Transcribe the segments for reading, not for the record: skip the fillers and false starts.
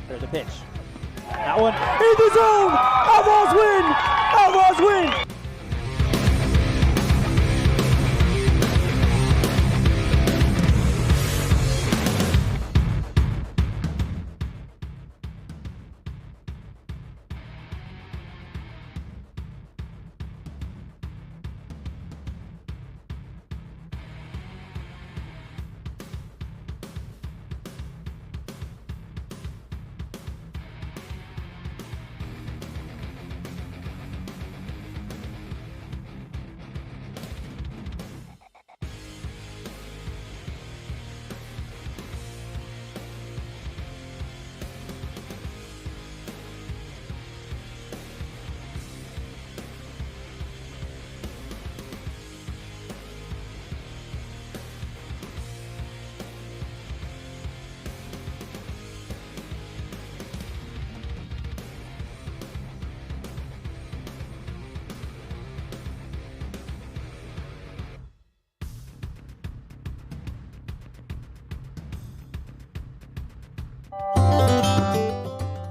There's the pitch. That one in the zone! Outlaws win! Outlaws win!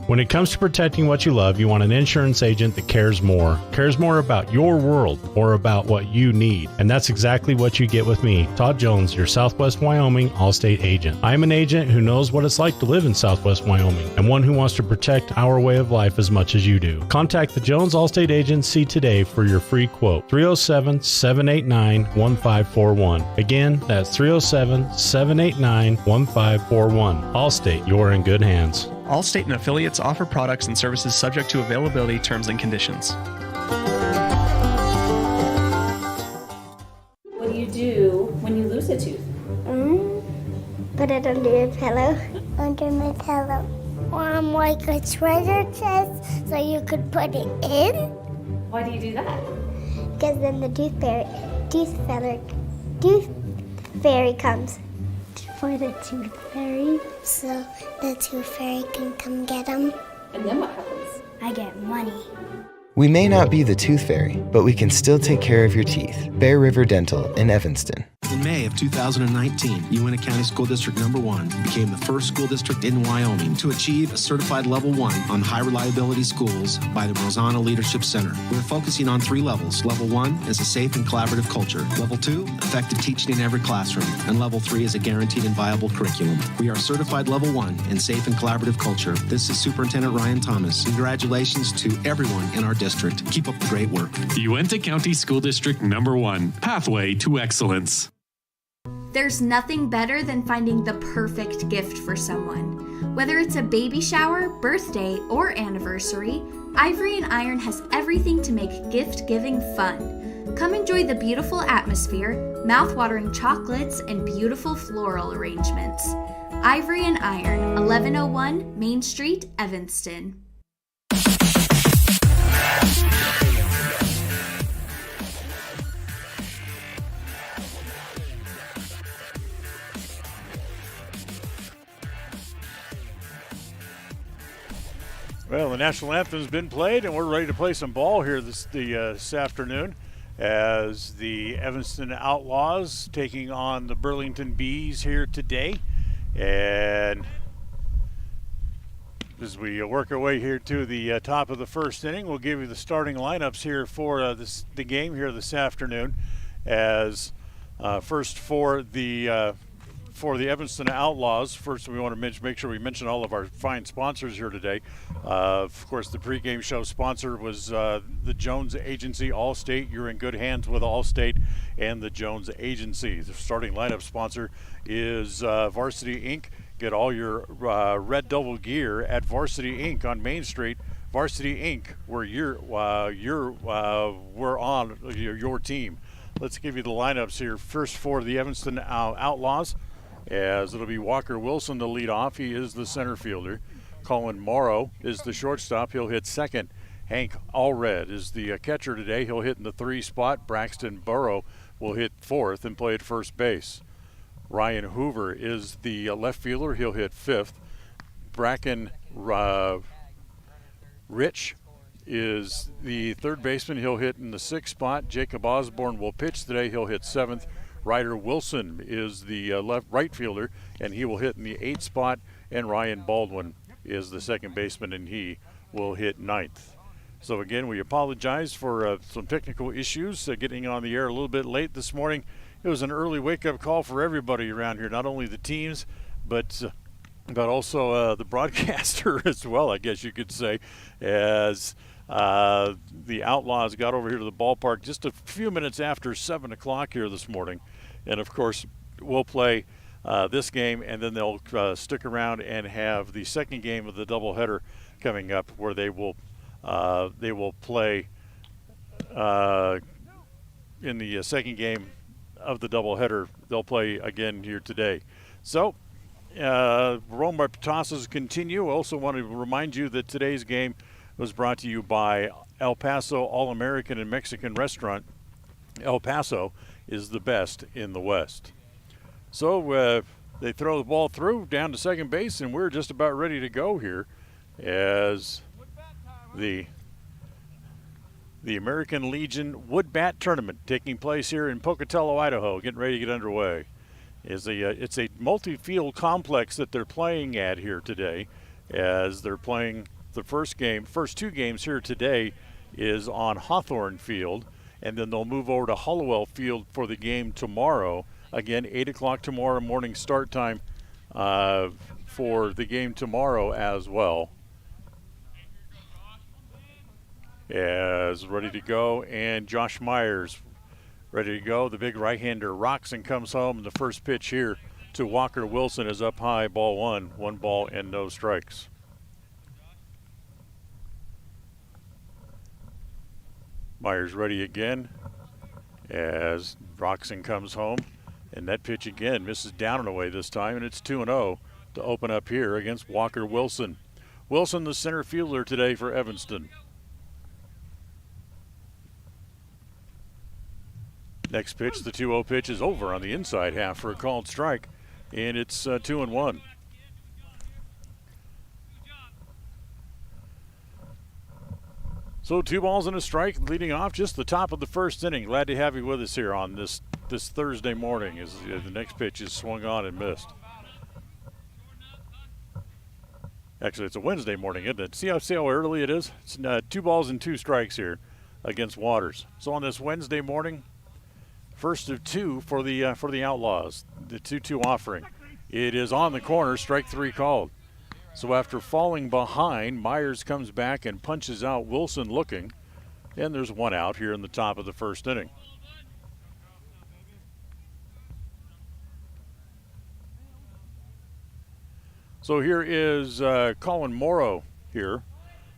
When it comes to protecting what you love, you want an insurance agent that cares more about your world, more about what you need. And that's exactly what you get with me, Todd Jones, your Southwest Wyoming Allstate agent. I am an agent who knows what it's like to live in Southwest Wyoming and one who wants to protect our way of life as much as you do. Contact the Jones Allstate Agency today for your free quote, 307-789-1541. Again, that's 307-789-1541. Allstate, you're in good hands. Allstate and affiliates offer products and services subject to availability, terms, and conditions. What do you do when you lose a tooth? Put it under your pillow. Under my pillow. Or like a treasure chest so you could put it in. Why do you do that? Because then the tooth fairy comes. For the tooth fairy, so the tooth fairy can come get them. And then what happens? I get money. We may not be the tooth fairy, but we can still take care of your teeth. Bear River Dental in Evanston. In May of 2019, Uintah County School District Number 1 became the first school district in Wyoming to achieve a certified Level 1 on high reliability schools by the Rosanna Leadership Center. We're focusing on 3 levels. Level 1 is a safe and collaborative culture. Level 2, effective teaching in every classroom. And Level 3 is a guaranteed and viable curriculum. We are certified Level 1 in safe and collaborative culture. This is Superintendent Ryan Thomas. Congratulations to everyone in our district. Keep up the great work. Uintah County School District Number 1, Pathway to Excellence. There's nothing better than finding the perfect gift for someone. Whether it's a baby shower, birthday, or anniversary, Ivory and Iron has everything to make gift-giving fun. Come enjoy the beautiful atmosphere, mouth-watering chocolates, and beautiful floral arrangements. Ivory and Iron, 1101 Main Street, Evanston. Well, the national anthem's been played, and we're ready to play some ball here this afternoon as the Evanston Outlaws taking on the Burlington Bees here today. And as we work our way here to the top of the first inning, we'll give you the starting lineups here for the game here this afternoon. As first for the Evanston Outlaws, first we want to make sure we mention all of our fine sponsors here today. Of course, the pregame show sponsor was the Jones Agency, Allstate. You're in good hands with Allstate and the Jones Agency. The starting lineup sponsor is Varsity Inc. Get all your Red Devil gear at Varsity Inc. on Main Street. Varsity Inc., where we're on your team. Let's give you the lineups here. First for the Evanston Outlaws, as it'll be Walker Wilson to lead off. He is the center fielder. Colin Morrow is the shortstop. He'll hit second. Hank Allred is the catcher today. He'll hit in the 3 spot. Braxton Bauer will hit fourth and play at first base. Ryan Hoover is the left fielder. He'll hit fifth. Bracken Rich is the third baseman. He'll hit in the 6th spot. Jacob Osborne will pitch today. He'll hit 7th. Ryder Wilson is the right fielder, and he will hit in the 8th spot. And Ryan Baldwin is the second baseman, and he will hit ninth. So again, we apologize for some technical issues getting on the air a little bit late this morning. It was an early wake-up call for everybody around here, not only the teams, but also the broadcaster as well, I guess you could say, as the Outlaws got over here to the ballpark just a few minutes after 7 o'clock here this morning. And, of course, we'll play this game, and then they'll stick around and have the second game of the doubleheader coming up, where they will play in the second game of the doubleheader. They'll play again here today. So, Rome Tosses continue. Also want to remind you that today's game was brought to you by El Paso All-American and Mexican Restaurant. El Paso is the best in the West. So they throw the ball through down to second base, and we're just about ready to go here as the American Legion Wood Bat Tournament taking place here in Pocatello, Idaho, getting ready to get underway. It's a multi-field complex that they're playing at here today, as they're playing the first two games here today is on Hawthorne Field, and then they'll move over to Hollowell Field for the game tomorrow. Again, 8 o'clock tomorrow morning start time for the game tomorrow as well. As ready to go, and Josh Myers ready to go. The big right-hander rocks and comes home, and the first pitch here to Walker Wilson is up high, ball one. 1 ball and no strikes. Myers ready again as Roxon comes home, and that pitch again misses down and away this time, and it's 2-0 to open up here against Walker Wilson. Wilson, the center fielder today for Evanston. Next pitch, the 2-0 pitch, is over on the inside half for a called strike, and it's 2-1. So 2 balls and a strike leading off just the top of the first inning. Glad to have you with us here on this Thursday morning as the next pitch is swung on and missed. Actually, it's a Wednesday morning, isn't it? See how early it is? It's 2 balls and 2 strikes here against Waters. So on this Wednesday morning, first of 2 for the Outlaws, the 2-2 offering. It is on the corner, strike 3 called. So after falling behind, Myers comes back and punches out Wilson looking, and there's 1 out here in the top of the first inning. So here is Colin Morrow here.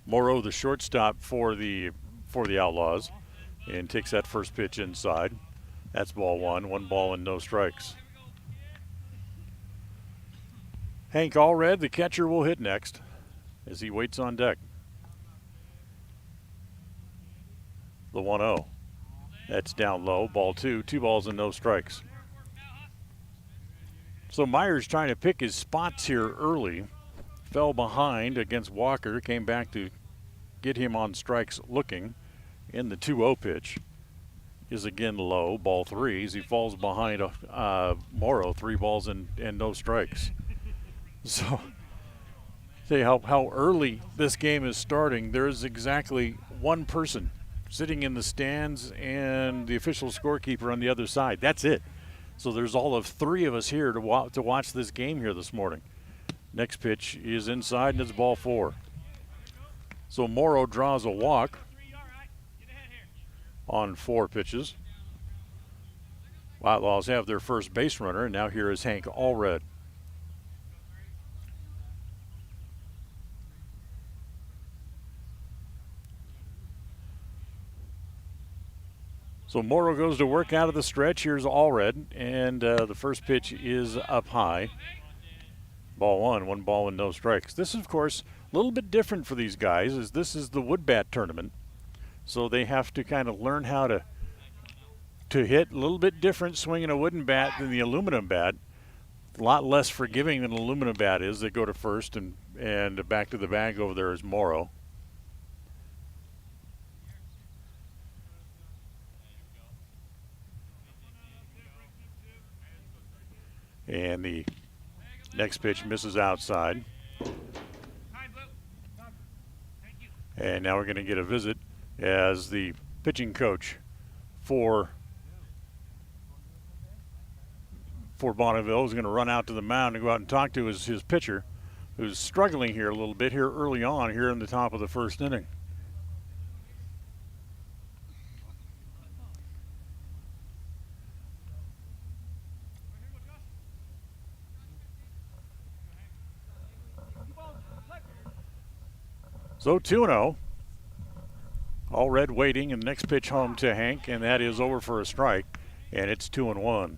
Morrow, the shortstop for the Outlaws, and takes that first pitch inside. That's ball 1, 1 ball and no strikes. Hank Allred, the catcher, will hit next as he waits on deck. The 1-0. That's down low, ball 2, 2 balls and no strikes. So Myers trying to pick his spots here early. Fell behind against Walker, came back to get him on strikes looking. And the 2-0 pitch is again low, ball 3, as he falls behind Morrow, 3 balls and no strikes. So, see how early this game is starting. There is exactly 1 person sitting in the stands and the official scorekeeper on the other side. That's it. So there's all of 3 of us here to watch this game here this morning. Next pitch is inside, and it's ball 4. So Morrow draws a walk on 4 pitches. Outlaws have their first base runner, and now here is Hank Allred. So Morrow goes to work out of the stretch. Here's Allred, and the first pitch is up high. Ball 1, 1 ball and no strikes. This is, of course, a little bit different for these guys, as this is the wood bat tournament. So they have to kind of learn how to hit. A little bit different swinging a wooden bat than the aluminum bat. A lot less forgiving than an aluminum bat is. They go to first, and back to the bag over there is Morrow. And the next pitch misses outside. And now we're going to get a visit as the pitching coach for Bonneville is going to run out to the mound and go out and talk to his pitcher, who's struggling here a little bit here early on here in the top of the first inning. So 2-0. All red waiting, and the next pitch home to Hank, and that is over for a strike, and it's 2-1.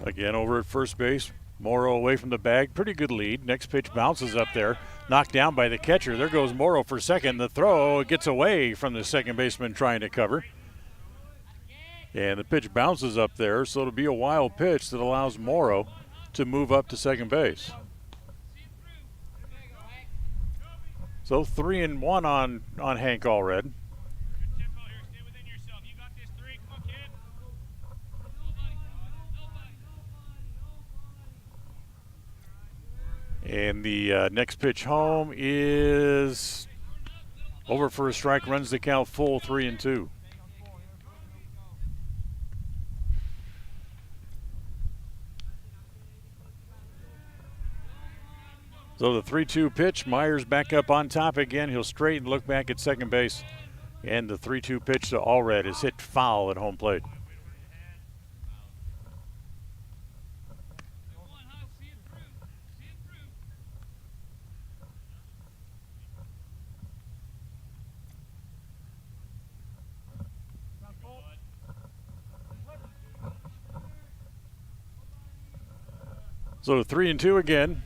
Again over at first base. Morrow away from the bag. Pretty good lead. Next pitch bounces up there. Knocked down by the catcher. There goes Morrow for second. The throw gets away from the second baseman trying to cover. And the pitch bounces up there, so it'll be a wild pitch that allows Morrow to move up to second base. So 3-1 on Hank Allred. And the next pitch home is over for a strike, runs the count full, 3-2. So the 3-2 pitch, Myers back up on top again. He'll straighten, look back at second base. And the 3-2 pitch to Allred is hit foul at home plate. So 3-2 again.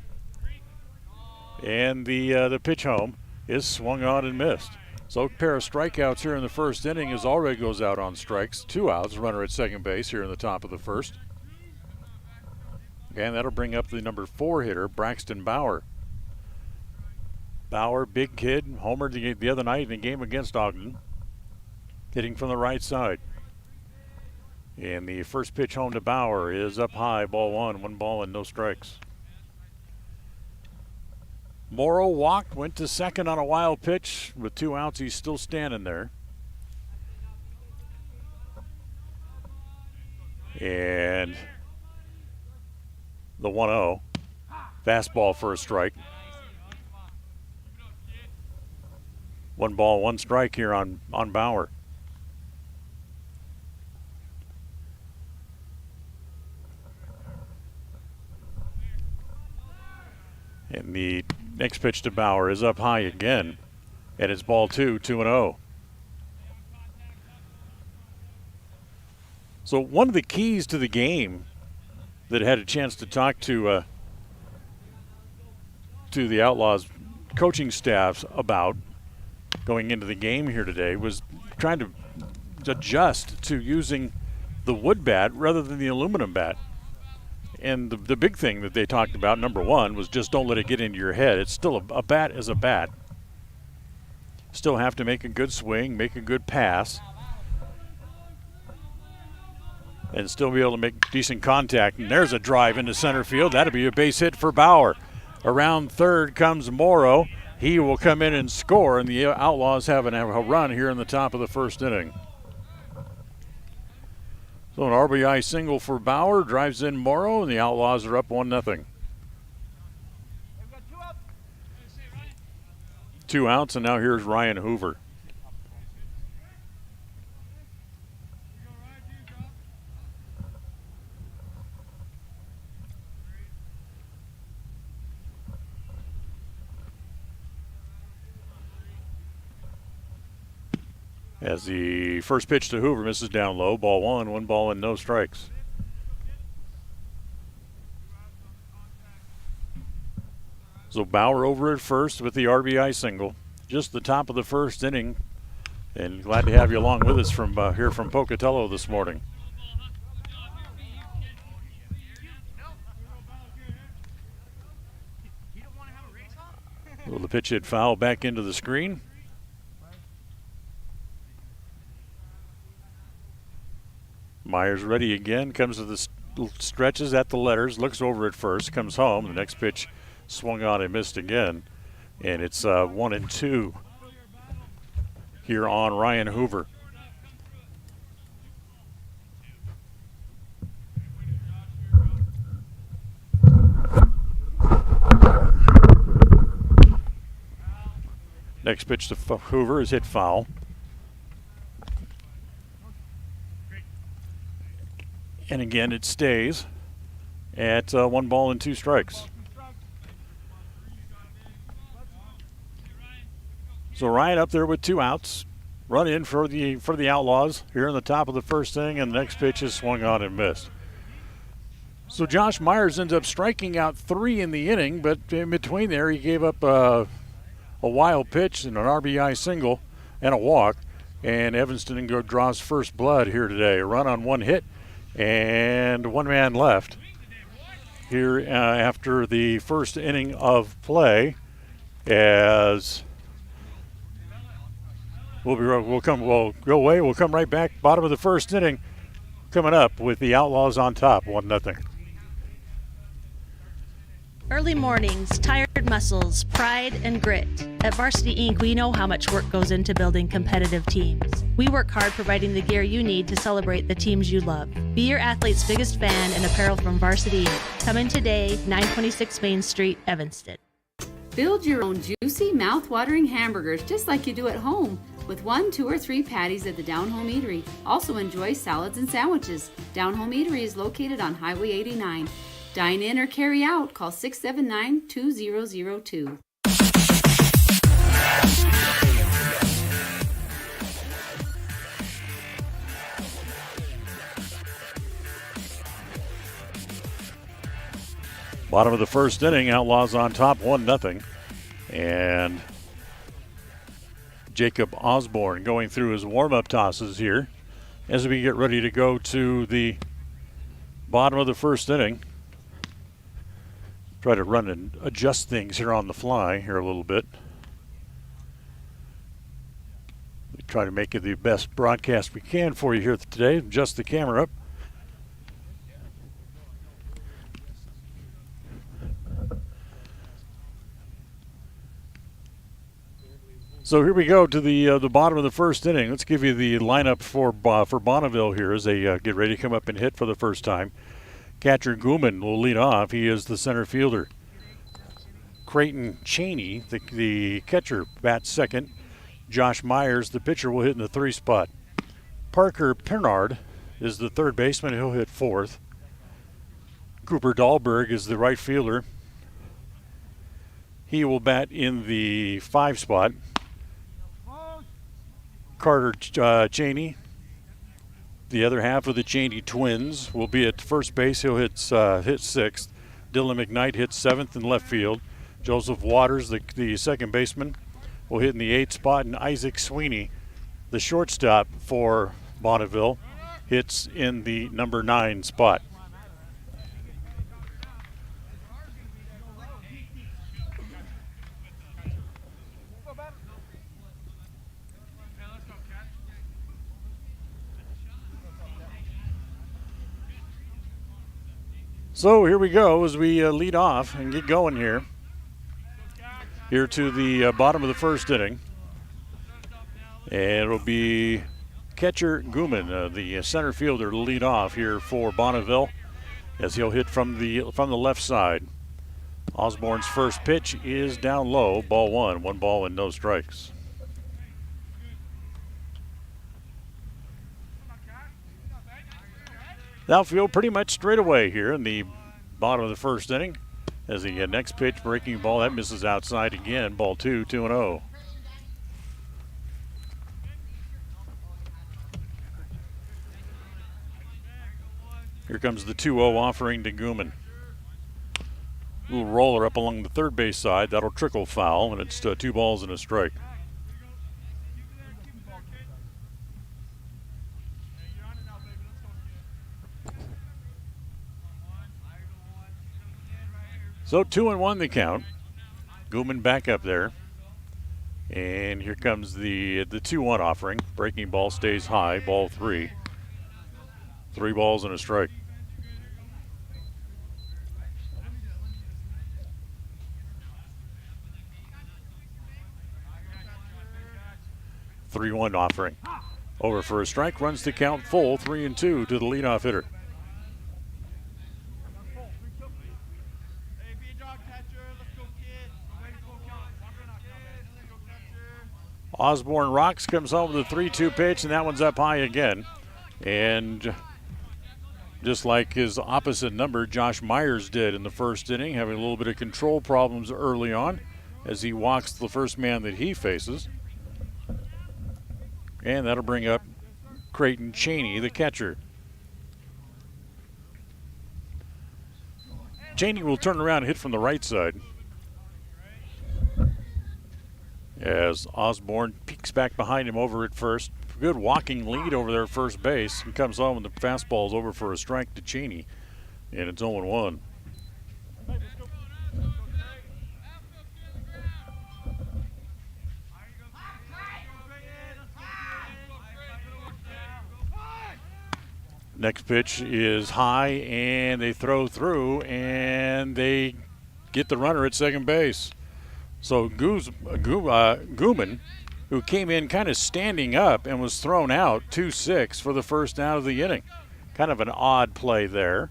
And the pitch home is swung on and missed. So a pair of strikeouts here in the first inning as Allred goes out on strikes. 2 outs, runner at second base here in the top of the first. And that'll bring up the number 4 hitter, Braxton Bauer. Bauer, big kid, homered the other night in the game against Ogden, hitting from the right side. And the first pitch home to Bauer is up high, ball 1 ball and no strikes. Morrow walked, went to second on a wild pitch. With 2 outs, he's still standing there. And the 1-0. Fastball for a strike. 1 ball, 1 strike here on Bauer. And the next pitch to Bauer is up high again. And it's ball 2, 2-0. So one of the keys to the game that I had a chance to talk to the Outlaws coaching staffs about going into the game here today was trying to adjust to using the wood bat rather than the aluminum bat. And the big thing that they talked about, number 1, was just don't let it get into your head. It's still a bat is a bat. Still have to make a good swing, make a good pass, and still be able to make decent contact. And there's a drive into center field. That'll be a base hit for Bauer. Around third comes Morrow. He will come in and score, and the Outlaws have a run here in the top of the first inning. So an RBI single for Bauer, drives in Morrow, and the Outlaws are up 1-0. 2 outs, and now here's Ryan Hoover. As the first pitch to Hoover misses down low, ball 1 ball and no strikes. So Bauer over at first with the RBI single. Just the top of the first inning. And glad to have you along with us from here from Pocatello this morning. Well, the pitch hit foul back into the screen. Myers ready again, comes to the stretches at the letters, looks over at first, comes home. The next pitch swung on and missed again. And it's 1-2 here on Ryan Hoover. Next pitch to Hoover is hit foul. And again, it stays at 1 ball and 2 strikes. So Ryan up there with 2 outs. Run in for the Outlaws here in the top of the first inning, and the next pitch is swung on and missed. So Josh Myers ends up striking out 3 in the inning, but in between there he gave up a wild pitch and an RBI single and a walk. And Evanston draws first blood here today. A run on 1 hit and 1 man left here after the first inning of play. As we'll come right back. Bottom of the first inning coming up with the Outlaws on top, 1-0. Early mornings, tired muscles, pride, and grit. At Varsity Inc., we know how much work goes into building competitive teams. We work hard providing the gear you need to celebrate the teams you love. Be your athlete's biggest fan in apparel from Varsity Inc. Come in today, 926 Main Street, Evanston. Build your own juicy, mouth-watering hamburgers just like you do at home with 1, 2, or 3 patties at the Down Home Eatery. Also enjoy salads and sandwiches. Down Home Eatery is located on Highway 89. Dine in or carry out. Call 679-2002. Bottom of the first inning, Outlaws on top, 1-0. And Jacob Osborne going through his warm-up tosses here as we get ready to go to the bottom of the first inning. Try to run and adjust things here on the fly here a little bit. We try to make it the best broadcast we can for you here today. Adjust the camera up. So here we go to the bottom of the first inning. Let's give you the lineup for Bonneville here as they get ready to come up and hit for the first time. Catcher Gooman will lead off. He is the center fielder. Creighton Cheney, the catcher, bats second. Josh Myers, the pitcher, will hit in the 3 spot. Parker Pernard is the third baseman. He'll hit 4th. Cooper Dahlberg is the right fielder. He will bat in the 5 spot. Carter Cheney, the other half of the Cheney twins, will be at first base. He'll hit 6th. Dylan McKnight hits 7th in left field. Joseph Waters, the second baseman, will hit in the 8th spot. And Isaac Sweeney, the shortstop for Bonneville, hits in the number 9 spot. So here we go as we lead off and get going here. Here to the bottom of the first inning. And it'll be catcher Gooman, the center fielder, to lead off here for Bonneville as he'll hit from the left side. Osborne's first pitch is down low, ball 1, 1 ball and no strikes. Outfield pretty much straight away here in the bottom of the first inning. As the next pitch, breaking ball, that misses outside again. Ball 2, 2-0. Here comes the 2-0 offering to Gooman. Little roller up along the third base side. That'll trickle foul, and it's 2 balls and a strike. So 2-1 the count. Gooman back up there. And here comes the 2-1 offering. Breaking ball stays high, ball 3. 3 balls and a strike. (3-1) offering. Over for a strike, runs the count full, 3-2 to the leadoff hitter. Osborne rocks, comes home with a 3-2 pitch, and that one's up high again. And just like his opposite number, Josh Myers did in the first inning, having a little bit of control problems early on as he walks the first man that he faces. And that'll bring up Creighton Cheney, the catcher. Cheney will turn around and hit from the right side as Osborne peeks back behind him over at first. Good walking lead over there at first base, and comes home and the fastball's over for a strike to Cheney, and it's 0-1. Next pitch is high, and they throw through, and they get the runner at second base. So Gooman, who came in kind of standing up and was thrown out 2-6 for the first out of the inning. Kind of an odd play there.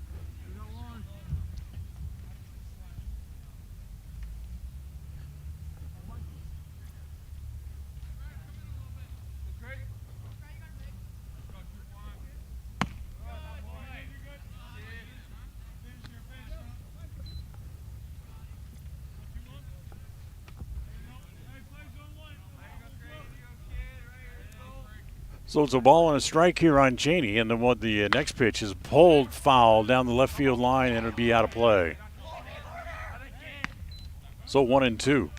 So it's a ball and a strike here on Cheney, and the next pitch is pulled foul down the left field line, and it'll be out of play. So 1-2.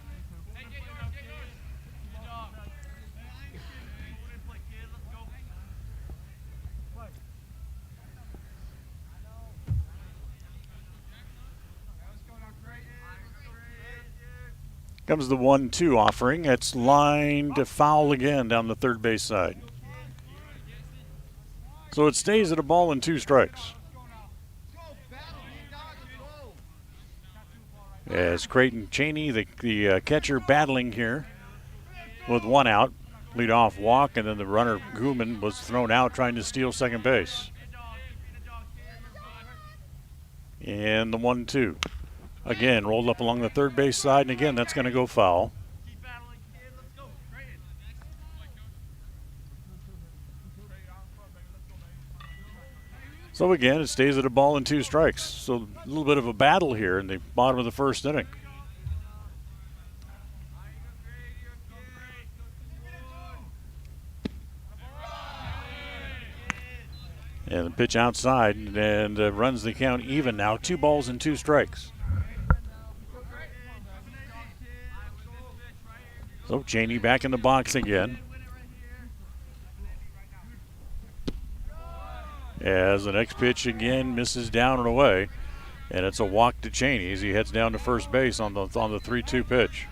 Comes the 1-2 offering. It's lined to foul again down the third base side. So it stays at a ball and 2 strikes. As Creighton Cheney, the catcher, battling here with 1 out. Leadoff walk, and then the runner Gooman was thrown out trying to steal second base. And the 1-2. Again, rolled up along the third base side, and again, that's going to go foul. So again, it stays at a ball and 2 strikes. So a little bit of a battle here in the bottom of the first inning. And the pitch outside, and runs the count even now. 2 balls and 2 strikes. So Cheney back in the box again. As the next pitch again misses down and away, and it's a walk to Cheney as he heads down to first base on the 3-2 pitch.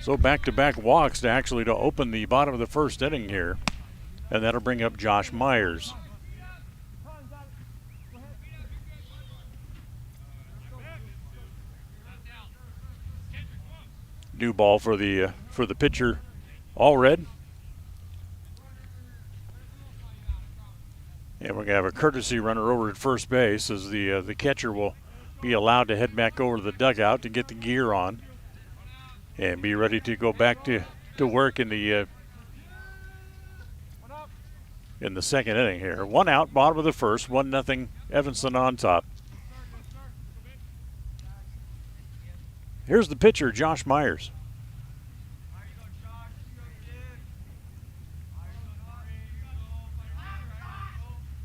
So back-to-back walks to open the bottom of the first inning here, and that'll bring up Josh Myers. New ball for the pitcher, Allred. And we're going to have a courtesy runner over at first base as the catcher will be allowed to head back over to the dugout to get the gear on and be ready to go back to work in the second inning here. 1 out, bottom of the first, 1-0 Evanston on top. Here's the pitcher, Josh Myers.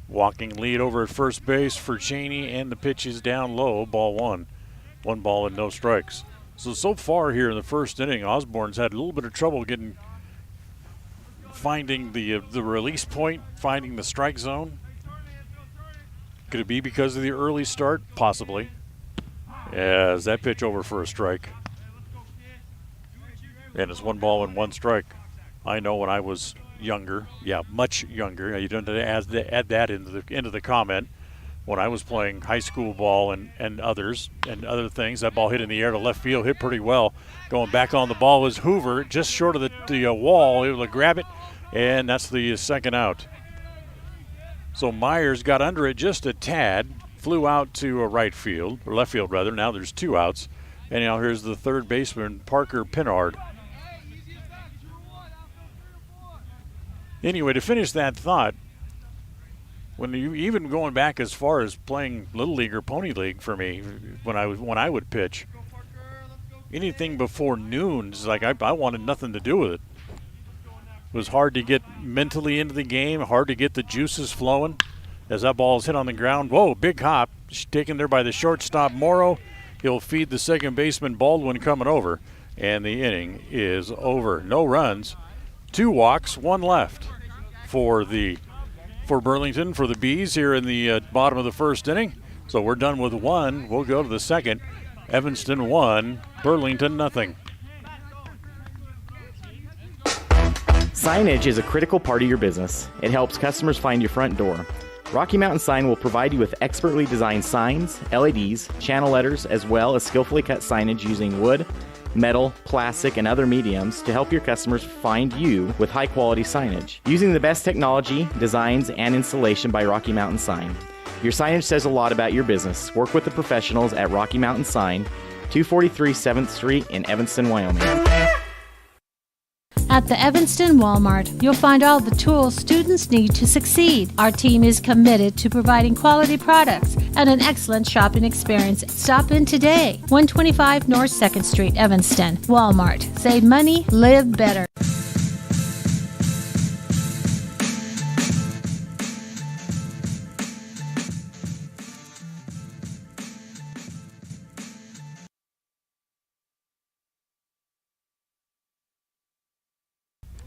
Walking lead over at first base for Cheney, and the pitch is down low, ball 1. 1 ball and no strikes. So far here in the first inning, Osborne's had a little bit of trouble finding the release point, finding the strike zone. Could it be because of the early start? Possibly. As that pitch over for a strike. And it's 1 ball and 1 strike. I know when I was younger. Yeah, much younger. You don't have to add that into the comment. When I was playing high school ball and other things, that ball hit in the air to left field, hit pretty well. Going back on the ball was Hoover, just short of the wall, able to grab it, and that's the second out. So Myers got under it just a tad, flew out to right field, or left field rather. Now there's 2 outs, and now here's the third baseman, Parker Pinard. Anyway, to finish that thought, when you even going back as far as playing Little League or Pony League for me, when I would pitch, anything before noon is like I wanted nothing to do with it. It was hard to get mentally into the game, hard to get the juices flowing. As that ball is hit on the ground, whoa, big hop, taken there by the shortstop Morrow. He'll feed the second baseman Baldwin coming over, and the inning is over. No runs, 2 walks, 1 left for Burlington, for the Bees here in the bottom of the first inning. So we're done with 1. We'll go to the second. Evanston 1, Burlington nothing. Signage is a critical part of your business. It helps customers find your front door. Rocky Mountain Sign will provide you with expertly designed signs, LEDs, channel letters, as well as skillfully cut signage using wood, metal, plastic, and other mediums to help your customers find you with high-quality signage. Using the best technology, designs, and installation by Rocky Mountain Sign. Your signage says a lot about your business. Work with the professionals at Rocky Mountain Sign, 243 7th Street in Evanston, Wyoming. At the Evanston Walmart, you'll find all the tools students need to succeed. Our team is committed to providing quality products and an excellent shopping experience. Stop in today, 125 North 2nd Street, Evanston. Walmart. Save money, live better.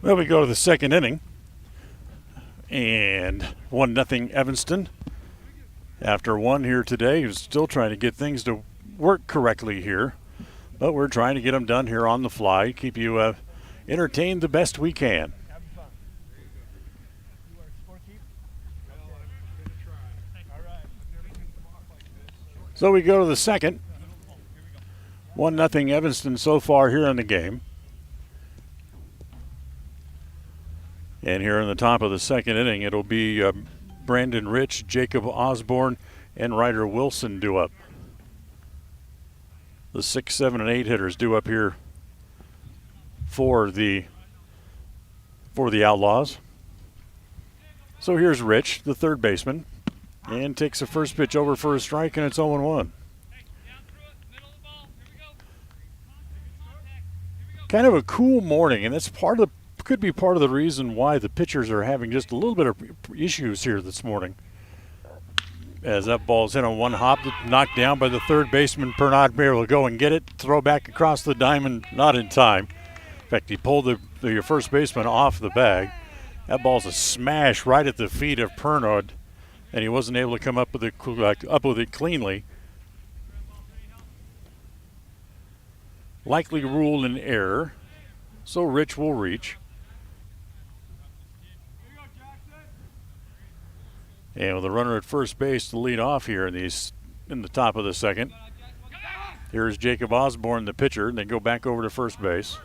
Well, we go to the second inning, and 1-0 Evanston. After 1 here today, who's still trying to get things to work correctly here, but we're trying to get them done here on the fly, keep you entertained the best we can. So we go to the second. 1-0 Evanston so far here in the game. And here in the top of the second inning, it'll be Brandon Rich, Jacob Osborne, and Ryder Wilson due up. The 6, 7, and 8 hitters due up here for the Outlaws. So here's Rich, the third baseman, and takes the first pitch over for a strike, and it's 0-1. Kind of a cool morning, and that's could be part of the reason why the pitchers are having just a little bit of issues here this morning. As that ball's hit on one hop, knocked down by the third baseman, Pernod Bear will go and get it, throw back across the diamond, not in time. In fact, he pulled the first baseman off the bag. That ball's a smash right at the feet of Pernod, and he wasn't able to come up with it cleanly. Likely ruled an error, so Rich will reach. And with a runner at first base to lead off here in the top of the second. Here's Jacob Osborne, the pitcher, and they go back over to first base.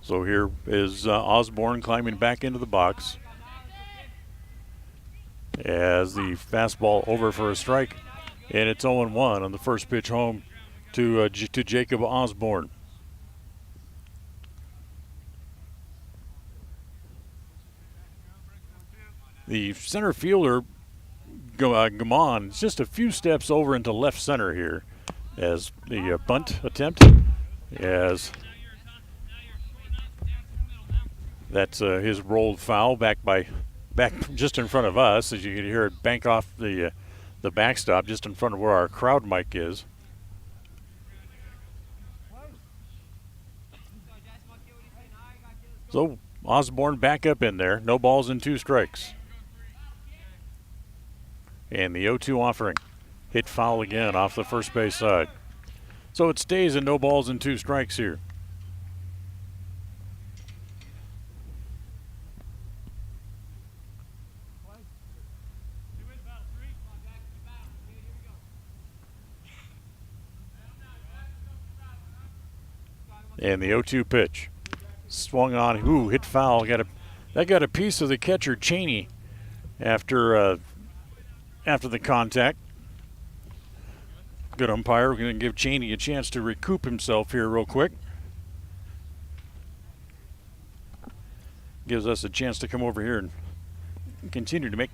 So here is Osborne climbing back into the box as the fastball over for a strike, and it's 0-1 on the first pitch home to Jacob Osborne. The center fielder, Gamon, is just a few steps over into left center here as the bunt attempt. As that's his rolled foul back just in front of us, as you can hear it bank off the backstop just in front of where our crowd mic is. So Osborne back up in there. No balls and 2 strikes. And the 0-2 offering. hit foul again off the first base side. So it stays in no balls and 2 strikes here. And the 0-2 pitch. Swung on. Ooh, hit foul. That got a piece of the catcher, Cheney, after the contact. Good umpire. We're going to give Cheney a chance to recoup himself here real quick. Gives us a chance to come over here and continue to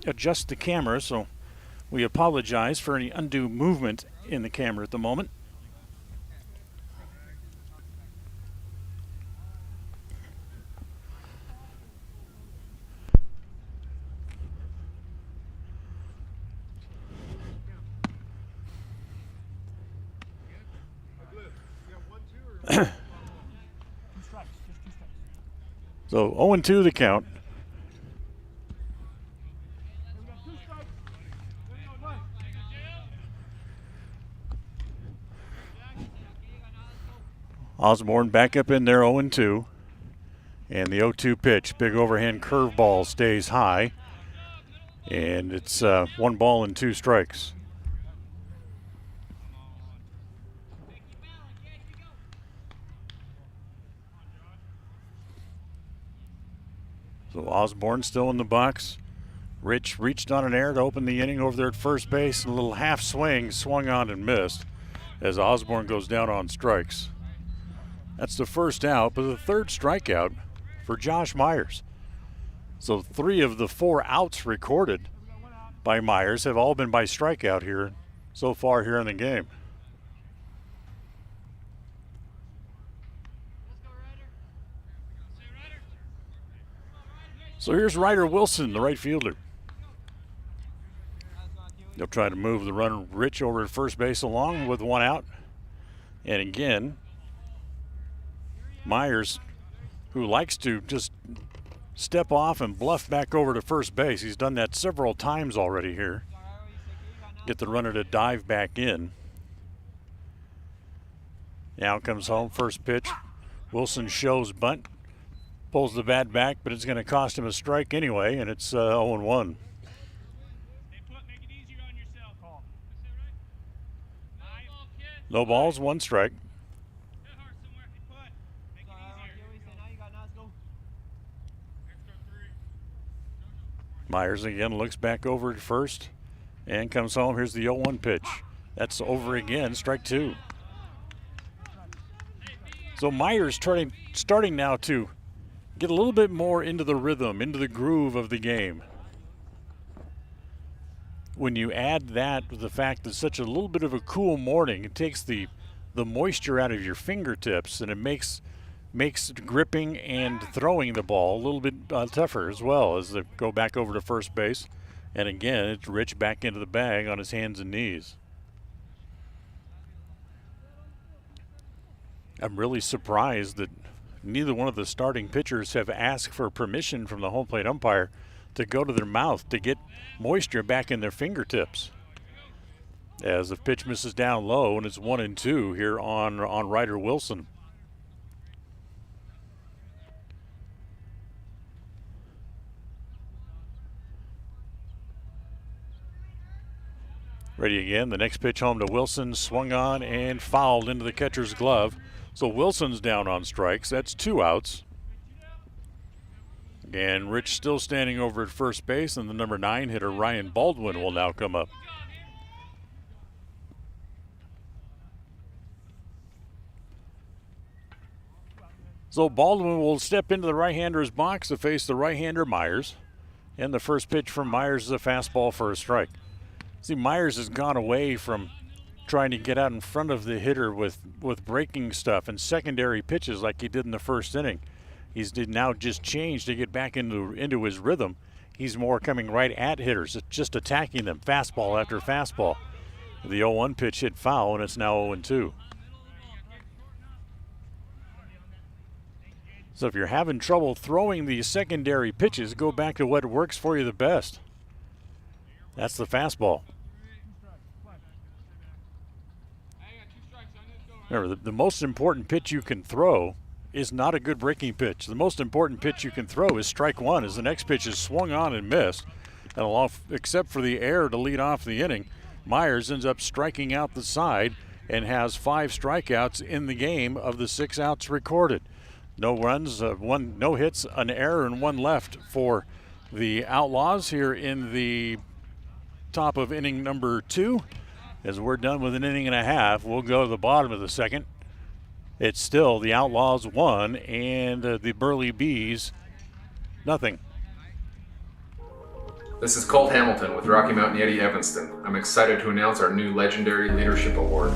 adjust the camera. So we apologize for any undue movement in the camera at the moment. So 0-2 the count. Osborne back up in there, 0-2. And the 0-2 pitch, big overhand curveball, stays high. And it's 1 ball and 2 strikes. So Osborne still in the box. Rich reached on an error to open the inning over there at first base. A little half swing, swung on and missed as Osborne goes down on strikes. That's the first out, but the 3rd strikeout for Josh Myers. So 3 of the 4 outs recorded by Myers have all been by strikeout here so far here in the game. So here's Ryder Wilson, the right fielder. They'll try to move the runner Rich over at first base along with 1 out. And again, Myers, who likes to just step off and bluff back over to first base. He's done that several times already here. Get the runner to dive back in. Now comes home, first pitch. Wilson shows bunt. Pulls the bat back, but it's going to cost him a strike anyway, and it's 0-1. No balls, 1 strike. Myers again looks back over at first and comes home. Here's the 0-1 pitch. That's over again, strike 2. So Myers starting now to get a little bit more into the rhythm, into the groove of the game. When you add that with the fact that it's such a little bit of a cool morning, it takes the moisture out of your fingertips, and it makes gripping and throwing the ball a little bit tougher as well as they go back over to first base. And again, it's Rich back into the bag on his hands and knees. I'm really surprised that neither one of the starting pitchers have asked for permission from the home plate umpire to go to their mouth to get moisture back in their fingertips. As the pitch misses down low, and it's 1-2 here on Ryder Wilson. Ready again. The next pitch home to Wilson, swung on and fouled into the catcher's glove. So Wilson's down on strikes. That's 2 outs. And Rich still standing over at first base, and the number 9 hitter, Ryan Baldwin, will now come up. So Baldwin will step into the right-hander's box to face the right-hander Myers. And the first pitch from Myers is a fastball for a strike. See, Myers has gone away from trying to get out in front of the hitter with breaking stuff and secondary pitches like he did in the first inning. He's now just changed to get back into his rhythm. He's more coming right at hitters, just attacking them, fastball after fastball. The 0-1 pitch hit foul, and it's now 0-2. So if you're having trouble throwing these secondary pitches, go back to what works for you the best. That's the fastball. Remember, the most important pitch you can throw is not a good breaking pitch. The most important pitch you can throw is strike one, as the next pitch is swung on and missed. And except for the error to lead off the inning, Myers ends up striking out the side and has 5 strikeouts in the game of the 6 outs recorded. No runs, no hits, an error, and 1 left for the Outlaws here in the top of inning number 2. As we're done with an inning and a half, we'll go to the bottom of the second. It's still the Outlaws 1 and the Burley Bees nothing. This is Colt Hamilton with Rocky Mountain Yeti Evanston. I'm excited to announce our new Legendary Leadership Award.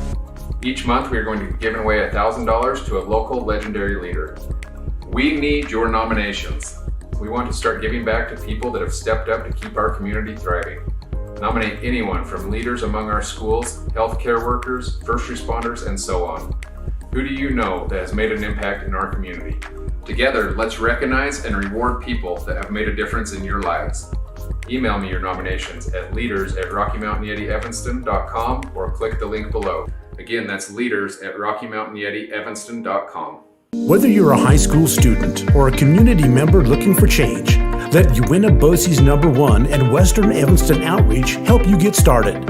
Each month we are going to be giving away $1,000 to a local legendary leader. We need your nominations. We want to start giving back to people that have stepped up to keep our community thriving. Nominate anyone from leaders among our schools, healthcare workers, first responders, and so on. Who do you know that has made an impact in our community? Together, let's recognize and reward people that have made a difference in your lives. Email me your nominations at leaders@RockyMountainYetiEvanston.com or click the link below. Again, that's leaders@RockyMountainYetiEvanston.com. Whether you're a high school student or a community member looking for change, let Uinta BOCES #1 and Western Evanston Outreach help you get started.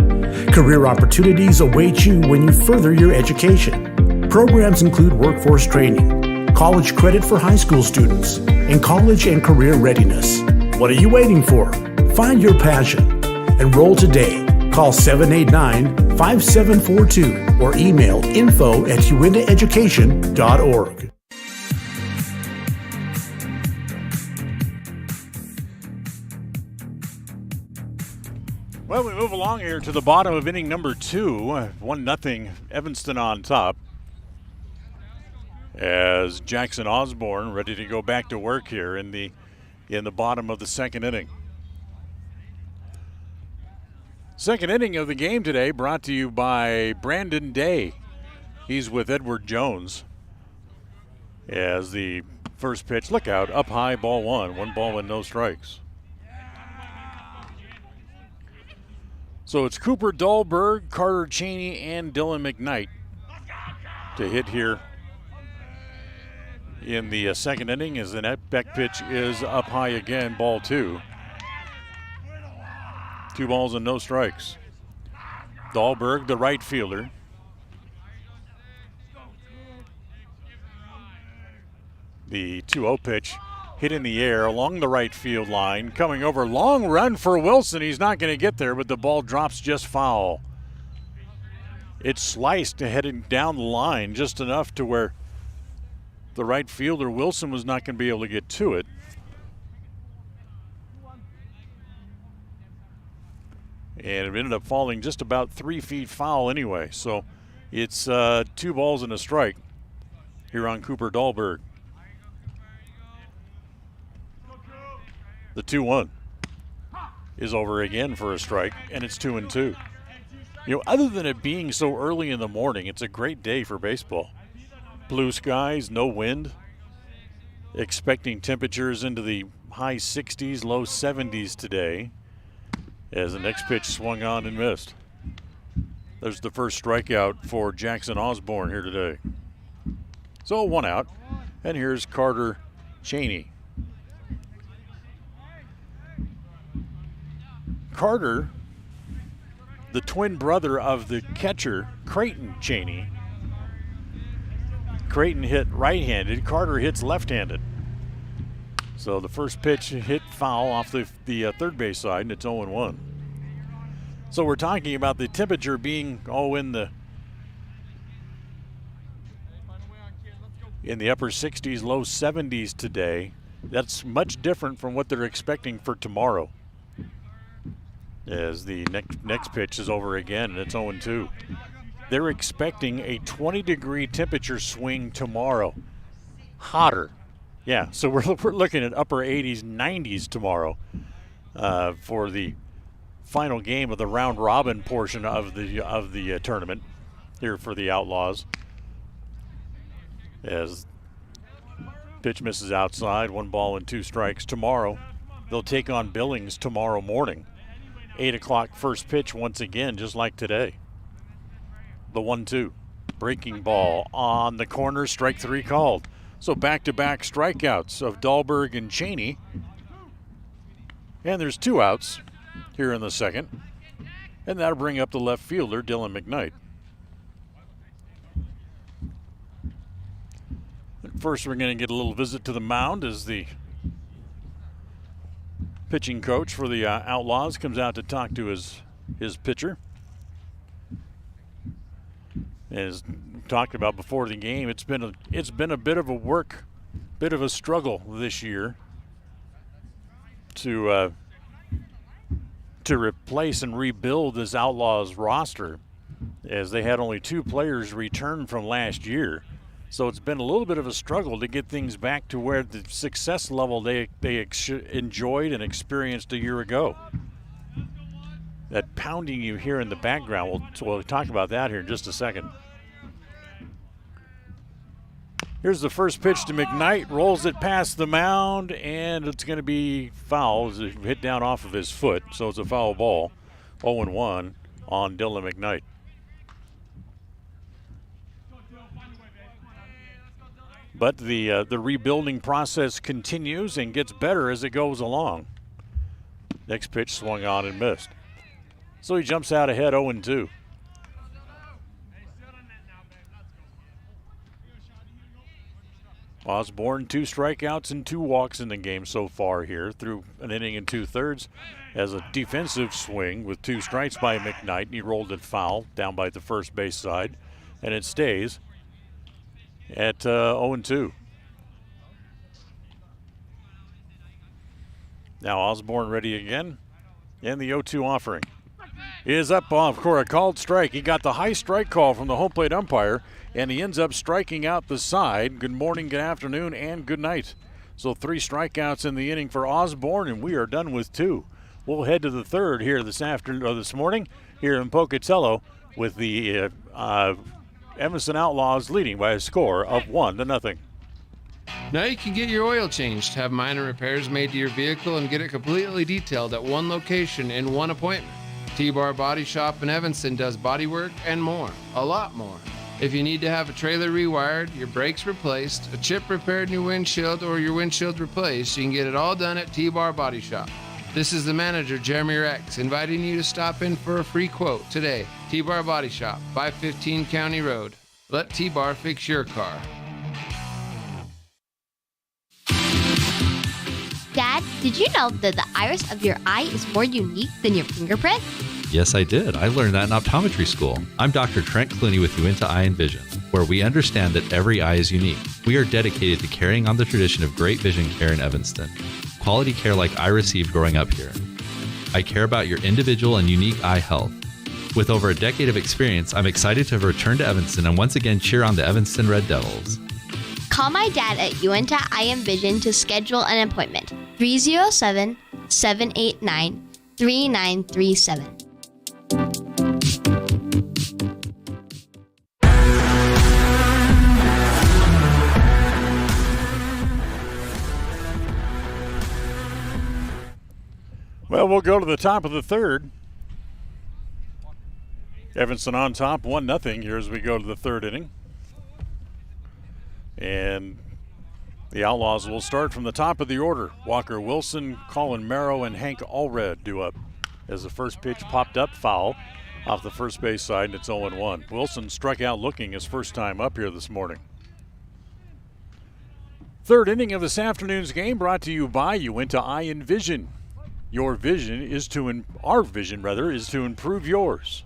Career opportunities await you when you further your education. Programs include workforce training, college credit for high school students, and college and career readiness. What are you waiting for? Find your passion. Enroll today. Call 789-5742 or email info@uintaeducation.org. Well, we move along here to the bottom of inning number 2. 1-0 Evanston on top. As Jackson Osborne ready to go back to work here in the bottom of the second inning. Second inning of the game today brought to you by Brandon Day. He's with Edward Jones. As the first pitch, look out, up high, ball 1. 1 ball and no strikes. So it's Cooper Dahlberg, Carter Cheney, and Dylan McKnight to hit here in the second inning, as the net-back pitch is up high again, ball 2. 2 balls and no strikes. Dahlberg, the right fielder. The 2-0 pitch hit in the air along the right field line. Coming over, long run for Wilson. He's not going to get there, but the ball drops just foul. It's sliced heading down the line just enough to where the right fielder, Wilson, was not going to be able to get to it. And it ended up falling just about 3 feet foul anyway. So it's 2 balls and a strike here on Cooper Dahlberg. The 2-1 is over again for a strike, and it's 2-2. You know, other than it being so early in the morning, it's a great day for baseball. Blue skies, no wind. Expecting temperatures into the high 60s, low 70s today, as the next pitch swung on and missed. There's the first strikeout for Jackson Osborne here today. So 1 out, and here's Carter Cheney. Carter, the twin brother of the catcher, Creighton Cheney. Creighton hit right-handed, Carter hits left-handed. So the first pitch hit foul off the third base side, and it's 0-1. So we're talking about the temperature being in the upper 60s, low 70s today. That's much different from what they're expecting for tomorrow, as the next pitch is over again, and it's 0-2. They're expecting a 20-degree temperature swing tomorrow. Hotter. Yeah, so we're looking at upper 80s, 90s tomorrow for the final game of the round-robin portion of the tournament here for the Outlaws. As pitch misses outside, 1 ball and 2 strikes. Tomorrow, they'll take on Billings tomorrow morning. 8 o'clock first pitch once again, just like today. The 1-2. Breaking ball on the corner, strike 3 called. So back-to-back strikeouts of Dahlberg and Cheney. And there's 2 outs here in the second. And that'll bring up the left fielder, Dylan McKnight. First, we're going to get a little visit to the mound as the pitching coach for the Outlaws comes out to talk to his pitcher. As talked about before the game, it's been a bit of a struggle this year to replace and rebuild this Outlaws roster, as they had only 2 players return from last year. So it's been a little bit of a struggle to get things back to where the success level they enjoyed and experienced a year ago. That pounding you hear in the background, we'll talk about that here in just a second. Here's the first pitch to McKnight, rolls it past the mound, and it's going to be foul as it hit down off of his foot, so it's a foul ball. 0-1 on Dylan McKnight. But the rebuilding process continues and gets better as it goes along. Next pitch swung on and missed. So he jumps out ahead 0-2. Osborne, 2 strikeouts and 2 walks in the game so far here through an inning and 2/3. Has a defensive swing with 2 strikes by McKnight, and he rolled it foul down by the first base side, and it stays at 0-2. Now Osborne ready again, and the 0-2 offering is up off for a called strike. He got the high strike call from the home plate umpire, and he ends up striking out the side. Good morning, good afternoon, and good night. So 3 strikeouts in the inning for Osborne, and we are done with 2. We'll head to the third here this morning here in Pocatello with the Evanston Outlaws leading by a score of 1-0. Now you can get your oil changed, have minor repairs made to your vehicle, and get it completely detailed at one location in one appointment. T-Bar Body Shop in Evanston does body work and more, a lot more. If you need to have a trailer rewired, your brakes replaced, a chip repaired in your windshield, or your windshield replaced, you can get it all done at T-Bar Body Shop. This is the manager, Jeremy Rex, inviting you to stop in for a free quote today. T-Bar Body Shop, 515 County Road. Let T-Bar fix your car. Dad, did you know that the iris of your eye is more unique than your fingerprint? Yes, I did. I learned that in optometry school. I'm Dr. Trent Clooney with Uinta Eye and Vision, where we understand that every eye is unique. We are dedicated to carrying on the tradition of great vision care in Evanston. Quality care like I received growing up here. I care about your individual and unique eye health. With over a decade of experience, I'm excited to return to Evanston and once again cheer on the Evanston Red Devils. Call my dad at Uinta Eye and Vision to schedule an appointment. 307-789-3937. Well, we'll go to the top of the third. Evanston on top, 1-0 here as we go to the third inning. And the Outlaws will start from the top of the order. Walker Wilson, Colin Merrow, and Hank Allred due up as the first pitch popped up foul off the first base side, and it's 0-1. Wilson struck out looking his first time up here this morning. Third inning of this afternoon's game brought to you by Uinta Eye and Vision. Our vision is to improve yours.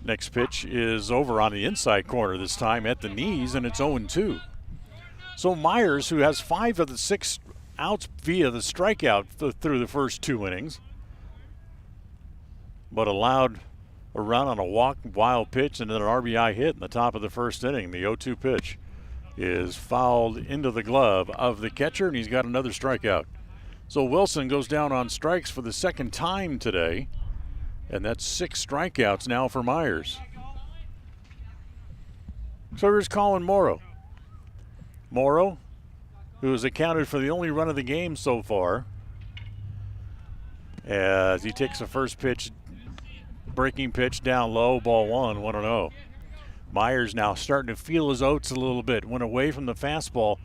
Next pitch is over on the inside corner this time at the knees, and it's 0-2. So Myers, who has 5 of the 6 outs via the strikeout through the first 2 innings, but allowed a run on a walk, wild pitch, and then an RBI hit in the top of the first inning. The 0-2 pitch is fouled into the glove of the catcher, and he's got another strikeout. So Wilson goes down on strikes for the second time today, and that's 6 strikeouts now for Myers. So here's Colin Morrow. Morrow, who has accounted for the only run of the game so far, as he takes the first pitch, breaking pitch down low, ball 1-0. Myers now starting to feel his oats a little bit. Went away from the fastball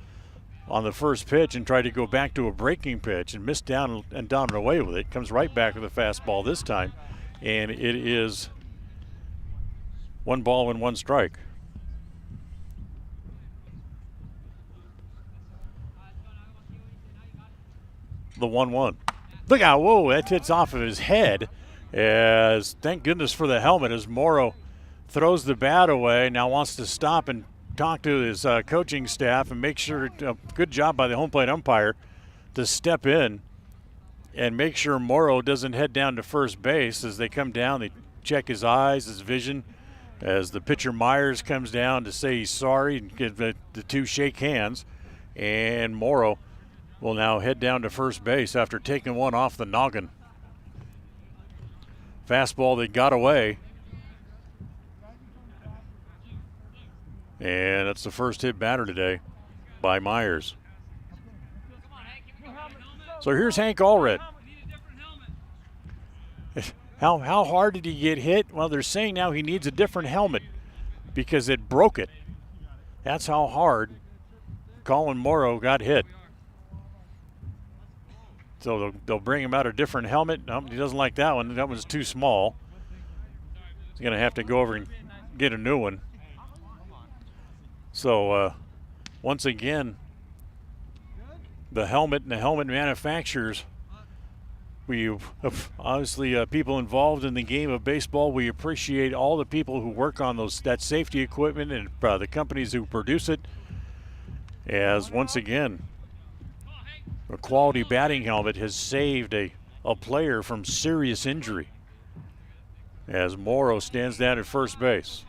on the first pitch and tried to go back to a breaking pitch and missed down and away with it. Comes right back with the fastball this time, and it is 1 ball and 1 strike. The 1-1. Look out, whoa, that hits off of his head. As thank goodness for the helmet as Morrow throws the bat away. Now wants to stop and talk to his coaching staff and make sure, good job by the home plate umpire to step in and make sure Morrow doesn't head down to first base. As they come down, they check his eyes, his vision, as the pitcher Myers comes down to say he's sorry and give the two shake hands. And Morrow will now head down to first base after taking one off the noggin. Fastball that got away. And that's the first hit batter today by Myers. So here's Hank Allred. How hard did he get hit? Well, they're saying now he needs a different helmet because it broke it. That's how hard Colin Morrow got hit. So they'll bring him out a different helmet. No, he doesn't like that one. That one's too small. He's going to have to go over and get a new one. So once again, the helmet and the helmet manufacturers, we obviously people involved in the game of baseball, we appreciate all the people who work on that safety equipment and the companies who produce it. As once again, a quality batting helmet has saved a player from serious injury. As Morrow stands down at first base.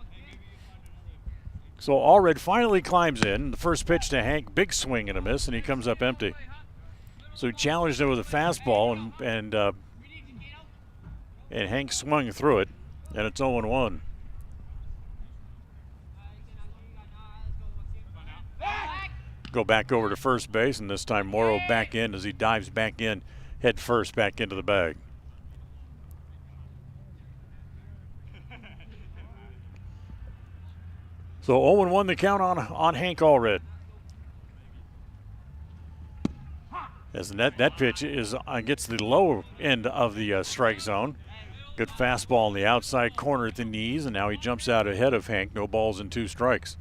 So Allred finally climbs in. The first pitch to Hank, big swing and a miss, and he comes up empty. So he challenged him with a fastball, and Hank swung through it, and it's 0-1. Go back over to first base, and this time Morrow back in as he dives back in, head first back into the bag. So 0-1 the count on Hank Allred. As that pitch gets the low end of the strike zone. Good fastball on the outside corner at the knees, and now he jumps out ahead of Hank. No balls and 2 strikes.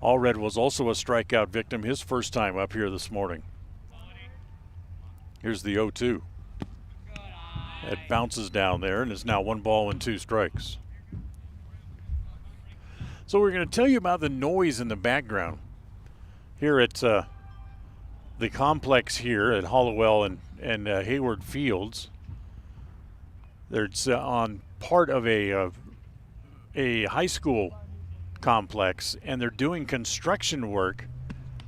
Allred was also a strikeout victim his first time up here this morning. Here's the 0-2. It bounces down there and is now 1 ball and 2 strikes. So we're going to tell you about the noise in the background here at the complex here at Hollowell and Hayward Fields. It's on part of a high school complex, and they're doing construction work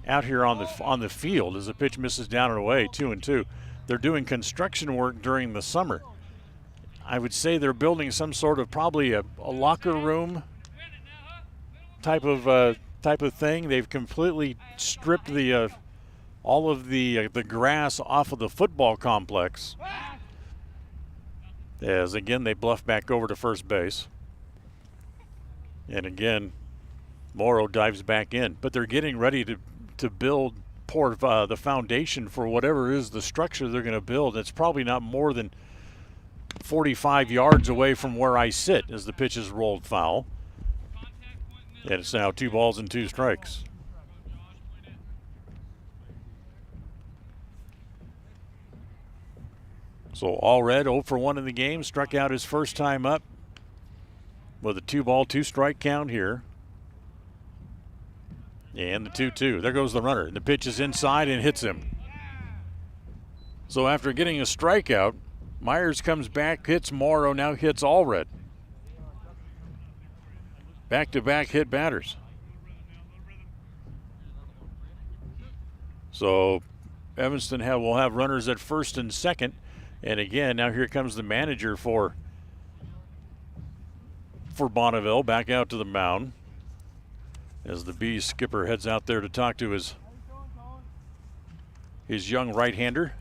out here on the field as the pitch misses down and away, 2-2. They're doing construction work during the summer. I would say they're building some sort of probably a locker room type of thing. They've completely stripped all of the grass off of the football complex. As again they bluff back over to first base. And again, Morrow dives back in. But they're getting ready to pour the foundation for whatever is the structure they're going to build. It's probably not more than 45 yards away from where I sit as the pitch is rolled foul. And it's now 2 balls and 2 strikes. So Allred 0 for 1 in the game, struck out his first time up with a 2-ball, 2-strike count here. And the 2-2. There goes the runner. The pitch is inside and hits him. So after getting a strikeout, Myers comes back, hits Morrow, now hits Allred. Back-to-back hit batters. So Evanston will have runners at first and second. And again, now here comes the manager for Bonneville back out to the mound as the Bees skipper heads out there to talk to his young right-hander.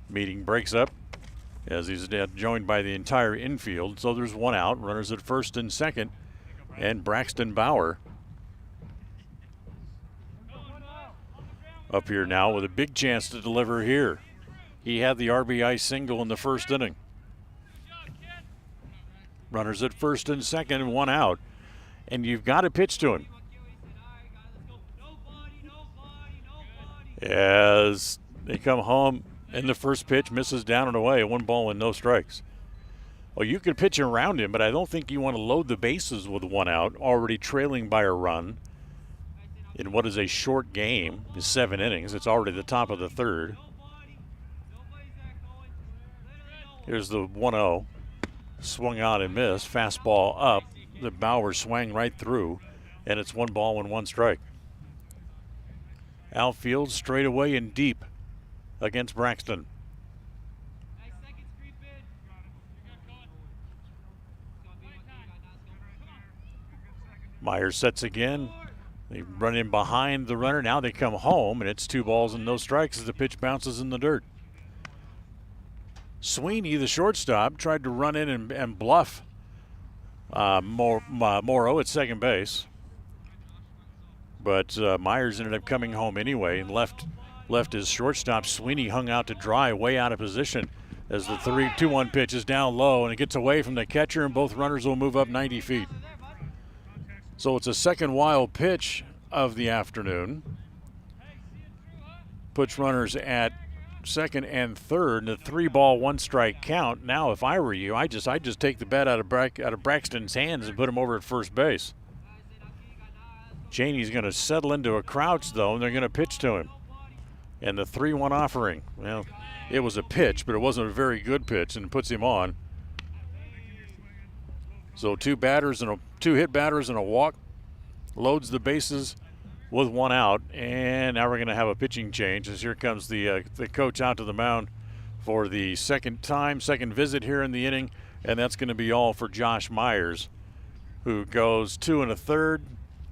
Meeting breaks up as he's joined by the entire infield. So there's one out. Runners at first and second. And Braxton Bauer up here now with a big chance to deliver here. He had the RBI single in the first inning. Runners at first and second and one out. And you've got to pitch to him. As they come home, and the first pitch misses down and away. 1 ball and no strikes. Well, you could pitch around him, but I don't think you want to load the bases with one out, already trailing by a run in what is a short game, 7 innings. It's already the top of the third. Here's the 1-0. Swung out and missed. Fastball up. The Bauer swang right through, and it's 1 ball and 1 strike. Outfield straight away and deep against Braxton. Myers sets again. They run in behind the runner. Now they come home, and it's 2 balls and no strikes as the pitch bounces in the dirt. Sweeney, the shortstop, tried to run in and bluff Morrow at second base. But Myers ended up coming home anyway and left his shortstop. Sweeney hung out to dry, way out of position as the 3-2-1 pitch is down low, and it gets away from the catcher, and both runners will move up 90 feet. So it's a second wild pitch of the afternoon. Puts runners at second and third, and a 3-ball, 1 strike count. Now, if I were you, I'd just take the bat out of Braxton's hands and put him over at first base. Janey's going to settle into a crouch, though, and they're going to pitch to him. And the 3-1 offering, well, it was a pitch, but it wasn't a very good pitch, and puts him on. So 2 hit batters and a walk, loads the bases with 1 out, and now we're going to have a pitching change as here comes the coach out to the mound for the second visit here in the inning, and that's going to be all for Josh Myers, who goes 2 1/3.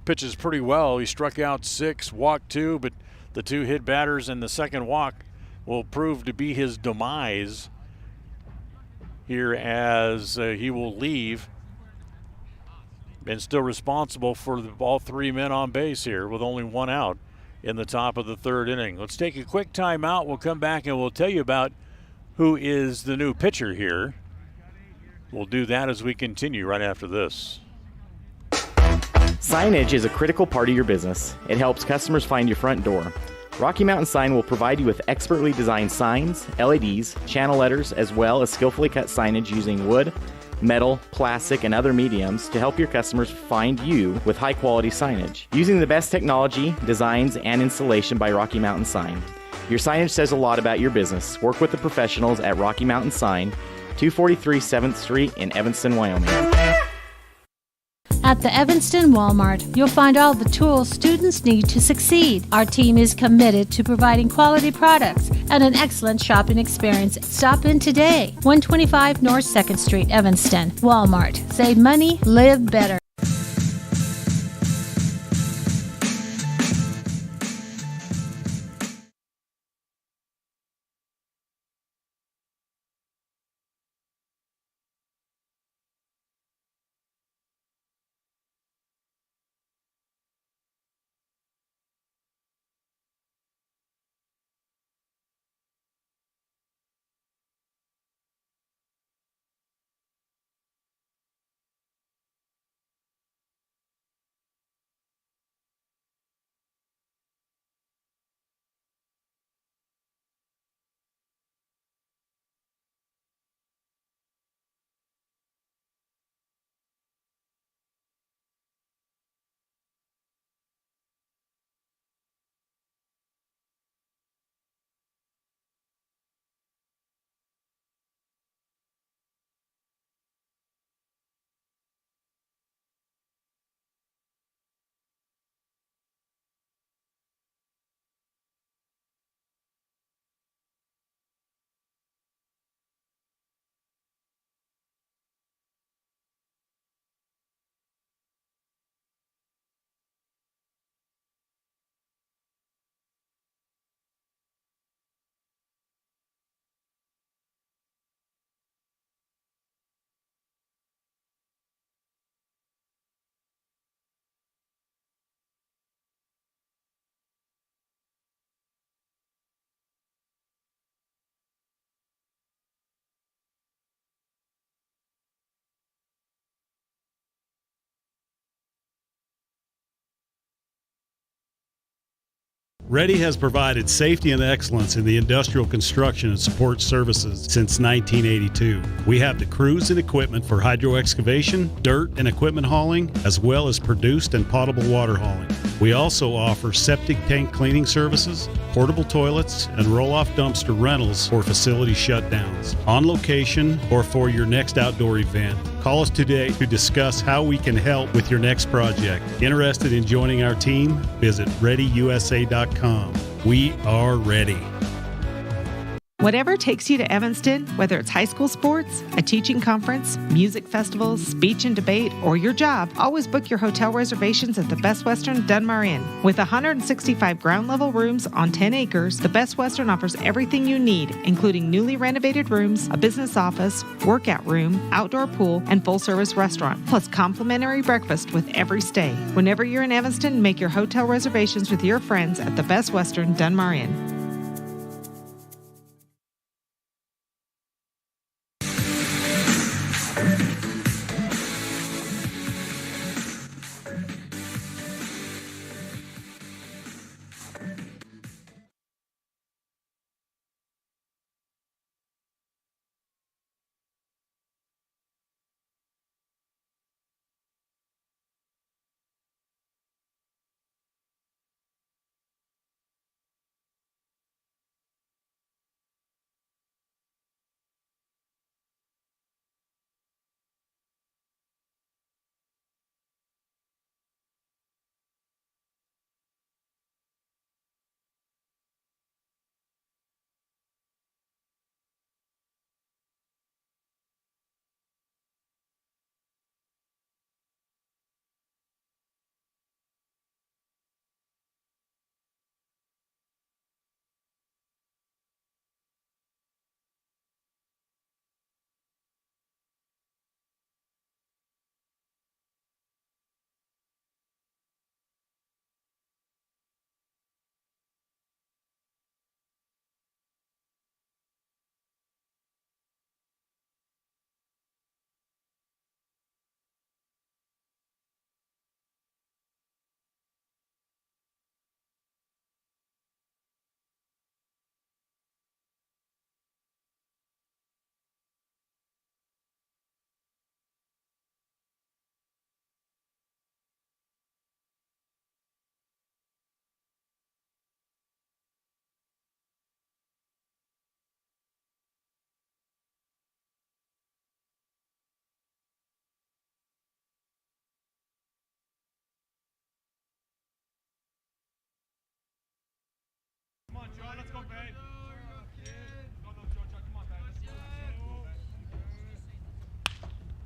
Pitches pretty well. He struck out 6, walked 2, but the 2 hit batters and the second walk will prove to be his demise here as he will leave and still responsible for all 3 men on base here with only 1 out in the top of the 3rd inning. Let's take a quick timeout. We'll come back and we'll tell you about who is the new pitcher here. We'll do that as we continue right after this. Signage is a critical part of your business. It helps customers find your front door. Rocky Mountain Sign will provide you with expertly designed signs, LEDs, channel letters, as well as skillfully cut signage using wood, metal, plastic, and other mediums to help your customers find you with high-quality signage. Using the best technology, designs, and installation by Rocky Mountain Sign. Your signage says a lot about your business. Work with the professionals at Rocky Mountain Sign, 243 7th Street in Evanston, Wyoming. At the Evanston Walmart, you'll find all the tools students need to succeed. Our team is committed to providing quality products and an excellent shopping experience. Stop in today. 125 North 2nd Street, Evanston. Walmart. Save money, live better. Ready has provided safety and excellence in the industrial construction and support services since 1982. We have the crews and equipment for hydro excavation, dirt and equipment hauling, as well as produced and potable water hauling. We also offer septic tank cleaning services, portable toilets, and roll-off dumpster rentals for facility shutdowns, on location or for your next outdoor event. Call us today to discuss how we can help with your next project. Interested in joining our team? Visit ReadyUSA.com. We are ready. Whatever takes you to Evanston, whether it's high school sports, a teaching conference, music festivals, speech and debate, or your job, always book your hotel reservations at the Best Western Dunmar Inn. With 165 ground-level rooms on 10 acres, the Best Western offers everything you need, including newly renovated rooms, a business office, workout room, outdoor pool, and full-service restaurant, plus complimentary breakfast with every stay. Whenever you're in Evanston, make your hotel reservations with your friends at the Best Western Dunmar Inn.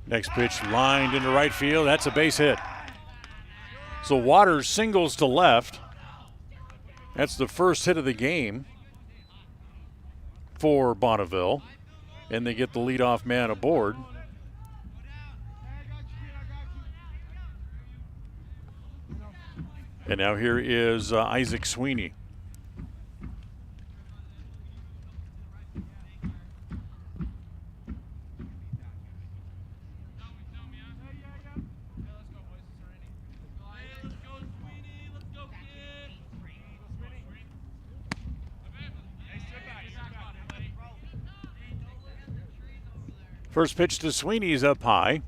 Next pitch lined into right field. That's a base hit. So Waters singles to left. That's the first hit of the game for Bonneville. And they get the leadoff man aboard. And now here is Isaac Sweeney. First pitch to Sweeney is up high.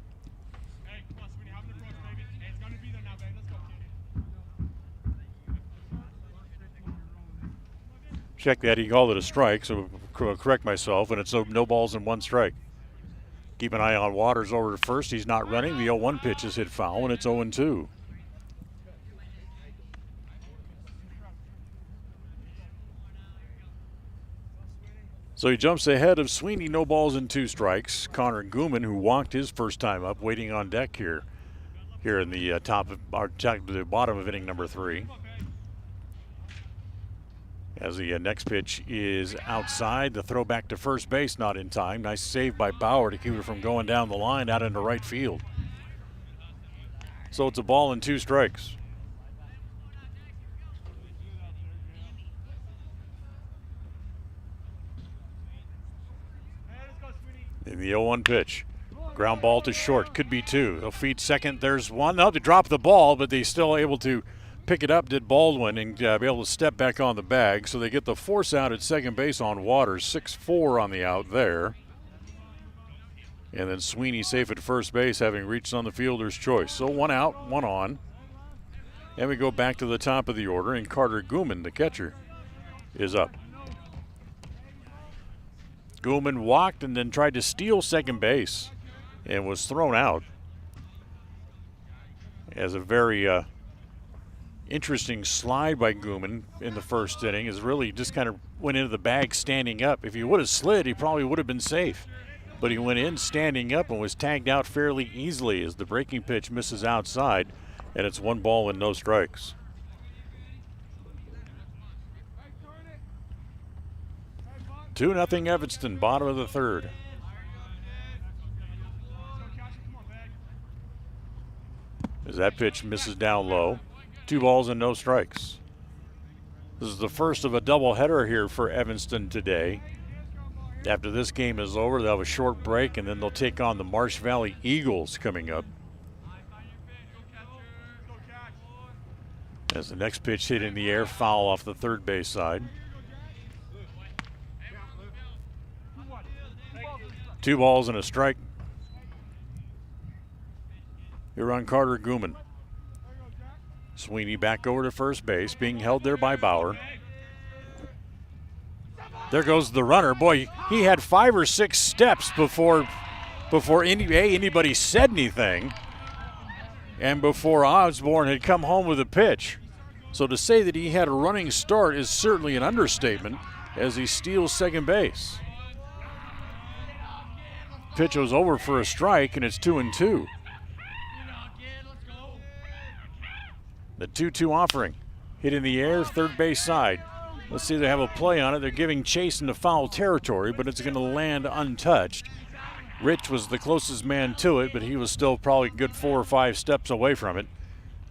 Check that, he called it a strike, so correct myself, and it's no balls and one strike. Keep an eye on Waters over to first. He's not running. The 0-1 pitch is hit foul, and it's 0-2. So he jumps ahead of Sweeney, no balls and two strikes. Connor Gooman, who walked his first time up, waiting on deck here in the the bottom of inning number 3. As the next pitch is outside, the throw back to first base, not in time. Nice save by Bauer to keep it from going down the line out into right field. So it's a ball and 2 strikes. In the 0-1 pitch. Ground ball to short. Could be 2. They'll feed second. There's 1. No, they drop the ball, but they still able to pick it up did Baldwin and be able to step back on the bag. So they get the force out at second base on Waters, 6-4 on the out there. And then Sweeney safe at first base, having reached on the fielder's choice. So 1 out, 1 on. And we go back to the top of the order, and Carter Gooman, the catcher, is up. Gooman walked and then tried to steal second base and was thrown out. As a very interesting slide by Gooman in the first inning, is really just kind of went into the bag standing up. If he would have slid, he probably would have been safe. But he went in standing up and was tagged out fairly easily as the breaking pitch misses outside, and it's 1 ball and no strikes. Two nothing Evanston, bottom of the third. As that pitch misses down low, 2 balls and no strikes. This is the first of a doubleheader here for Evanston today. After this game is over, they'll have a short break, and then they'll take on the Marsh Valley Eagles coming up. As the next pitch hit in the air, foul off the third base side. 2 balls and a strike. Here on Carter Gooman. Sweeney back over to first base, being held there by Bauer. There goes the runner. Boy, he had 5 or 6 steps before anybody said anything, and before Osborne had come home with a pitch. So to say that he had a running start is certainly an understatement, as he steals second base. Pitch was over for a strike, and it's 2-2. The 2-2 offering. Hit in the air, third base side. Let's see, they have a play on it. They're giving chase into foul territory, but it's going to land untouched. Rich was the closest man to it, but he was still probably a good 4 or 5 steps away from it,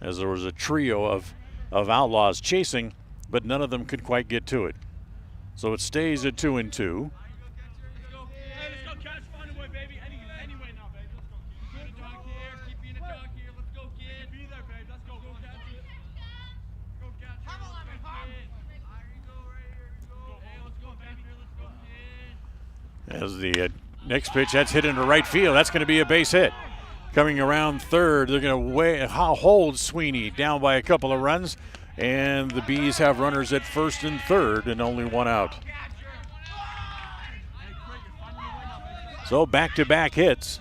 as there was a trio of outlaws chasing, but none of them could quite get to it. So it stays at 2-2. As the next pitch, that's hit into right field. That's going to be a base hit. Coming around third, they're going to hold Sweeney down by a couple of runs, and the Bees have runners at first and third and only 1 out. So back-to-back hits.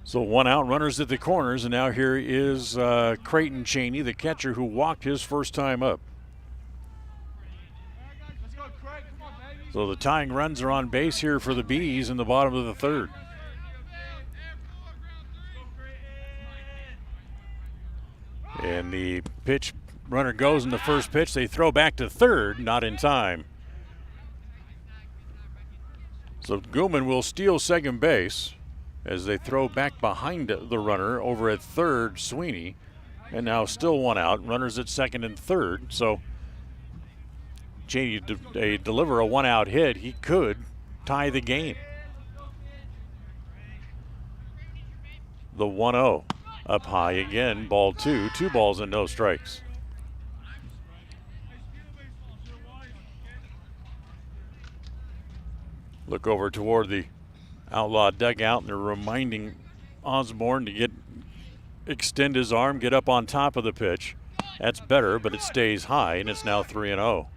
So 1 out, runners at the corners, and now here is Creighton Cheney, the catcher, who walked his first time up. So the tying runs are on base here for the Bees in the bottom of the third. And the pitch, runner goes in the first pitch. They throw back to third, not in time. So Gooman will steal second base as they throw back behind the runner over at third, Sweeney. And now still 1 out, runners at second and third. So Cheney deliver a 1 out hit, he could tie the game. The 1-0 up high again, ball 2, 2 balls and no strikes. Look over toward the Outlaw dugout, and they're reminding Osborne to extend his arm, get up on top of the pitch. That's better, but it stays high, and it's now 3-0.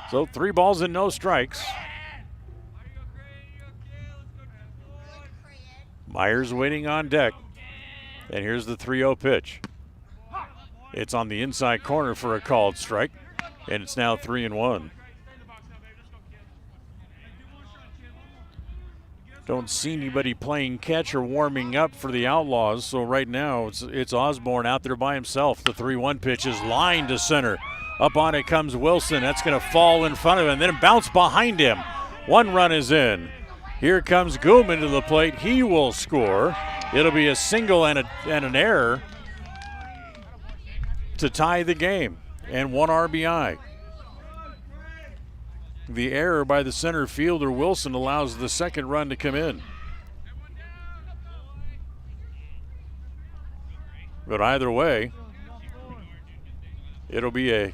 So 3 balls and no strikes. Myers waiting on deck. And here's the 3-0 pitch. It's on the inside corner for a called strike, and it's now 3-1. Don't see anybody playing catch or warming up for the Outlaws, so right now it's Osborne out there by himself. The 3-1 pitch is lined to center. Up on it comes Wilson. That's going to fall in front of him, then bounce behind him. 1 run is in. Here comes Gooman to the plate. He will score. It'll be a single and an error to tie the game, and 1 RBI. The error by the center fielder Wilson allows the second run to come in. But either way, it'll get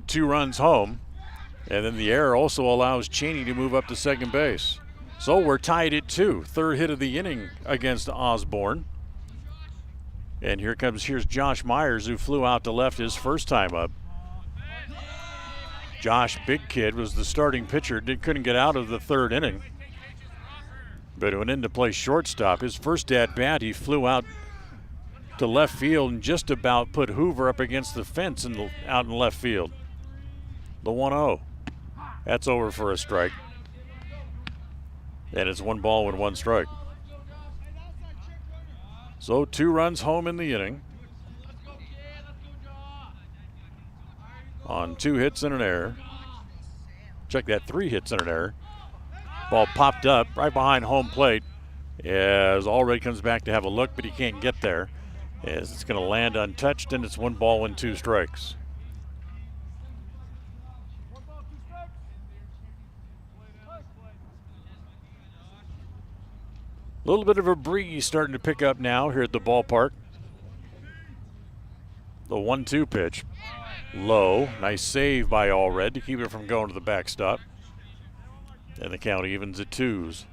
2 runs home. And then the error also allows Cheney to move up to second base. So we're tied at 2. Third hit of the inning against Osborne. And here's Josh Myers, who flew out to left his first time up. Josh, big kid, was the starting pitcher. Couldn't get out of the third inning. But went in to play shortstop. His first at bat, he flew out to left field and just about put Hoover up against the fence out in left field. The 1-0. That's over for a strike. And it's 1 ball with 1 strike. So 2 runs home in the inning. On 2 hits and an error. Check that, 3 hits and an error. Ball popped up right behind home plate as Allred comes back to have a look, but he can't get there. As it's going to land untouched, and it's 1 ball and 2 strikes. A little bit of a breeze starting to pick up now here at the ballpark. The 1-2 pitch. Low. Nice save by Allred to keep it from going to the backstop. And the count evens at 2s.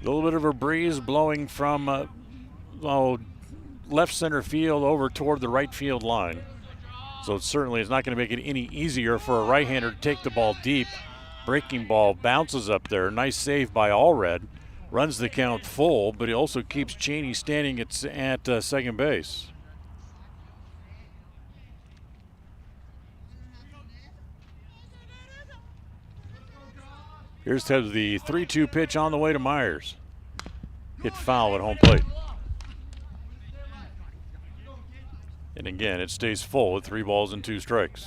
A little bit of a breeze blowing from left center field over toward the right field line. So it certainly is not going to make it any easier for a right-hander to take the ball deep. Breaking ball bounces up there. Nice save by Allred. Runs the count full, but he also keeps Cheney standing at second base. Here's the 3-2 pitch on the way to Myers. Hit foul at home plate. And again, it stays full with 3 balls and 2 strikes.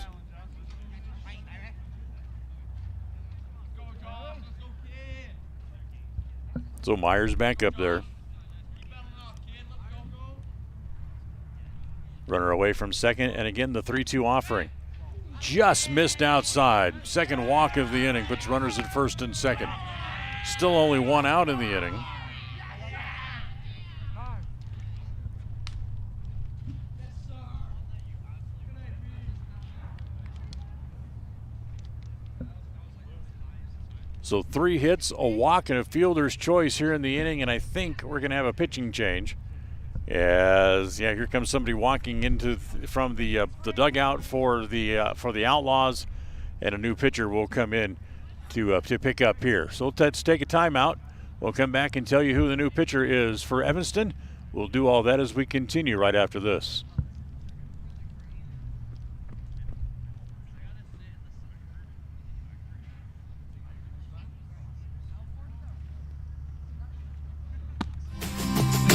So Myers back up there. Runner away from second, and again the 3-2 offering. Just missed outside. Second walk of the inning puts runners at first and second. Still only 1 out in the inning. So 3 hits, a walk, and a fielder's choice here in the inning, and I think we're going to have a pitching change. Here comes somebody walking from the dugout for the Outlaws, and a new pitcher will come in to pick up here. So let's take a timeout. We'll come back and tell you who the new pitcher is for Evanston. We'll do all that as we continue right after this.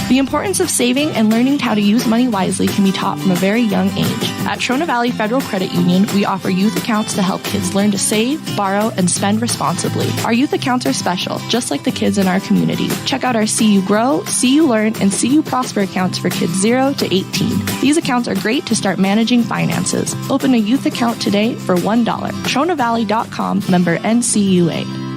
The importance of saving and learning how to use money wisely can be taught from a very young age. At Trona Valley Federal Credit Union, we offer youth accounts to help kids learn to save, borrow, and spend responsibly. Our youth accounts are special, just like the kids in our community. Check out our See You Grow, See You Learn, and See You Prosper accounts for kids 0 to 18. These accounts are great to start managing finances. Open a youth account today for $1. TronaValley.com, member NCUA.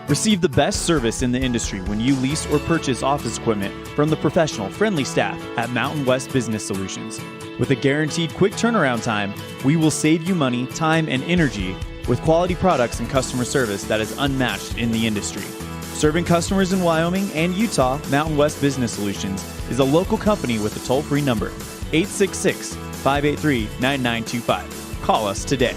Receive the best service in the industry when you lease or purchase office equipment from the professional, friendly staff at Mountain West Business Solutions. With a guaranteed quick turnaround time, we will save you money, time, and energy with quality products and customer service that is unmatched in the industry. Serving customers in Wyoming and Utah, Mountain West Business Solutions is a local company with a toll-free number, 866-583-9925. Call us today.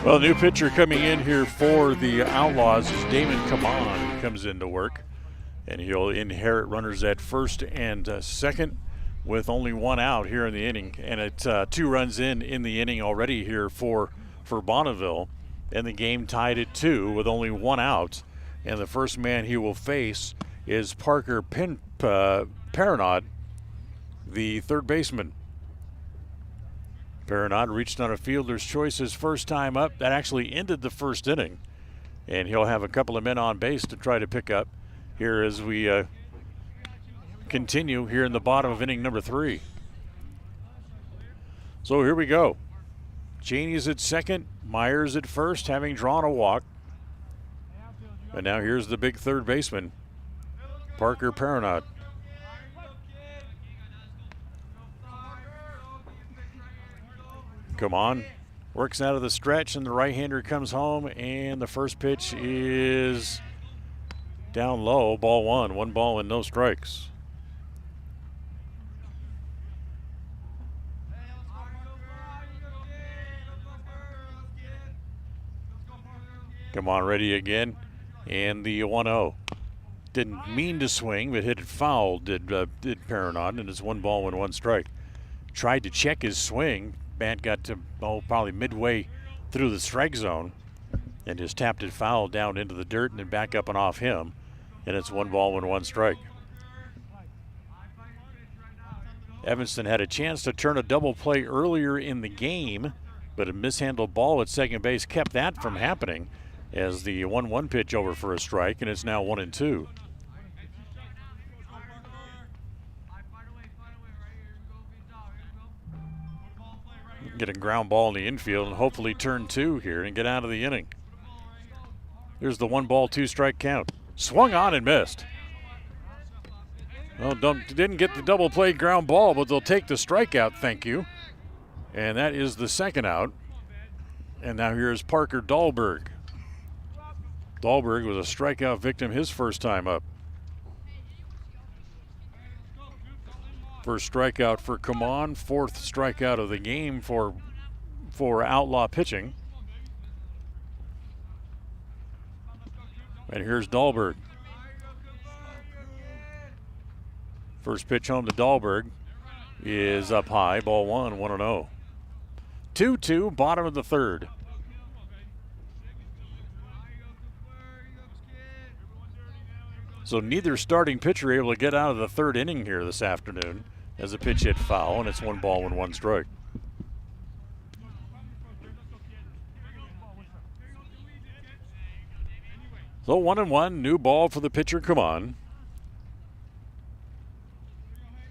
Well, new pitcher coming in here for the Outlaws is Damon Kaman, who comes into work. And he'll inherit runners at first and second with only 1 out here in the inning. And it's 2 runs in the inning already here for Bonneville. And the game tied at 2 with only 1 out. And the first man he will face is Parker Paranod, the third baseman. Paranod reached on a fielder's choice his first time up. That actually ended the first inning. And he'll have a couple of men on base to try to pick up here as we continue here in the bottom of inning number 3. So here we go. Cheney's at second, Myers at first, having drawn a walk. And now here's the big third baseman, Parker Paranod. Come on. Works out of the stretch, and the right-hander comes home, and the first pitch is down low, ball 1. 1 ball and no strikes. Come on, ready again, and the 1-0. Didn't mean to swing, but hit it foul, did Paranod, and it's 1 ball and 1 strike. Tried to check his swing. Bat got to probably midway through the strike zone and just tapped it foul down into the dirt and then back up and off him, and it's 1 ball and 1 strike. Evanston had a chance to turn a double play earlier in the game, but a mishandled ball at second base kept that from happening as the 1-1 pitch over for a strike, and it's now 1-2. Get a ground ball in the infield and hopefully turn 2 here and get out of the inning. Here's the 1 ball, 2 strike count. Swung on and missed. Well, didn't get the double play ground ball, but they'll take the strikeout, thank you. And that is the second out. And now here's Parker Dahlberg. Dahlberg was a strikeout victim his first time up. First strikeout for Kaman, 4th strikeout of the game for Outlaw pitching. And here's Dahlberg. First pitch home to Dahlberg is up high, ball 1, 1-0. 2-2, bottom of the third. So neither starting pitcher able to get out of the third inning here this afternoon as the pitch hit foul, and it's 1 ball and 1 strike. So 1-1, new ball for the pitcher, come on.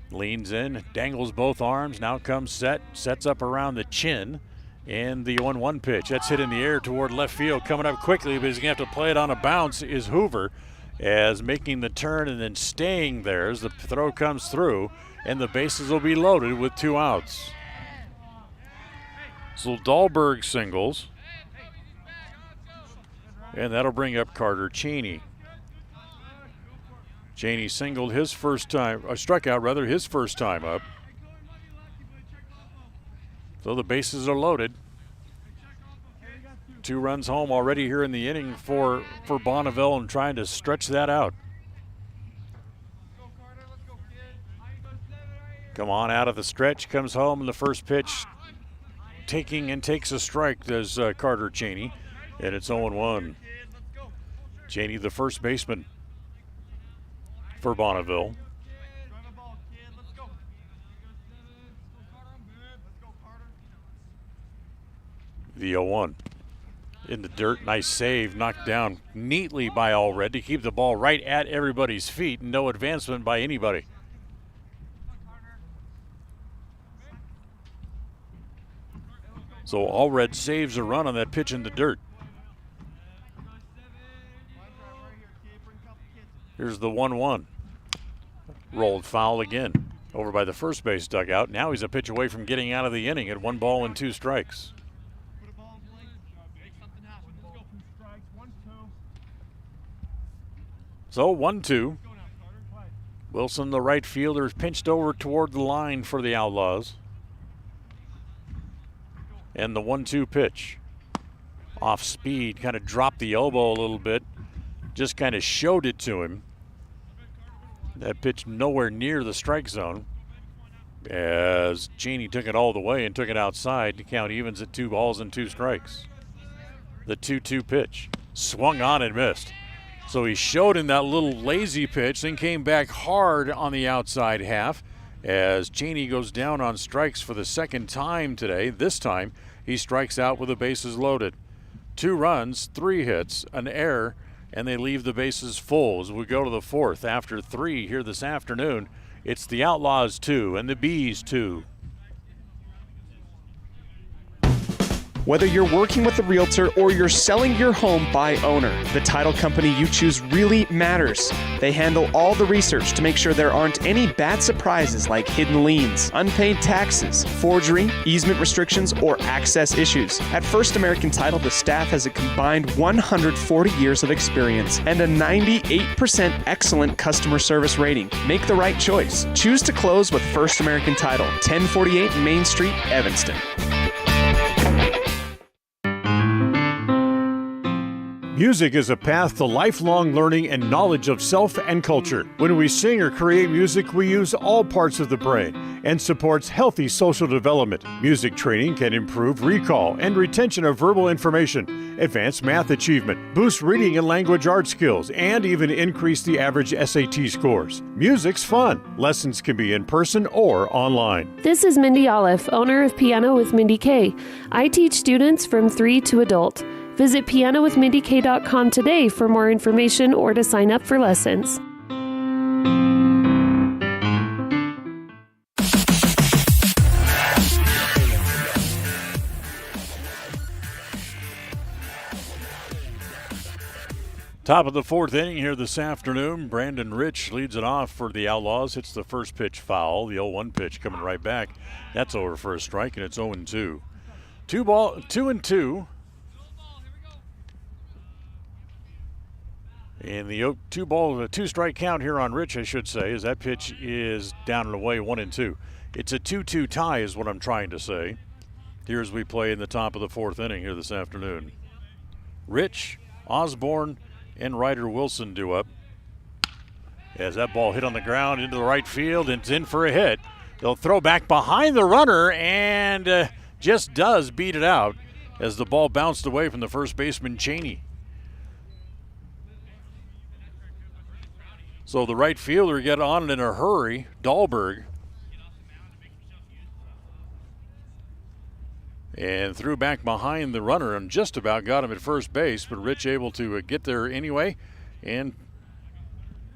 Leans in, dangles both arms, now comes sets up around the chin, and the 1-1 pitch. That's hit in the air toward left field, coming up quickly, but he's going to have to play it on a bounce is Hoover, as making the turn and then staying there as the throw comes through, and the bases will be loaded with 2 outs. So Dahlberg singles, and that'll bring up Carter Cheney. Cheney singled his first time, struck out rather, his first time up. So the bases are loaded. 2 runs home already here in the inning for Bonneville and trying to stretch that out. Come on, out of the stretch, comes home, and the first pitch takes a strike, does Carter Cheney, and it's 0-1. Cheney, the first baseman for Bonneville. The 0-1. In the dirt, nice save, knocked down neatly by Allred to keep the ball right at everybody's feet, and no advancement by anybody. So Allred saves a run on that pitch in the dirt. Here's the 1-1. Rolled foul again over by the first base dugout. Now he's a pitch away from getting out of the inning at 1 ball and 2 strikes. So 1-2. Wilson, the right fielder, is pinched over toward the line for the Outlaws. And the 1-2 pitch. Off speed, kind of dropped the elbow a little bit. Just kind of showed it to him. That pitch nowhere near the strike zone as Cheney took it all the way and took it outside to count evens at 2 balls and 2 strikes. The 2-2 pitch. Swung on and missed. So he showed him that little lazy pitch, then came back hard on the outside half as Cheney goes down on strikes for the second time today. This time he strikes out with the bases loaded. 2 runs, 3 hits, an error, and they leave the bases full as we go to the 4th. After 3 here this afternoon, it's the Outlaws 2 and the Bees 2. Whether you're working with a realtor or you're selling your home by owner, the title company you choose really matters. They handle all the research to make sure there aren't any bad surprises like hidden liens, unpaid taxes, forgery, easement restrictions, or access issues. At First American Title, the staff has a combined 140 years of experience and a 98% excellent customer service rating. Make the right choice. Choose to close with First American Title, 1048 Main Street, Evanston. Music is a path to lifelong learning and knowledge of self and culture. When we sing or create music, we use all parts of the brain and supports healthy social development. Music training can improve recall and retention of verbal information, advance math achievement, boost reading and language arts skills, and even increase the average SAT scores. Music's fun. Lessons can be in person or online. This is Mindy Olive, owner of Piano with Mindy K. I teach students from 3 to adult. Visit pianowithmindyk.com today for more information or to sign up for lessons. Top of the 4th inning here this afternoon. Brandon Rich leads it off for the Outlaws. Hits the first pitch foul. The 0-1 pitch coming right back. That's over for a strike, and it's 0-2. 2-2. And the 2-strike count here on Rich, I should say, as that pitch is down and away, 1-2. It's a 2-2 tie is what I'm trying to say. Here as we play in the top of the 4th inning here this afternoon. Rich, Osborne, and Ryder Wilson due up. As that ball hit on the ground into the right field, and it's in for a hit. They'll throw back behind the runner and just does beat it out as the ball bounced away from the first baseman, Cheney. So the right fielder got on it in a hurry, Dahlberg, and threw back behind the runner and just about got him at first base, but Rich able to get there anyway and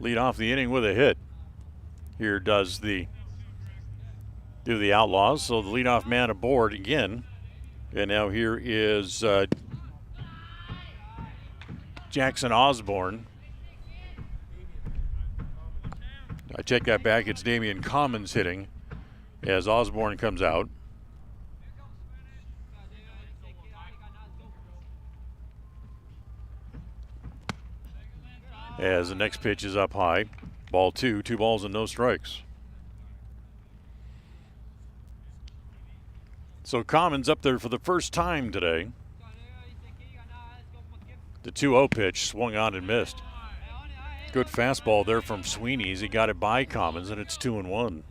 lead off the inning with a hit. Here does the Outlaws, so the leadoff man aboard again, and now here is Jackson Osborne. I take that back. It's Damian Commons hitting as Osborne comes out. As the next pitch is up high. Ball 2, 2 balls and no strikes. So Commons up there for the first time today. The 2-0 pitch swung on and missed. Good fastball there from Sweeney as he got it by Commons, and it's 2-1.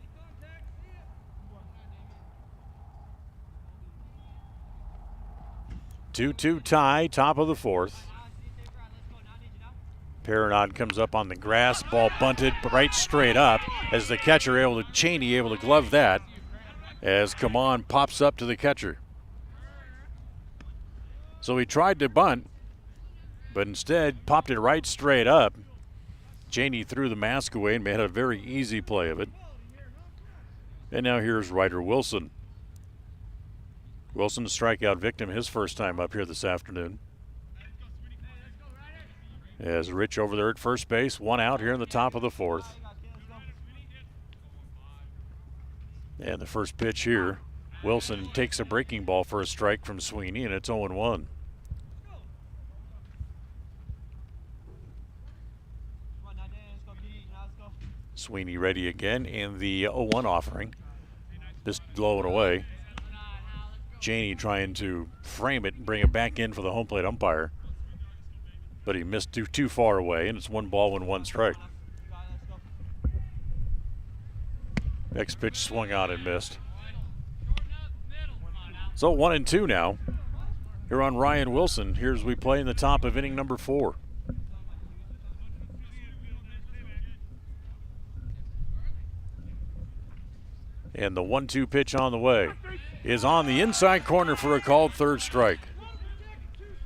Two tie, top of the 4th. Paranod comes up on the grass, ball bunted right straight up as the catcher Cheney able to glove that as Kaman pops up to the catcher. So he tried to bunt, but instead popped it right straight up. Cheney threw the mask away and made a very easy play of it. And now here's Ryder Wilson. Wilson, a strikeout victim, his first time up here this afternoon. As Rich over there at first base, 1 out here in the top of the 4th. And the first pitch here, Wilson takes a breaking ball for a strike from Sweeney, and it's 0-1. Sweeney ready again in the 0-1 offering. Just blowing away. Cheney trying to frame it and bring it back in for the home plate umpire. But he missed too far away, and it's 1 ball and 1 strike. Next pitch swung out and missed. So 1-2 now. Here on Ryan Wilson. Here's we play in the top of inning number 4. And the 1-2 pitch on the way is on the inside corner for a called third strike.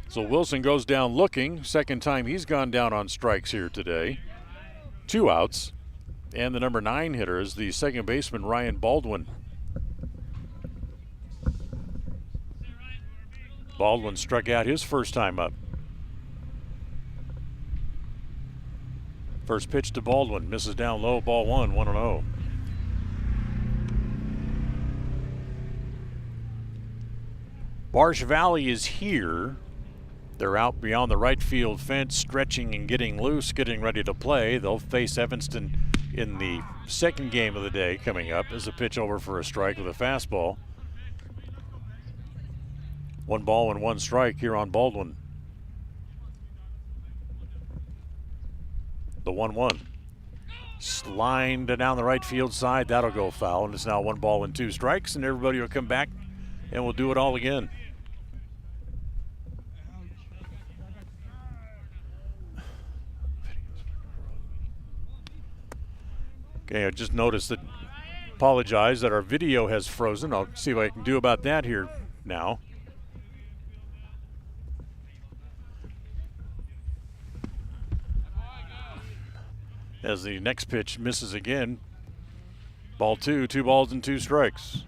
So Wilson goes down looking. Second time he's gone down on strikes here today. 2 outs. And the number 9 hitter is the second baseman, Ryan Baldwin. Baldwin struck out his first time up. First pitch to Baldwin. Misses down low. Ball 1, 1-0. Marsh Valley is here. They're out beyond the right field fence, stretching and getting loose, getting ready to play. They'll face Evanston in the second game of the day coming up as a pitch over for a strike with a fastball. 1 ball and 1 strike here on Baldwin. The 1-1. Lined down the right field side. That'll go foul, and it's now 1 ball and 2 strikes, and everybody will come back and we'll do it all again. Okay, I just noticed that, apologize that our video has frozen. I'll see what I can do about that here now. As the next pitch misses again. Ball 2, 2 balls and 2 strikes.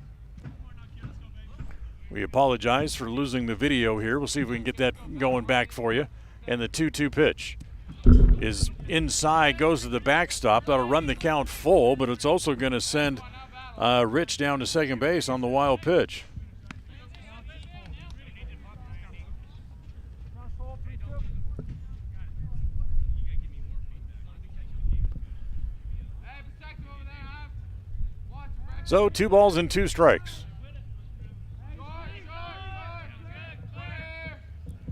We apologize for losing the video here. We'll see if we can get that going back for you. And the 2-2 pitch is inside, goes to the backstop. That'll run the count full, but it's also going to send Rich down to second base on the wild pitch. So 2 balls and 2 strikes.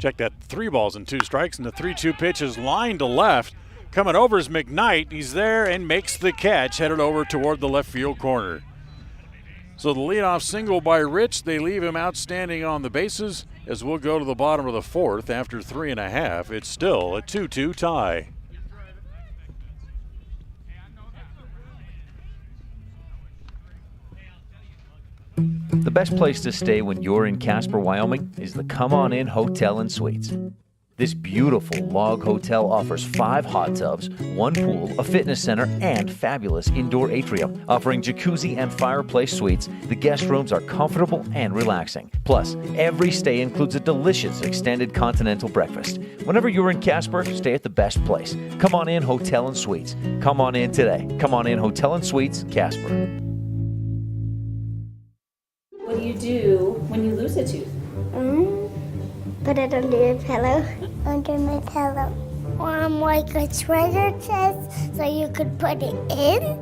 Check that, 3 balls and 2 strikes, and the 3-2 pitch is lined to left. Coming over is McKnight. He's there and makes the catch, headed over toward the left field corner. So the leadoff single by Rich, they leave him outstanding on the bases as we'll go to the bottom of the 4th after 3.5. It's still a 2-2 tie. The best place to stay when you're in Casper, Wyoming is the Come On In Hotel and Suites. This beautiful log hotel offers 5 hot tubs, 1 pool, a fitness center, and fabulous indoor atrium. Offering jacuzzi and fireplace suites, the guest rooms are comfortable and relaxing. Plus, every stay includes a delicious extended continental breakfast. Whenever you're in Casper, stay at the best place. Come On In Hotel and Suites. Come on in today. Come On In Hotel and Suites, Casper. What do you do when you lose a tooth? Put it under your pillow. Under my pillow. Like a treasure chest so you could put it in.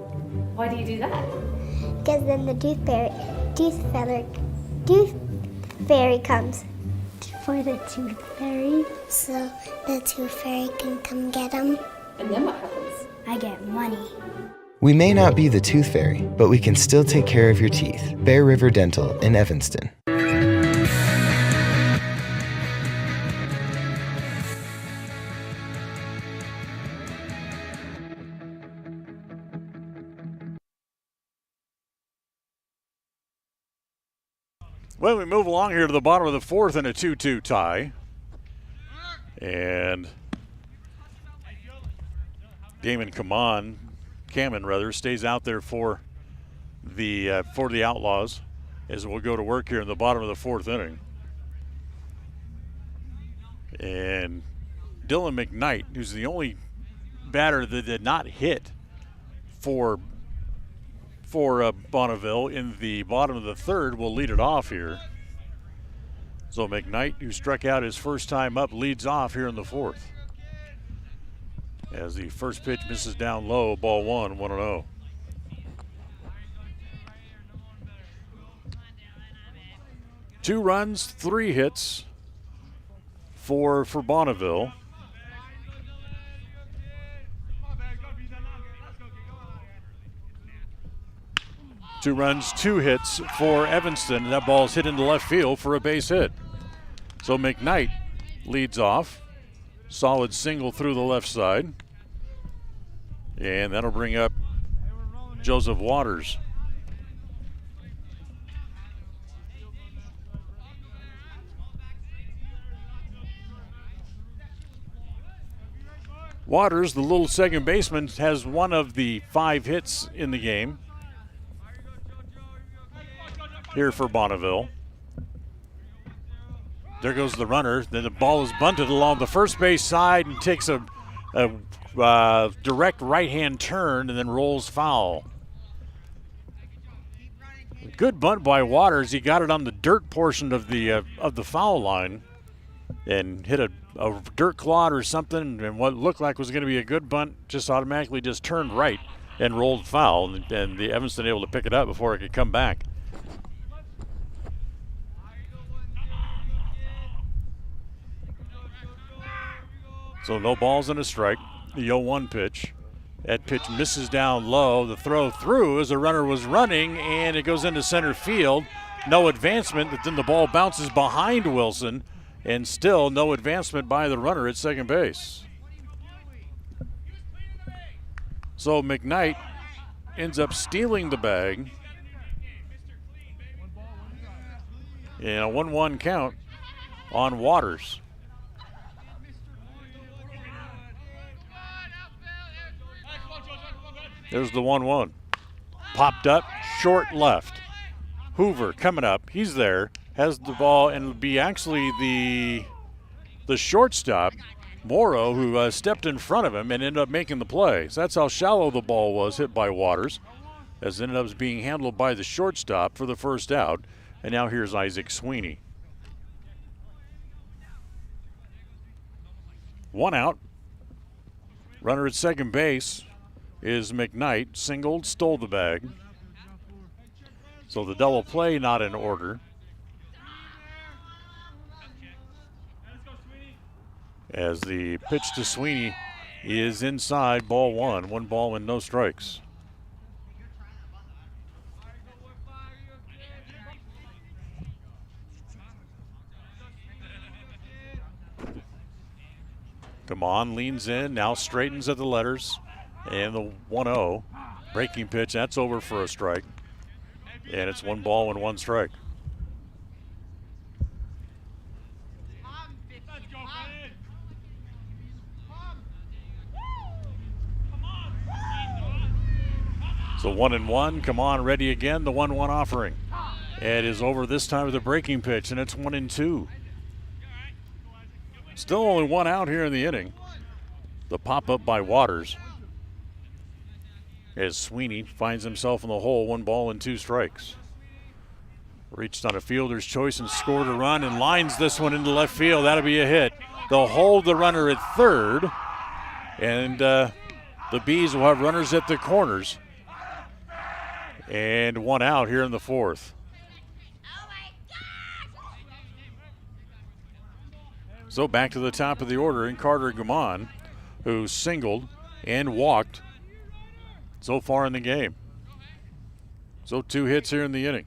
Why do you do that? Because then the tooth fairy comes. For the tooth fairy. So the tooth fairy can come get them. And then what happens? I get money. We may not be the tooth fairy, but we can still take care of your teeth. Bear River Dental in Evanston. Well, we move along here to the bottom of the 4th in a 2-2 tie. And Damon Cameron stays out there for the Outlaws as we'll go to work here in the bottom of the 4th inning. And Dylan McKnight, who's the only batter that did not hit for Bonneville in the bottom of the 3rd, will lead it off here. So McKnight, who struck out his first time up, leads off here in the 4th. As the first pitch misses down low, ball 1, 1-0. Two runs, 3 hits for Bonneville. Two runs, 2 hits for Evanston. That ball's hit into left field for a base hit. So McKnight leads off. Solid single through the left side. And that'll bring up Joseph Waters. Waters, the little second baseman, has one of the 5 hits in the game here for Bonneville. There goes the runner. Then the ball is bunted along the first base side and takes a direct right-hand turn and then rolls foul. Good bunt by Waters. He got it on the dirt portion of the foul line and hit a dirt clod or something, and what looked like was going to be a good bunt just automatically just turned right and rolled foul, and the Evanston able to pick it up before it could come back. So no balls and a strike. The 0-1 pitch. That pitch misses down low. The throw through as the runner was running, and it goes into center field. No advancement, but then the ball bounces behind Wilson, and still no advancement by the runner at second base. So McKnight ends up stealing the bag. And a 1-1 count on Waters. There's the 1-1. Popped up, short left. Hoover coming up. He's there. Has the ball, and it'll be actually the shortstop, Morrow, who stepped in front of him and ended up making the play. So that's how shallow the ball was hit by Waters, as it ended up being handled by the shortstop for the first out. And now here's Isaac Sweeney. 1 out. Runner at second base is McKnight. Singled, stole the bag. So the double play not in order. As the pitch to Sweeney is inside, ball 1. 1 ball and no strikes. Come on, leans in, now straightens at the letters. And the 1-0. Breaking pitch, that's over for a strike. And it's 1 ball and 1 strike. So 1-1, come on, ready again, the 1-1 offering. It is over this time with the breaking pitch, and it's 1-2. Still only 1 out here in the inning. The pop-up by Waters. As Sweeney finds himself in the hole, 1 ball and 2 strikes. Reached on a fielder's choice and scored a run and lines this one into left field. That'll be a hit. They'll hold the runner at third, and the Bees will have runners at the corners. And 1 out here in the 4th. So back to the top of the order in Carter Gumon, who singled and walked so far in the game. So 2 hits here in the inning.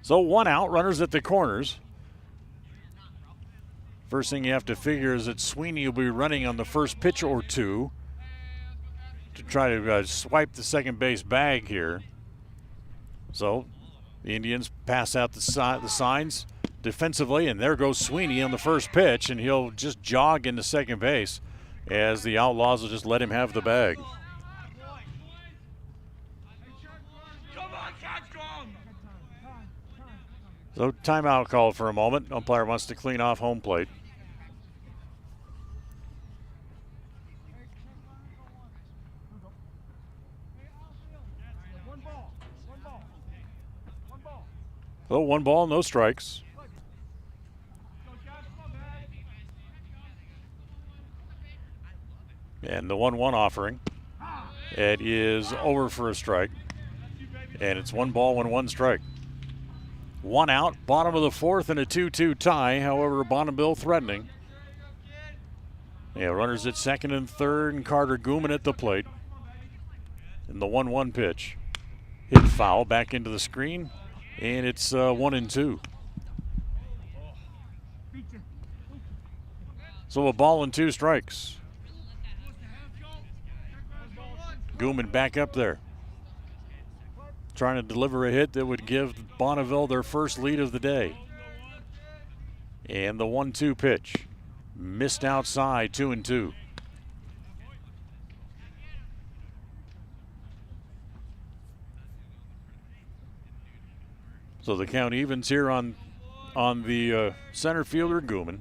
So 1 out, runners at the corners. First thing you have to figure is that Sweeney will be running on the first pitch or 2 to try to swipe the second base bag here. So the Indians pass out the signs defensively, and there goes Sweeney on the first pitch, and he'll just jog into second base as the Outlaws will just let him have the bag. So timeout called for a moment. Umpire wants to clean off home plate. So 1 ball, no strikes. And the 1-1 offering. It is over for a strike. And it's 1 ball and 1 strike. 1 out, bottom of the 4th, and a 2-2 tie. However, Bonneville threatening. Yeah, runners at second and third, and Carter Gumon at the plate. And the 1-1 pitch. Hit foul back into the screen, and it's 1-2. So a ball and 2 strikes. Gumon back up there, trying to deliver a hit that would give Bonneville their first lead of the day. And the 1-2 pitch. Missed outside, 2-2. So the count evens here on the center fielder, Gooman.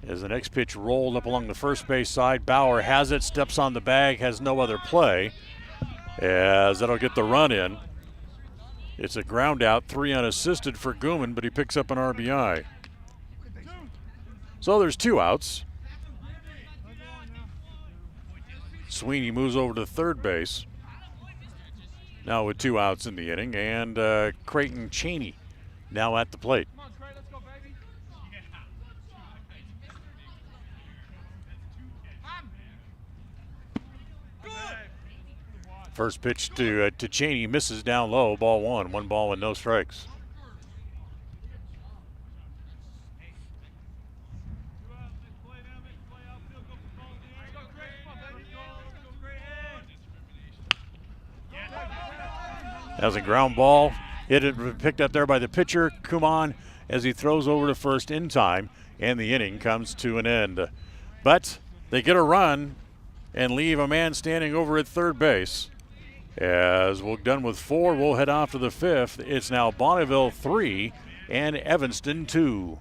As the next pitch rolled up along the first base side, Bauer has it, steps on the bag, has no other play. As that'll get the run in. It's a ground out, 3 unassisted for Gooman, but he picks up an RBI. So there's 2 outs. Sweeney moves over to third base. Now with 2 outs in the inning, and Creighton Cheney now at the plate. First pitch to Cheney, misses down low, ball 1. 1 ball and no strikes. That was a ground ball. It had been picked up there by the pitcher, Kuman, as he throws over to first in time, and the inning comes to an end. But they get a run and leave a man standing over at third base. As we're done with 4, we'll head off to the 5th. It's now Bonneville 3 and Evanston 2.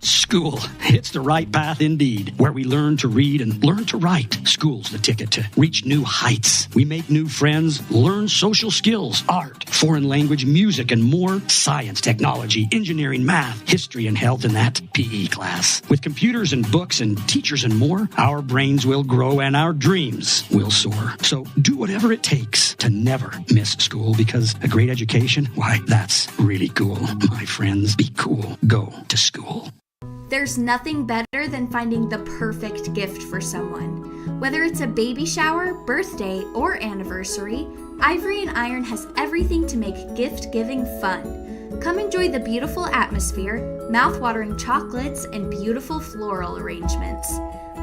School. It's the right path indeed, where we learn to read and learn to write. School's the ticket to reach new heights. We make new friends, learn social skills, art, foreign language, music, and more. Science, technology, engineering, math, history, and health in that PE class. With computers and books and teachers and more, our brains will grow and our dreams will soar. So do whatever it takes to never miss school, because a great education, why, that's really cool. My friends, be cool. Go to school. There's nothing better than finding the perfect gift for someone. Whether it's a baby shower, birthday, or anniversary, Ivory and Iron has everything to make gift-giving fun. Come enjoy the beautiful atmosphere, mouth-watering chocolates, and beautiful floral arrangements.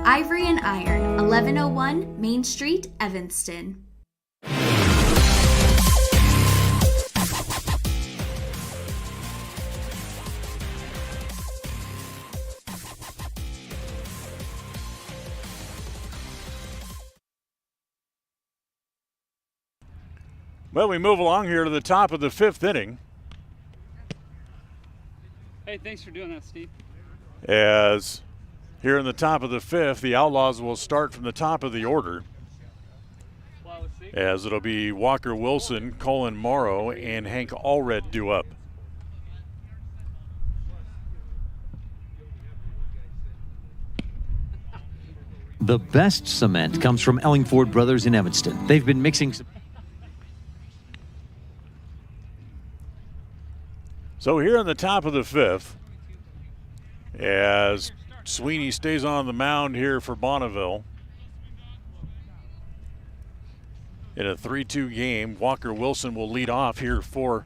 Ivory and Iron, 1101 Main Street, Evanston. Well, we move along here to the top of the 5th inning. Hey, thanks for doing that, Steve. As here in the top of the 5th, the Outlaws will start from the top of the order. As it'll be Walker Wilson, Colin Morrow, and Hank Allred due up. The best cement comes from Ellingford Brothers in Evanston. They've been mixing some. So here in the top of the 5th, as Sweeney stays on the mound here for Bonneville. In a 3-2 game, Walker Wilson will lead off here for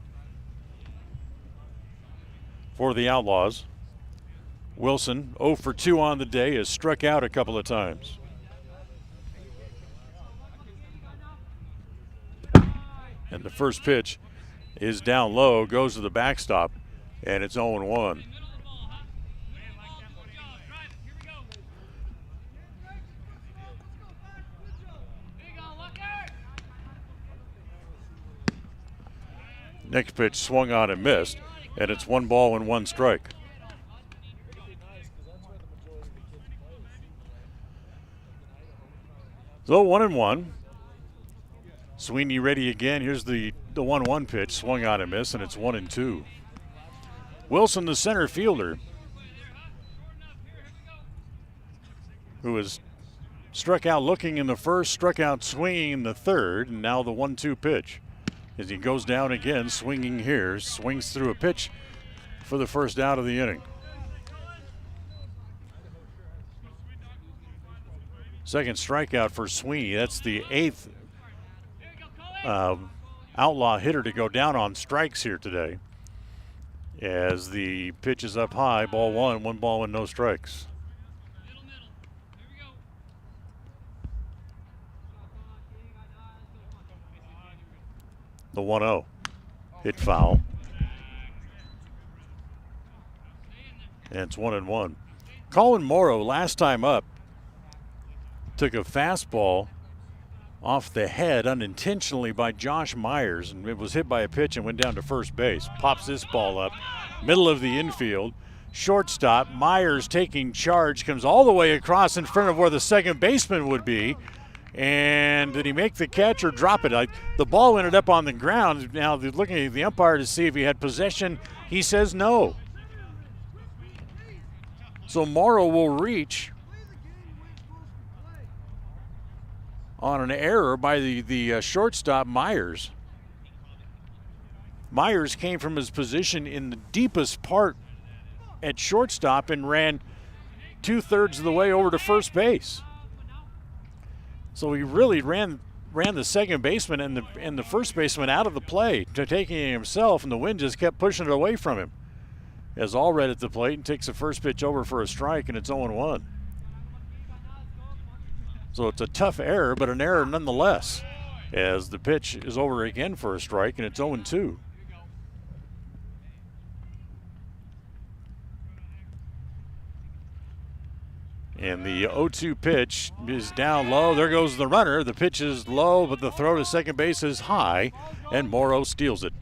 the Outlaws. Wilson, 0 for 2 on the day, has struck out a couple of times. And the first pitch is down low, goes to the backstop, and it's 0-1. Next pitch swung on and missed, and it's 1 ball and 1 strike. So 1-1. Sweeney ready again. Here's the 1-1 pitch, swung on and missed, and it's 1-2. Wilson, the center fielder, who has struck out looking in the first, struck out swinging in the third, and now the 1-2 pitch. As he goes down again, swinging here, swings through a pitch for the first out of the inning. Second strikeout for Sweeney. That's the 8th Outlaw hitter to go down on strikes here today. As the pitch is up high, ball 1, 1 ball and no strikes. The 1-0 hit foul. And it's 1-1. Colin Morrow, last time up, took a fastball off the head unintentionally by Josh Myers, and it was hit by a pitch and went down to first base. Pops this ball up, middle of the infield. Shortstop, Myers taking charge, comes all the way across in front of where the second baseman would be. And did he make the catch or drop it? The ball ended up on the ground. Now they're looking at the umpire to see if he had possession. He says no. So Morrow will reach on an error by the shortstop, Myers. Myers came from his position in the deepest part at shortstop and ran 2/3 of the way over to first base. So he really ran the second baseman and the first baseman out of the play, to taking it himself, and the wind just kept pushing it away from him. As Allred at the plate and takes the first pitch over for a strike, and it's 0-1. So it's a tough error, but an error nonetheless, as the pitch is over again for a strike, and it's 0-2. And the 0-2 pitch is down low. There goes the runner. The pitch is low, but the throw to second base is high, and Morrow steals it.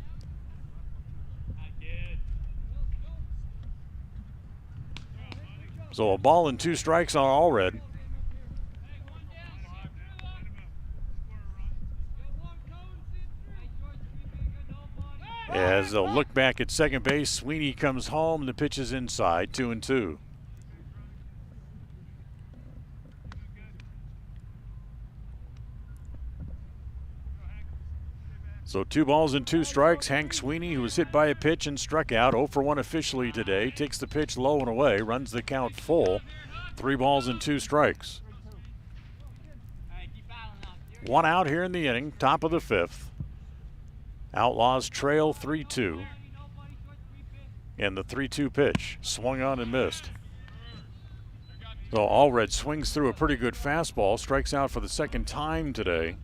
So a ball and 2 strikes on Allred. As they'll look back at second base, Sweeney comes home, and the pitch is inside, 2-2. So 2 balls and 2 strikes. Hank Sweeney, who was hit by a pitch and struck out, 0 for 1 officially today, takes the pitch low and away, runs the count full. 3 balls and 2 strikes. 1 out here in the inning, top of the 5th. Outlaws trail 3-2. And the 3-2 pitch swung on and missed. So Allred swings through a pretty good fastball, strikes out for the second time today.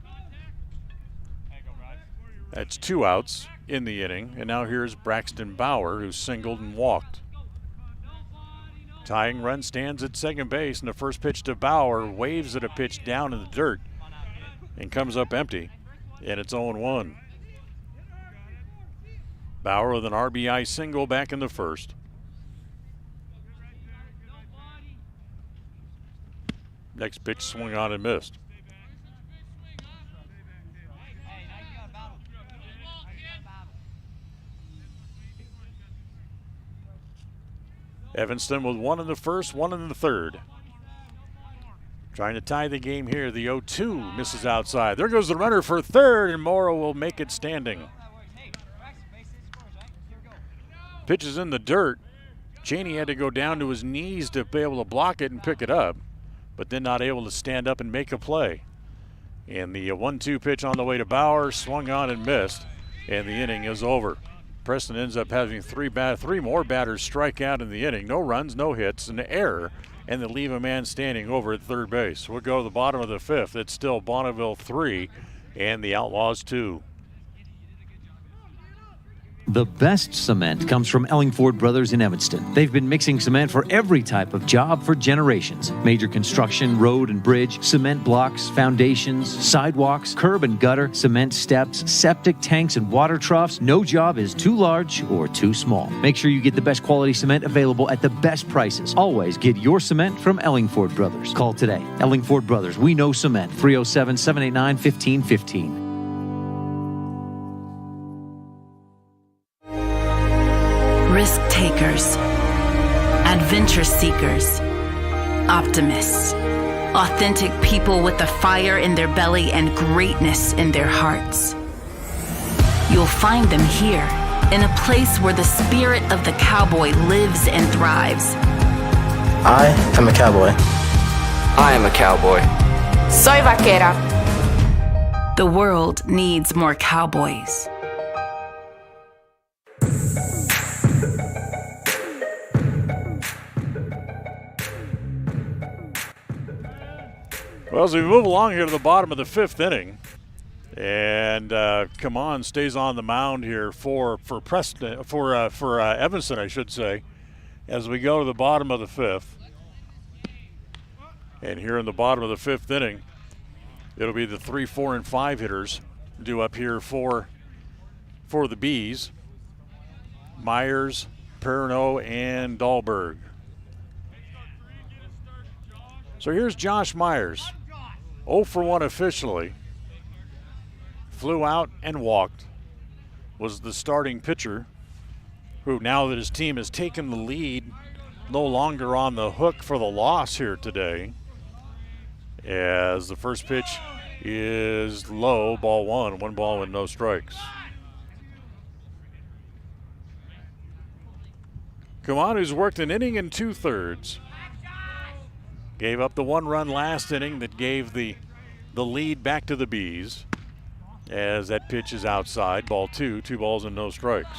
That's 2 outs in the inning, and now here's Braxton Bauer, who singled and walked. Tying run stands at second base, and the first pitch to Bauer waves at a pitch down in the dirt and comes up empty, and it's 0-1. Bauer with an RBI single back in the first. Next pitch swung on and missed. Evanston with 1 in the first, 1 in the third. Trying to tie the game here. The 0-2 misses outside. There goes the runner for third, and Morrow will make it standing. Pitch is in the dirt. Cheney had to go down to his knees to be able to block it and pick it up, but then not able to stand up and make a play. And the 1-2 pitch on the way to Bauer swung on and missed, and the inning is over. Preston ends up having 3 more batters strike out in the inning. No runs, no hits, an error, and they leave a man standing over at third base. We'll go to the bottom of the 5th. It's still Bonneville 3 and the Outlaws 2. The best cement comes from Ellingford Brothers in Evanston. They've been mixing cement for every type of job for generations. Major construction, road and bridge, cement blocks, foundations, sidewalks, curb and gutter, cement steps, septic tanks, and water troughs. No job is too large or too small. Make sure you get the best quality cement available at the best prices. Always get your cement from Ellingford Brothers. Call today. Ellingford Brothers, we know cement. 307-789-1515. Risk takers, adventure seekers, optimists, authentic people with the fire in their belly and greatness in their hearts. You'll find them here, in a place where the spirit of the cowboy lives and thrives. I am a cowboy. I am a cowboy. Soy vaquera. The world needs more cowboys. Well, as we move along here to the bottom of the 5th inning, and come on, stays on the mound here for Preston, for Evanston, I should say. as we go to the bottom of the fifth. And here in the bottom of the fifth inning, it'll be the 3, 4, and 5 hitters due up here for the Bees. Myers, Perno, and Dahlberg. So here's Josh Myers. 0 for 1 officially. Flew out and walked. Was the starting pitcher who, now that his team has taken the lead, no longer on the hook for the loss here today. As the first pitch is low, ball 1, 1 ball and no strikes. Kamanu's worked an inning and 2/3. Gave up the 1 run last inning that gave the lead back to the Bees. As that pitch is outside, ball 2, 2 balls and no strikes.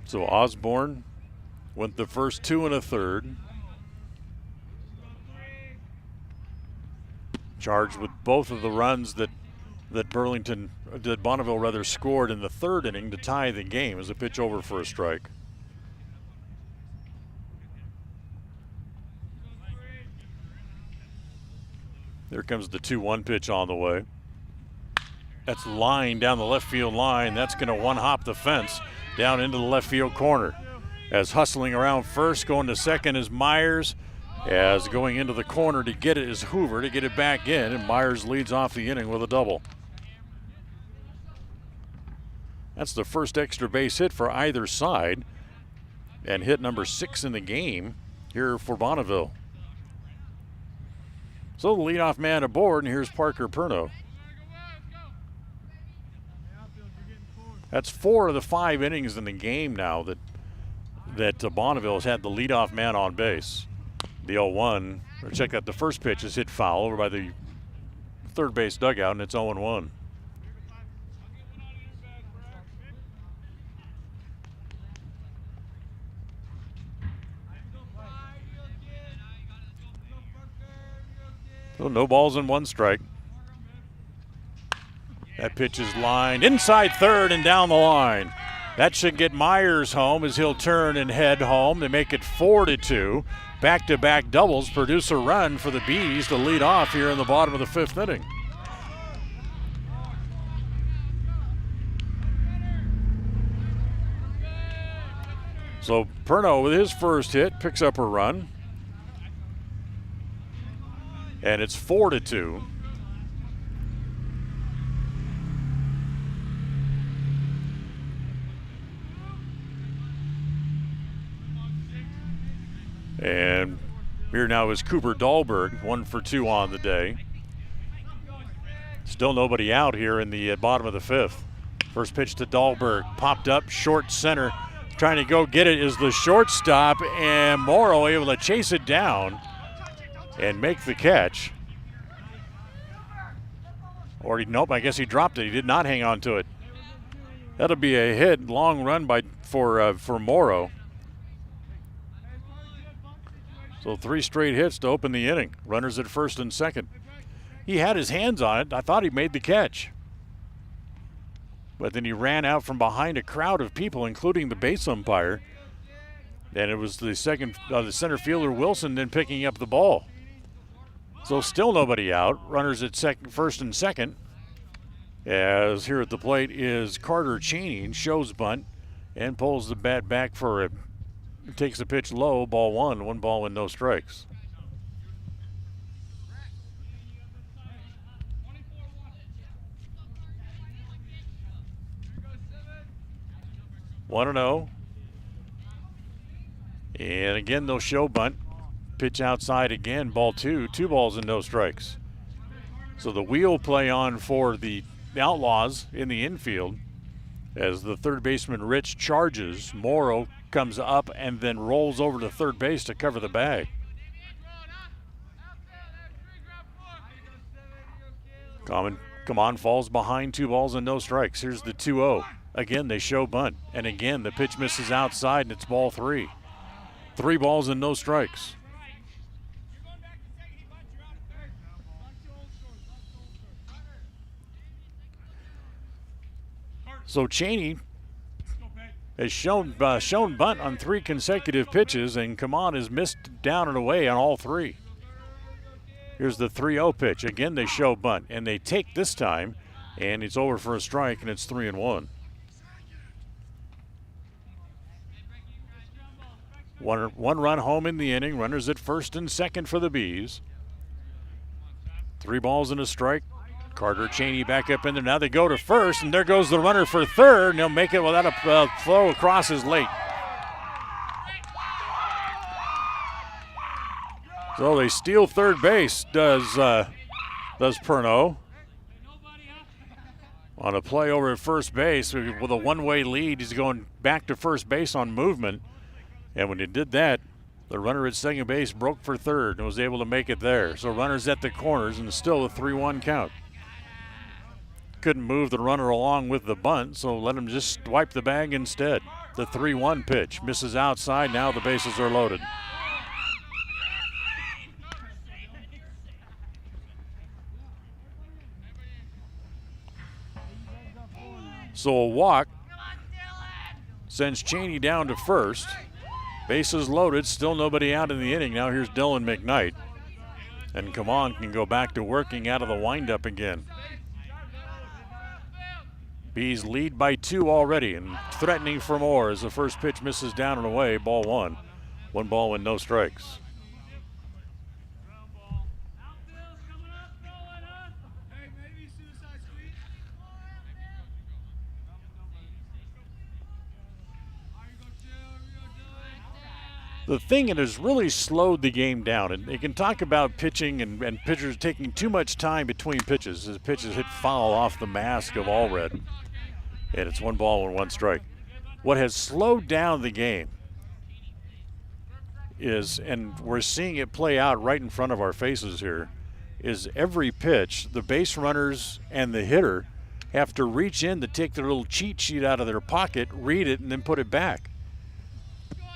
So Osborne went the first 2 1/3. Charged with both of the runs that Bonneville rather scored in the 3rd inning to tie the game as a pitch over for a strike. There comes the 2-1 pitch on the way. That's lined down the left field line. That's going to one-hop the fence down into the left field corner. As hustling around first, going to second is Myers. As going into the corner to get it is Hoover to get it back in, and Myers leads off the inning with a double. That's the first extra base hit for either side, and hit number 6 in the game here for Bonneville. So the leadoff man aboard, and here's Parker Perno. That's 4 of the 5 innings in the game now that Bonneville has had the leadoff man on base. The 0-1, or check that, the first pitch is hit foul over by the third base dugout, and it's 0-1. So no balls and 1 strike. That pitch is lined inside third and down the line. That should get Myers home as he'll turn and head home. They make it 4-2. Back-to-back doubles produce a run for the Bees to lead off here in the bottom of the 5th inning. So Perno with his first hit picks up a run. And it's 4-2. And here now is Cooper Dahlberg, 1 for 2 on the day. Still nobody out here in the bottom of the 5th. First pitch to Dahlberg, popped up, short center. Trying to go get it is the shortstop, and Morrow able to chase it down and make the catch. Or nope, I guess he dropped it. He did not hang on to it. That'll be a hit, long run for Morrow. So 3 straight hits to open the inning. Runners at first and second. He had his hands on it. I thought he made the catch. But then he ran out from behind a crowd of people, including the base umpire. And it was the center fielder, Wilson, then picking up the ball. So still nobody out. Runners at first and second. As here at the plate is Carter Chaney, shows bunt, and pulls the bat back for a takes the pitch low, ball 1, 1 ball and no strikes. One and 0. And again, they'll show bunt. Pitch outside again, ball 2, 2 balls and no strikes. So the wheel play on for the Outlaws in the infield as the third baseman Rich charges. Morrow comes up and then rolls over to third base to cover the bag. Come on, falls behind, 2 balls and no strikes. Here's the 2-0. Again, they show bunt. And again, the pitch misses outside and it's ball 3. 3 balls and no strikes. So Chaney has shown bunt on 3 consecutive pitches, and come on has missed down and away on all 3. Here's the 3-0 pitch. Again, they show bunt, and they take this time, and it's over for a strike, and it's 3-1. One run home in the inning. Runners at first and second for the Bees. 3 balls and a strike. Carter Cheney back up in there. Now they go to first, and there goes the runner for third, and he'll make it without a throw across his late. So they steal third base, does Perno. On a play over at first base with a one-way lead, he's going back to first base on movement. And when he did that, the runner at second base broke for third and was able to make it there. So runners at the corners and still a 3-1 count. Couldn't move the runner along with the bunt, so let him just wipe the bag instead. The 3-1 pitch misses outside. Now the bases are loaded. So a walk sends Cheney down to first. Bases loaded, still nobody out in the inning. Now here's Dylan McKnight. And come on, can go back to working out of the windup again. Bees lead by 2 already and threatening for more as the first pitch misses down and away. Ball 1. 1 ball and no strikes. The thing that has really slowed the game down, and you can talk about pitching and pitchers taking too much time between pitches as pitches hit foul off the mask of Allred. And it's 1 ball and 1 strike. What has slowed down the game is, and we're seeing it play out right in front of our faces here, is every pitch, the base runners and the hitter have to reach in to take their little cheat sheet out of their pocket, read it, and then put it back.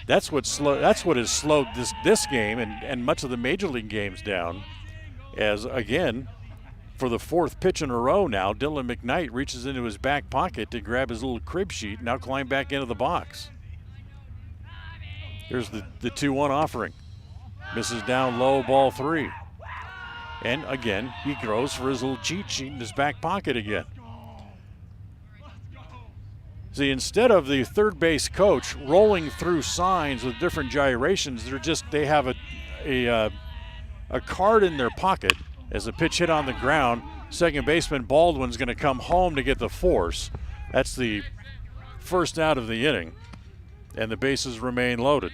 That's what has slowed this game and much of the major league games down. As again, for the 4th pitch in a row now, Dylan McKnight reaches into his back pocket to grab his little crib sheet, now climb back into the box. Here's the 2-1 offering. Misses down low, ball 3. And again, he goes for his little cheat sheet in his back pocket again. See, instead of the third base coach rolling through signs with different gyrations, they have a card in their pocket as a pitch hit on the ground. Second baseman Baldwin's going to come home to get the force. That's the first out of the inning, and the bases remain loaded.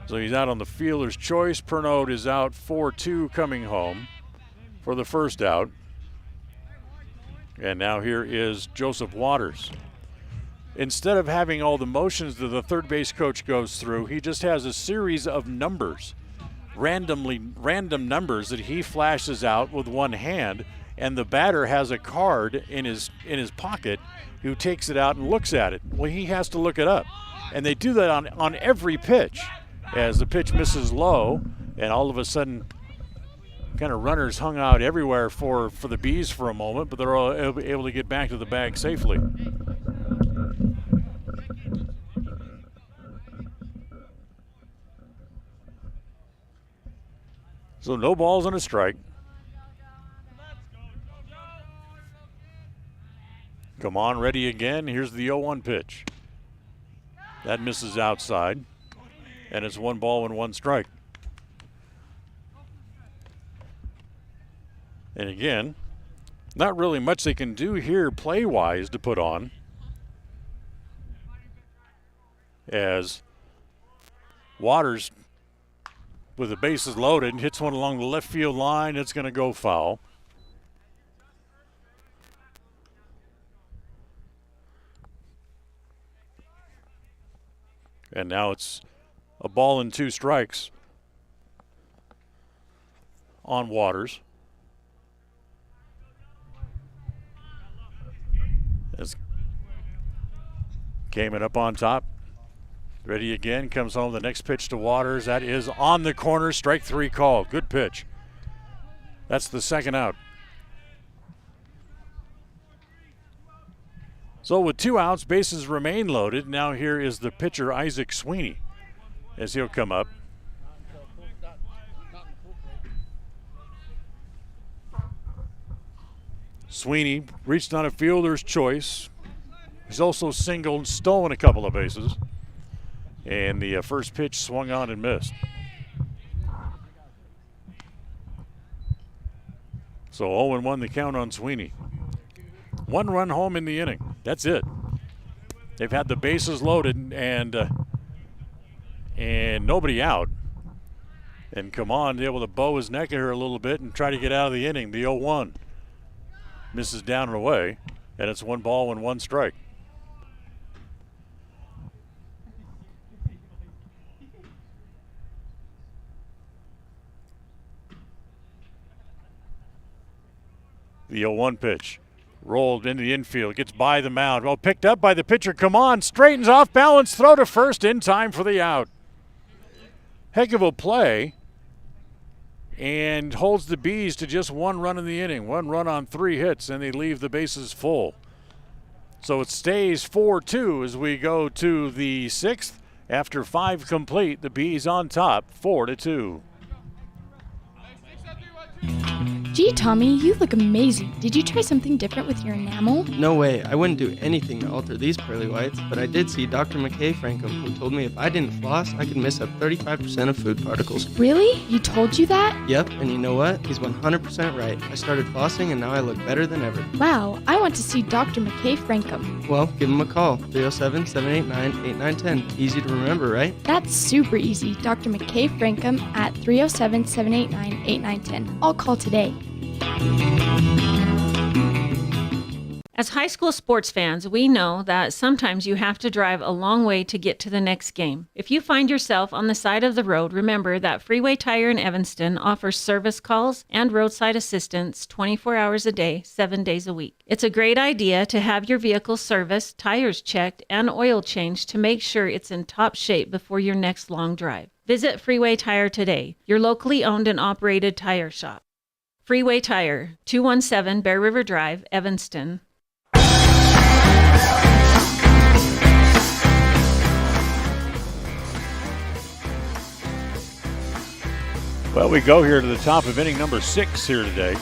So he's out on the fielder's choice. Pernod is out 4-2 coming home for the first out. And now here is Joseph Waters. Instead of having all the motions that the third base coach goes through, he just has a series of numbers, random numbers that he flashes out with one hand, and the batter has a card in his pocket who takes it out and looks at it. Well, he has to look it up. And they do that on every pitch as the pitch misses low, and all of a sudden kind of runners hung out everywhere for the Bees for a moment, but they're all able to get back to the bag safely. So no balls and a strike. Come on, ready again. Here's the 0-1 pitch. That misses outside, and it's 1 ball and 1 strike. And again, not really much they can do here play-wise to put on, as Waters, with the bases loaded, hits one along the left field line. It's going to go foul. And now it's a ball and 2 strikes on Waters. As Kamen up on top. Ready again, comes home. The next pitch to Waters. That is on the corner. Strike 3 call. Good pitch. That's the second out. So with 2 outs, bases remain loaded. Now here is the pitcher, Isaac Sweeney, as he'll come up. Sweeney reached on a fielder's choice. He's also singled and stolen a couple of bases. And the first pitch swung on and missed. So 0-1 the count on Sweeney. 1 run home in the inning. That's it. They've had the bases loaded and nobody out. And come on, able to bow his neck at her a little bit and try to get out of the inning. The 0-1 misses down and away, and it's 1 ball and 1 strike. The 0-1 pitch. Rolled into the infield, gets by the mound. Well, picked up by the pitcher. Come on, straightens off balance, throw to first in time for the out. Heck of a play. And holds the Bees to just 1 run in the inning. 1 run on 3 hits, and they leave the bases full. So it stays 4-2 as we go to the 6th. After 5 complete, the Bees on top, 4-2. Gee, Tommy, you look amazing. Did you try something different with your enamel? No way. I wouldn't do anything to alter these pearly whites, but I did see Dr. McKay Frankham, who told me if I didn't floss, I could miss up 35% of food particles. Really? He told you that? Yep, and you know what? He's 100% right. I started flossing, and now I look better than ever. Wow, I want to see Dr. McKay Frankham. Well, give him a call. 307-789-8910. Easy to remember, right? That's super easy. Dr. McKay Frankham at 307-789-8910. I'll call today. As high school sports fans, we know that sometimes you have to drive a long way to get to the next game. If you find yourself on the side of the road, remember that Freeway Tire in Evanston offers service calls and roadside assistance 24 hours a day, 7 days a week. It's a great idea to have your vehicle serviced, tires checked, and oil changed to make sure it's in top shape before your next long drive. Visit Freeway Tire today, your locally owned and operated tire shop. Freeway Tire, 217 Bear River Drive, Evanston. Well, we go here to the top of inning number 6 here today.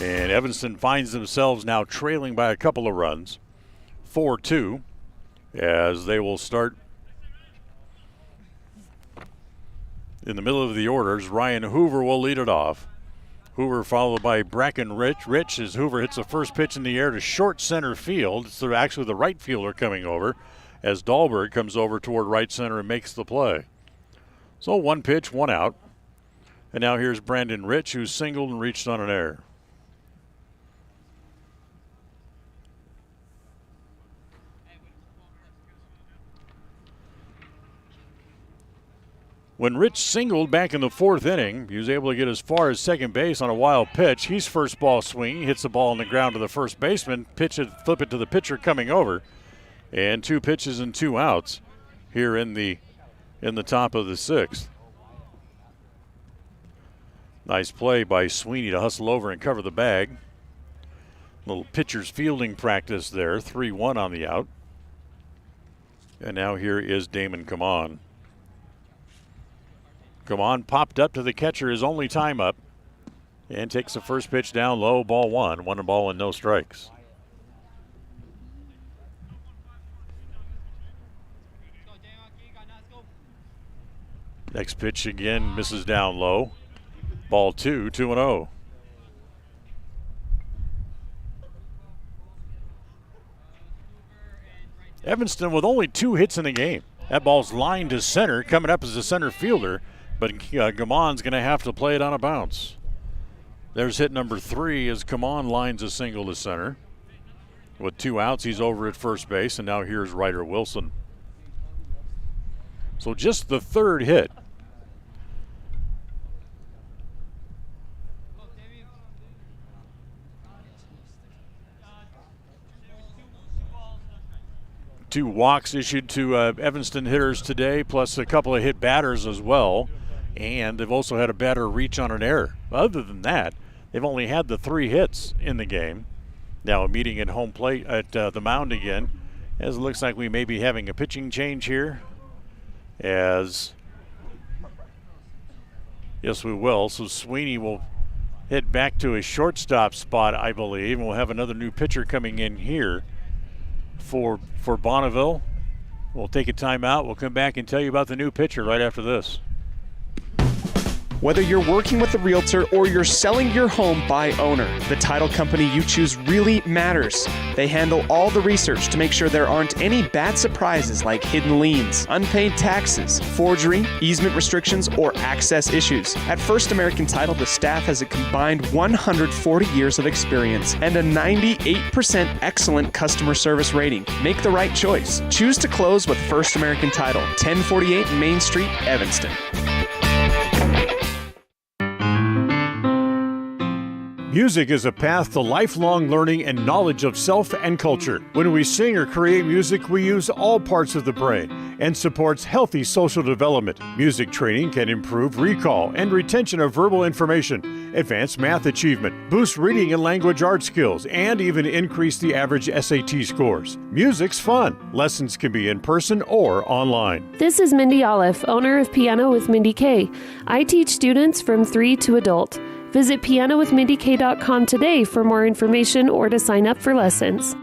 And Evanston finds themselves now trailing by a couple of runs, 4-2, as they will start in the middle of the orders. Ryan Hoover will lead it off. Hoover followed by Bracken Rich as Hoover hits the first pitch in the air to short center field. It's actually the right fielder coming over as Dahlberg comes over toward right center and makes the play. So 1 pitch, 1 out. And now here's Brandon Rich, who's singled and reached on an error. When Rich singled back in the 4th inning, he was able to get as far as second base on a wild pitch. He's first ball swinging, hits the ball on the ground to the first baseman, flip it to the pitcher coming over, and 2 pitches and 2 outs here in the top of the 6th. Nice play by Sweeney to hustle over and cover the bag. Little pitcher's fielding practice there, 3-1 on the out. And now here is Damon Kamon. Kamon popped up to the catcher his only time up and takes the first pitch down low, ball 1. 1 ball and no strikes. Next pitch again misses down low. Ball 2, 2-0. Evanston with only 2 hits in the game. That ball's lined to center, coming up as a center fielder, but Gamon's going to have to play it on a bounce. There's hit number 3 as Kamon lines a single to center. With 2 outs, he's over at first base, and now here's Ryder Wilson. So just the 3rd hit. Two walks issued to Evanston hitters today, plus a couple of hit batters as well. And they've also had a batter reach on an error. Other than that, they've only had the 3 hits in the game. Now a meeting at home plate at the mound again, as it looks like we may be having a pitching change here. Yes, we will. So Sweeney will head back to a shortstop spot, I believe, and we'll have another new pitcher coming in here for Bonneville. We'll take a timeout. We'll come back and tell you about the new pitcher right after this. Whether you're working with a realtor or you're selling your home by owner, the title company you choose really matters. They handle all the research to make sure there aren't any bad surprises like hidden liens, unpaid taxes, forgery, easement restrictions, or access issues. At First American Title, the staff has a combined 140 years of experience and a 98% excellent customer service rating. Make the right choice. Choose to close with First American Title, 1048 Main Street, Evanston. Music is a path to lifelong learning and knowledge of self and culture. When we sing or create music, we use all parts of the brain and supports healthy social development. Music training can improve recall and retention of verbal information, advance math achievement, boost reading and language art skills, and even increase the average SAT scores. Music's fun. Lessons can be in person or online. This is Mindy Olive, owner of Piano with Mindy K. I teach students from 3 to adult. Visit pianowithmindyk.com today for more information or to sign up for lessons.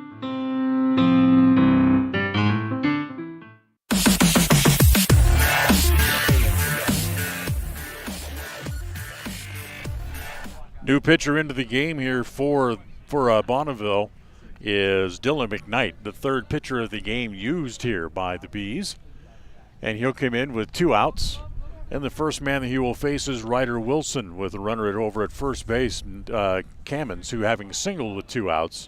New pitcher into the game here for Bonneville is Dylan McKnight, the third pitcher of the game used here by the Bees. And he'll come in with 2 outs. And the first man that he will face is Ryder Wilson with a runner over at first base, Cammons, who having singled with 2 outs.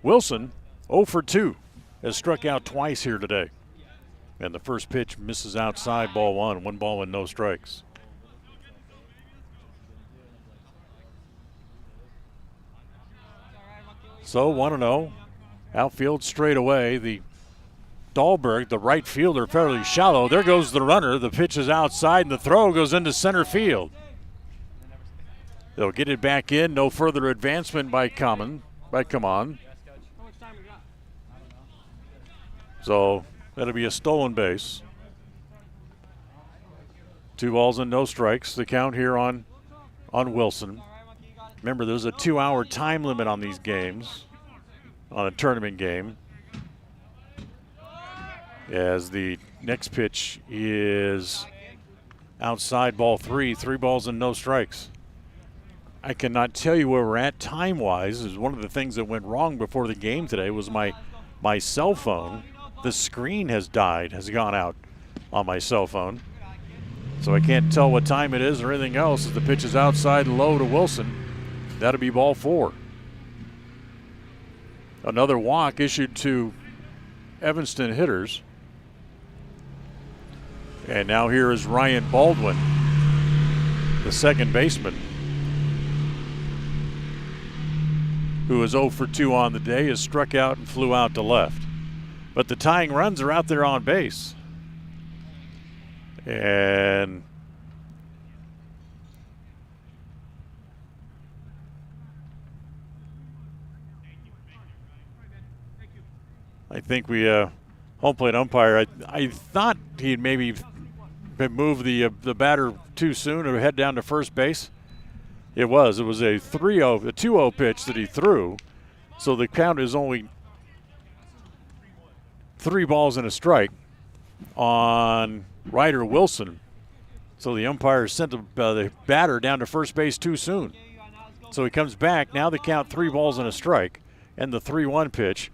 Wilson, 0 for 2, has struck out twice here today. And the first pitch misses outside, ball 1, 1 ball and no strikes. So 1-0, outfield straight away. The Dahlberg, the right fielder, fairly shallow. There goes the runner. The pitch is outside, and the throw goes into center field. They'll get it back in. No further advancement by Come On. So that'll be a stolen base. 2 balls and no strikes. The count here on Wilson. Remember, there's a 2-hour time limit on these games, on a tournament game. As the next pitch is outside, ball 3, 3 balls and no strikes. I cannot tell you where we're at time-wise. Is one of the things that went wrong before the game today was my cell phone. The screen has gone out on my cell phone. So I can't tell what time it is or anything else as the pitch is outside low to Wilson. That'll be ball 4. Another walk issued to Evanston hitters. And now here is Ryan Baldwin, the second baseman, who is 0 for 2 on the day, has struck out and flew out to left. But the tying runs are out there on base. And I think we home plate umpire, I thought he'd maybe move the batter too soon or head down to first base. It was a 2-0 pitch that he threw. So the count is only 3 balls and a strike on Ryder Wilson. So the umpire sent the batter down to first base too soon. So he comes back. Now the count 3 balls and a strike. And the 3-1 pitch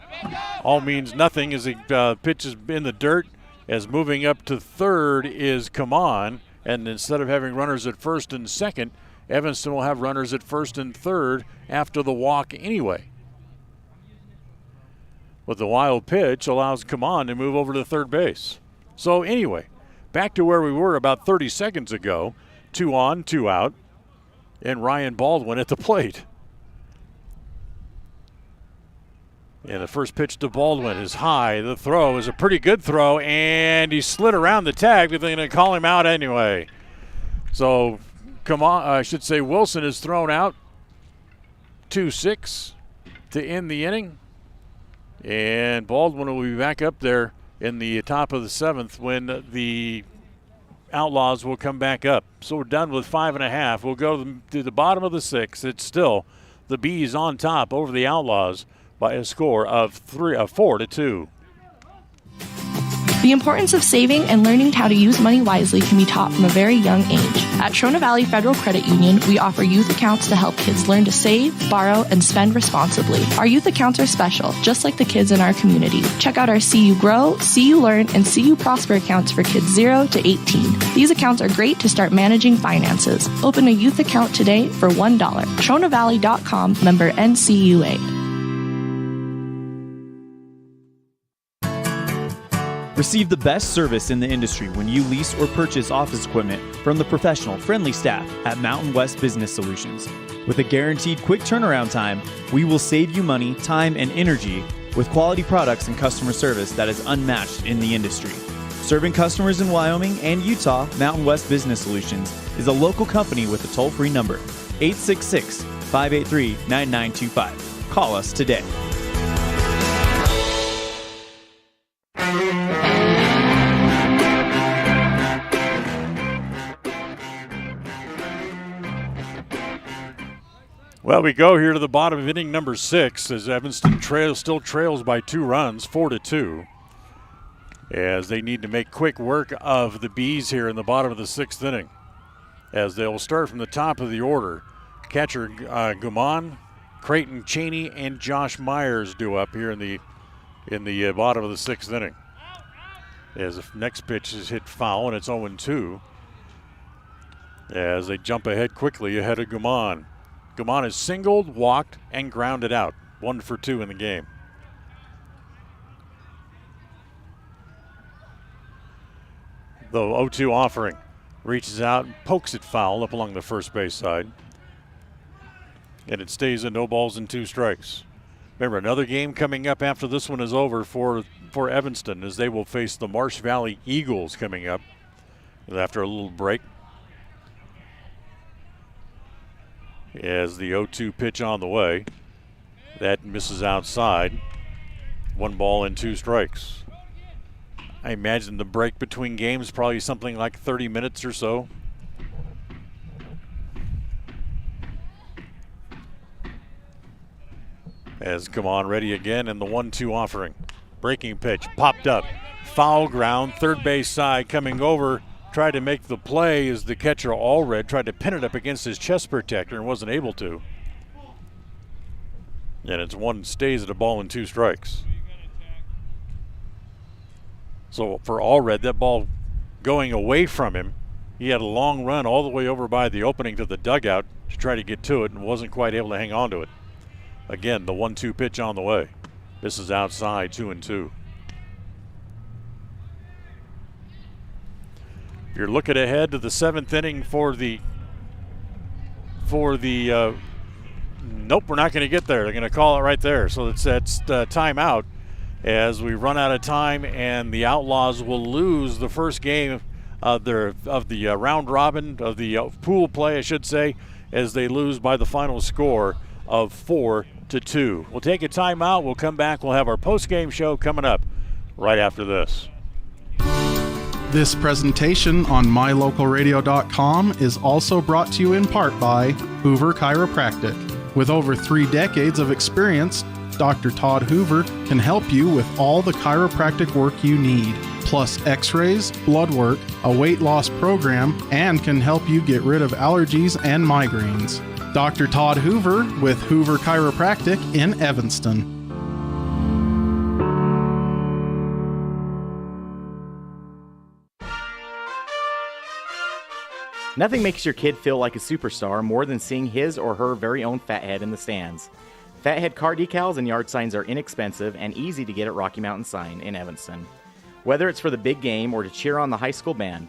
all means nothing as the pitch is in the dirt. As moving up to third is Come On. And instead of having runners at first and second, Evanston will have runners at first and third after the walk anyway. But the wild pitch allows Come On to move over to third base. So anyway, back to where we were about 30 seconds ago. 2 on, 2 out. And Ryan Baldwin at the plate. And the first pitch to Baldwin is high. The throw is a pretty good throw, and he slid around the tag, but they're going to call him out anyway. So, Wilson is thrown out. 2-6. to end the inning. And Baldwin will be back up there in the top of the 7th when the Outlaws will come back up. So we're done with 5.5. We'll go to the bottom of the 6th. It's still the Bees on top over the Outlaws by a score of 4-2. The importance of saving and learning how to use money wisely can be taught from a very young age. At Trona Valley Federal Credit Union, we offer youth accounts to help kids learn to save, borrow, and spend responsibly. Our youth accounts are special, just like the kids in our community. Check out our See You Grow, See You Learn, and See You Prosper accounts for kids 0 to 18. These accounts are great to start managing finances. Open a youth account today for $1. TronaValley.com, member NCUA. Receive the best service in the industry when you lease or purchase office equipment from the professional, friendly staff at Mountain West Business Solutions. With a guaranteed quick turnaround time, we will save you money, time, and energy with quality products and customer service that is unmatched in the industry. Serving customers in Wyoming and Utah, Mountain West Business Solutions is a local company with a toll-free number, 866-583-9925. Call us today. Well, we go here to the bottom of inning number 6 as Evanston still trails by 2 runs, 4-2, as they need to make quick work of the Bees here in the bottom of the 6th inning, as they'll start from the top of the order. Catcher Guman, Creighton Cheney, and Josh Myers due up here in the bottom of the 6th inning. As the next pitch is hit foul, and it's 0-2, as they jump ahead quickly ahead of Guman. Guman is singled, walked, and grounded out. 1 for 2 in the game. The 0-2 offering reaches out and pokes it foul up along the first base side. And it stays at no balls and 2 strikes. Remember, another game coming up after this one is over for Evanston, as they will face the Marsh Valley Eagles coming up after a little break. As the 0-2 pitch on the way, that misses outside. 1 ball and 2 strikes. I imagine the break between games probably something like 30 minutes or so. As come on, ready again, and the 1-2 offering. Breaking pitch, popped up. Foul ground, third base side, coming over. Tried to make the play as the catcher Allred tried to pin it up against his chest protector and wasn't able to. And it's stays at a ball and 2 strikes. So for Allred, that ball going away from him, he had a long run all the way over by the opening to the dugout to try to get to it and wasn't quite able to hang on to it. Again, the 1-2 pitch on the way. This is outside, 2-2. You're looking ahead to the 7th inning for the nope, we're not going to get there. They're going to call it right there. So it's timeout as we run out of time, and the Outlaws will lose the first game of the round robin, of the pool play, I should say, as they lose by the final score of 4-2. We'll take a timeout. We'll come back. We'll have our post-game show coming up right after this. This presentation on mylocalradio.com is also brought to you in part by Hoover Chiropractic. With over 3 decades of experience, Dr. Todd Hoover can help you with all the chiropractic work you need, plus x-rays, blood work, a weight loss program, and can help you get rid of allergies and migraines. Dr. Todd Hoover with Hoover Chiropractic in Evanston. Nothing makes your kid feel like a superstar more than seeing his or her very own Fathead in the stands. Fathead car decals and yard signs are inexpensive and easy to get at Rocky Mountain Sign in Evanston. Whether it's for the big game or to cheer on the high school band,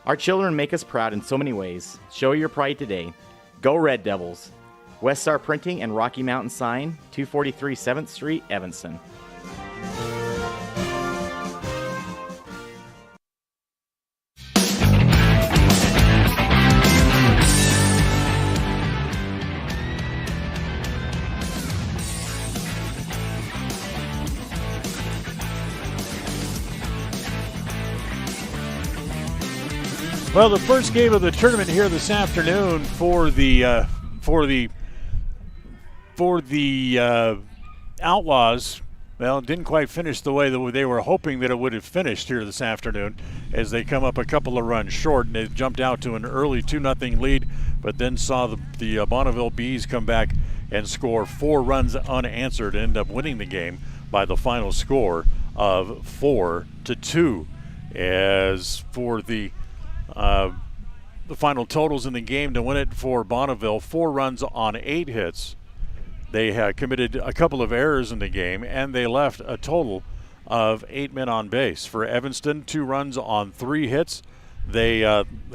our children make us proud in so many ways. Show your pride today. Go Red Devils! West Star Printing and Rocky Mountain Sign, 243 7th Street, Evanston. Well, the first game of the tournament here this afternoon for the Outlaws, well, it didn't quite finish the way that they were hoping that it would have finished here this afternoon, as they come up a couple of runs short, and they jumped out to an early 2-0 lead, but then saw the Bonneville Bees come back and score 4 runs unanswered and end up winning the game by the final score of 4-2. As for the final totals in the game, to win it for Bonneville, 4 runs on 8 hits. They had committed a couple of errors in the game, and they left a total of 8 men on base. For Evanston, 2 runs on 3 hits. They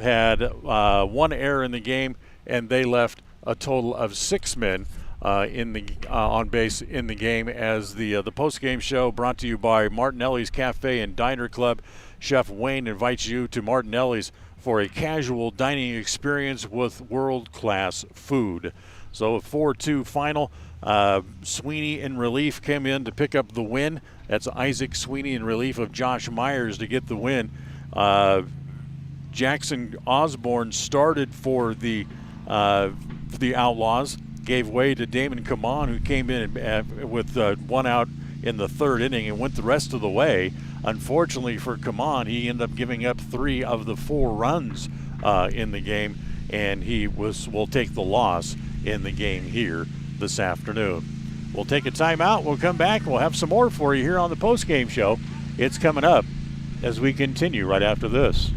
had 1 error in the game, and they left a total of 6 men on base in the game. As the post-game show brought to you by Martinelli's Cafe and Diner Club. Chef Wayne invites you to Martinelli's for a casual dining experience with world-class food. So a 4-2 final. Sweeney in relief came in to pick up the win. That's Isaac Sweeney in relief of Josh Myers to get the win. Jackson Osborne started for the Outlaws, gave way to Damon Kaman, who came in with 1 out in the 3rd inning and went the rest of the way. Unfortunately for Kaman, he ended up giving up 3 of the 4 runs in the game, and he will take the loss in the game here this afternoon. We'll take a timeout. We'll come back. We'll have some more for you here on the post-game show. It's coming up as we continue right after this.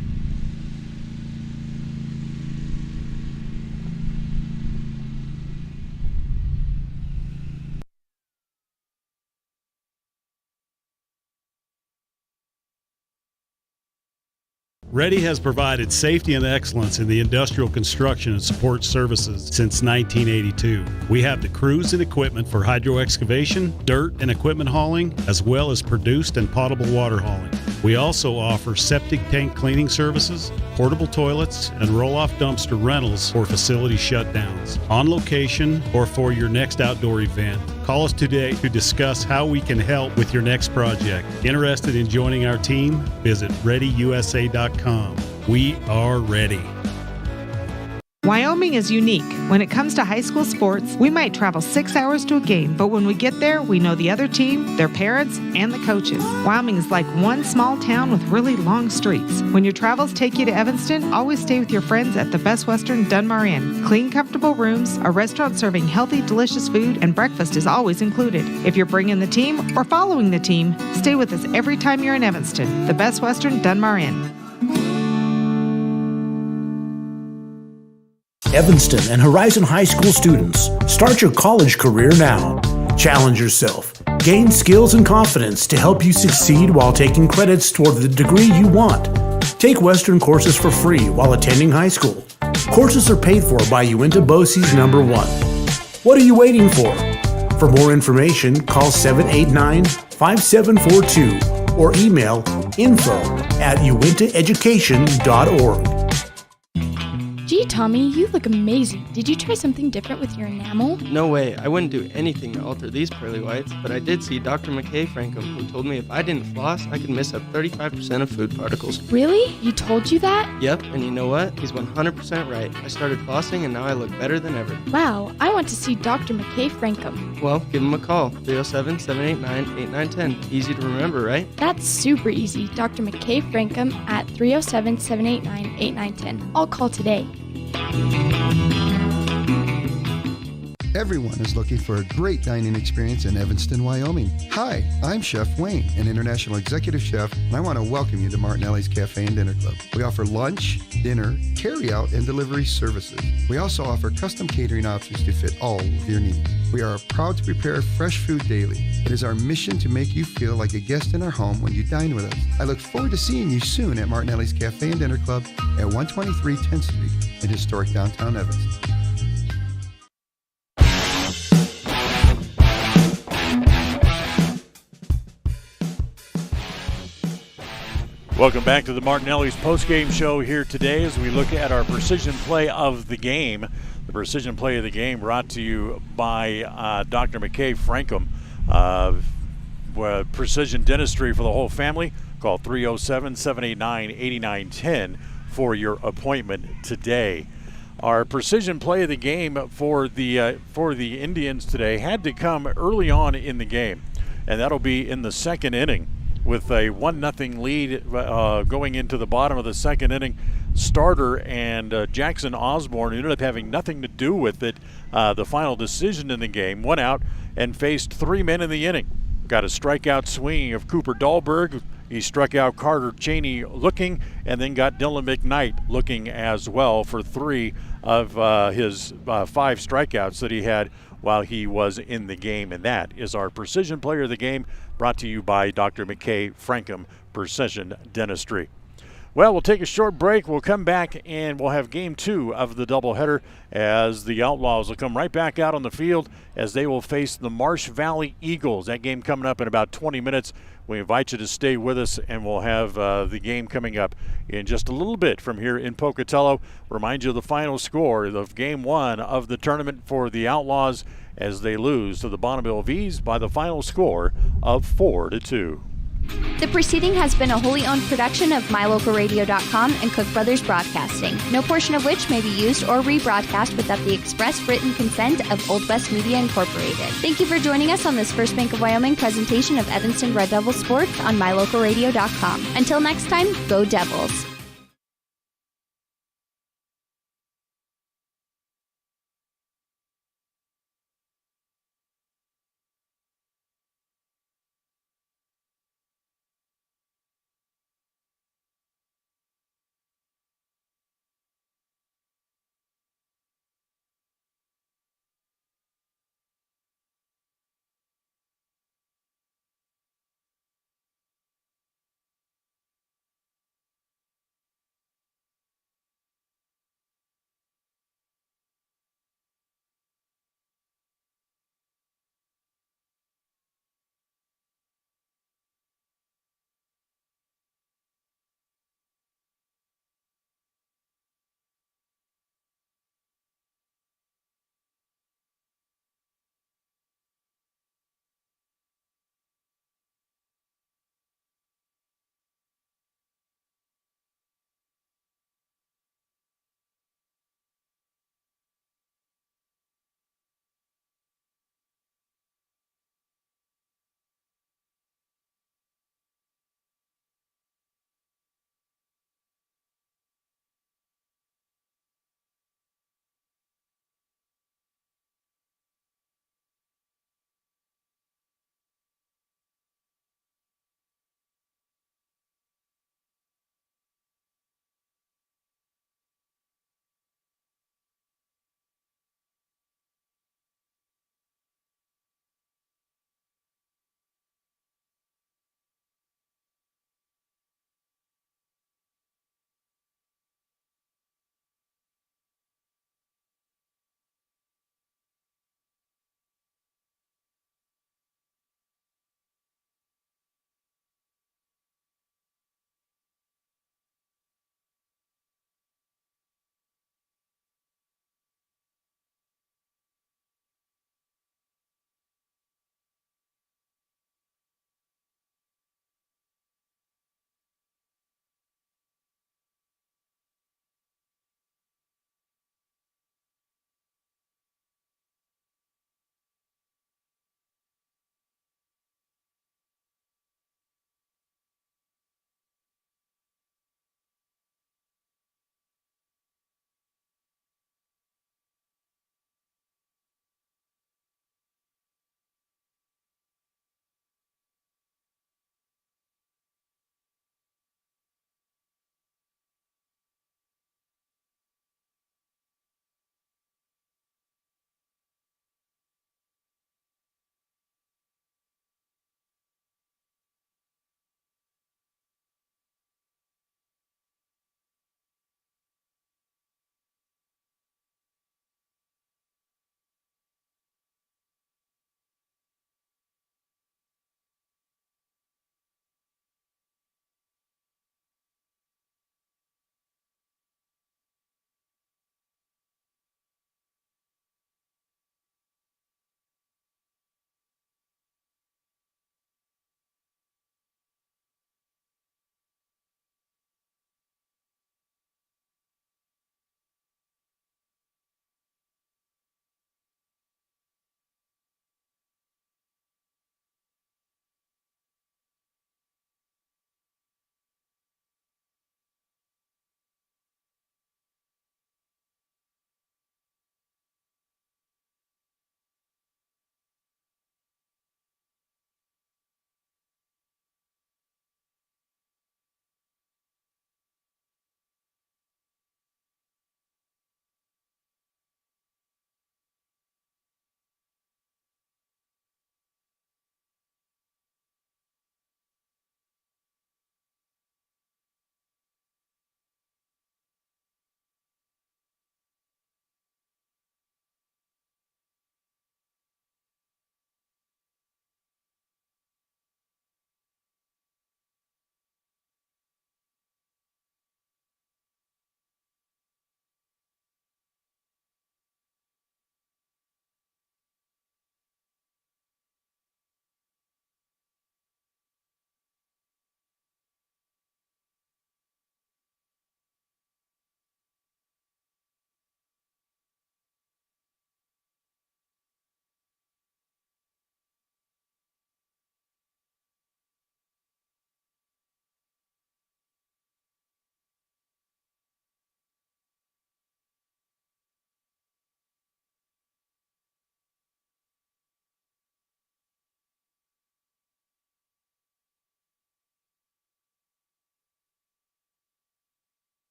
Ready has provided safety and excellence in the industrial construction and support services since 1982. We have the crews and equipment for hydro excavation, dirt and equipment hauling, as well as produced and potable water hauling. We also offer septic tank cleaning services, portable toilets, and roll-off dumpster rentals for facility shutdowns, on location or for your next outdoor event. Call us today to discuss how we can help with your next project. Interested in joining our team? Visit ReadyUSA.com. We are ready. Wyoming is unique. When it comes to high school sports, we might travel 6 hours to a game, but when we get there, we know the other team, their parents, and the coaches. Wyoming is like one small town with really long streets. When your travels take you to Evanston, always stay with your friends at the Best Western Dunmar Inn. Clean, comfortable rooms, a restaurant serving healthy, delicious food, and breakfast is always included. If you're bringing the team or following the team, stay with us every time you're in Evanston. The Best Western Dunmar Inn. Evanston and Horizon High School students, start your college career now. Challenge yourself. Gain skills and confidence to help you succeed while taking credits toward the degree you want. Take Western courses for free while attending high school. Courses are paid for by Uinta BOCES No. 1. What are you waiting for? For more information, call 789-5742 or email info@uintaeducation.org. Gee, Tommy, you look amazing. Did you try something different with your enamel? No way. I wouldn't do anything to alter these pearly whites, but I did see Dr. McKay Frankum, who told me if I didn't floss, I could miss up 35% of food particles. Really? You told you that? Yep, and you know what? He's 100% right. I started flossing, and now I look better than ever. Wow, I want to see Dr. McKay Frankum. Well, give him a call. 307-789-8910. Easy to remember, right? That's super easy. Dr. McKay Frankum at 307-789-8910. I'll call today. Everyone is looking for a great dining experience in Evanston, Wyoming. Hi, I'm Chef Wayne, an international executive chef, and I want to welcome you to Martinelli's Cafe and Dinner Club. We offer lunch, dinner, carry-out, and delivery services. We also offer custom catering options to fit all of your needs. We are proud to prepare fresh food daily. It is our mission to make you feel like a guest in our home when you dine with us. I look forward to seeing you soon at Martinelli's Cafe and Dinner Club at 123 10th Street in historic downtown Evanston. Welcome back to the Martinelli's postgame show here today as we look at our precision play of the game. The precision play of the game brought to you by Dr. McKay Frankum. Precision dentistry for the whole family. Call 307-789-8910 for your appointment today. Our precision play of the game for the Indians today had to come early on in the game, and that'll be in the second inning with a 1-0 lead going into the bottom of the second inning. Starter and Jackson Osborne, who ended up having nothing to do with it, the final decision in the game, went out and faced 3 men in the inning. Got a strikeout swinging of Cooper Dahlberg. He struck out Carter Cheney looking, and then got Dylan McKnight looking as well for 3 of his 5 strikeouts that he had while he was in the game. And that is our precision player of the game, brought to you by Dr. McKay Frankum Precision Dentistry. Well, we'll take a short break. We'll come back and we'll have game 2 of the doubleheader as the Outlaws will come right back out on the field as they will face the Marsh Valley Eagles. That game coming up in about 20 minutes. We invite you to stay with us, and we'll have the game coming up in just a little bit from here in Pocatello. Remind you of the final score of game 1 of the tournament for the Outlaws as they lose to the Bonneville V's by the final score of 4-2. The proceeding has been a wholly owned production of MyLocalRadio.com and Cook Brothers Broadcasting, no portion of which may be used or rebroadcast without the express written consent of Old West Media Incorporated. Thank you for joining us on this First Bank of Wyoming presentation of Evanston Red Devil Sports on MyLocalRadio.com. Until next time, go Devils!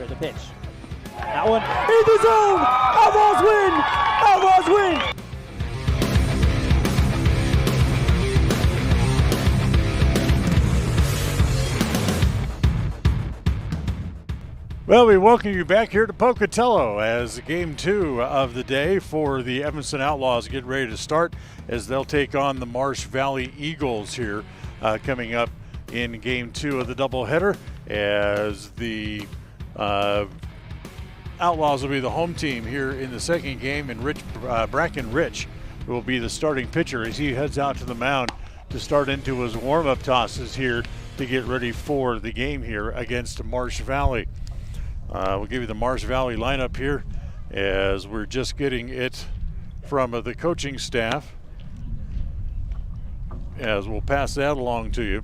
Here, the pitch. That one in the zone! Outlaws win! Outlaws win! Well, we welcome you back here to Pocatello as game 2 of the day for the Evanston Outlaws get ready to start as they'll take on the Marsh Valley Eagles here coming up in game 2 of the doubleheader, as the Outlaws will be the home team here in the second game, and Bracken Rich will be the starting pitcher as he heads out to the mound to start into his warm-up tosses here to get ready for the game here against Marsh Valley. We'll give you the Marsh Valley lineup here as we're just getting it from the coaching staff, as we'll pass that along to you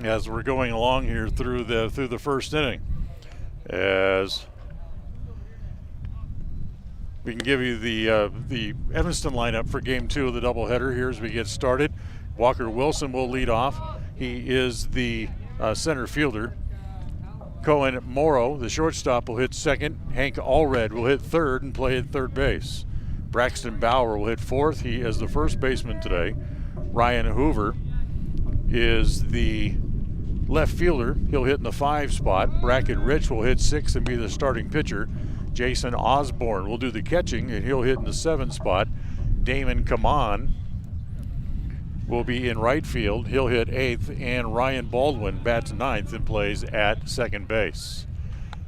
as we're going along here through the first inning. As we can give you the Evanston lineup for game 2 of the doubleheader here as we get started. Walker Wilson will lead off. He is the center fielder. Cohen Morrow, the shortstop, will hit second. Hank Allred will hit third and play at third base. Braxton Bauer will hit fourth. He is the first baseman today. Ryan Hoover is the left fielder. He'll hit in the 5 spot. Bracken Rich will hit 6 and be the starting pitcher. Jason Osborne will do the catching, and he'll hit in the 7 spot. Damon Kaman will be in right field. He'll hit 8th, and Ryan Baldwin bats 9th and plays at second base.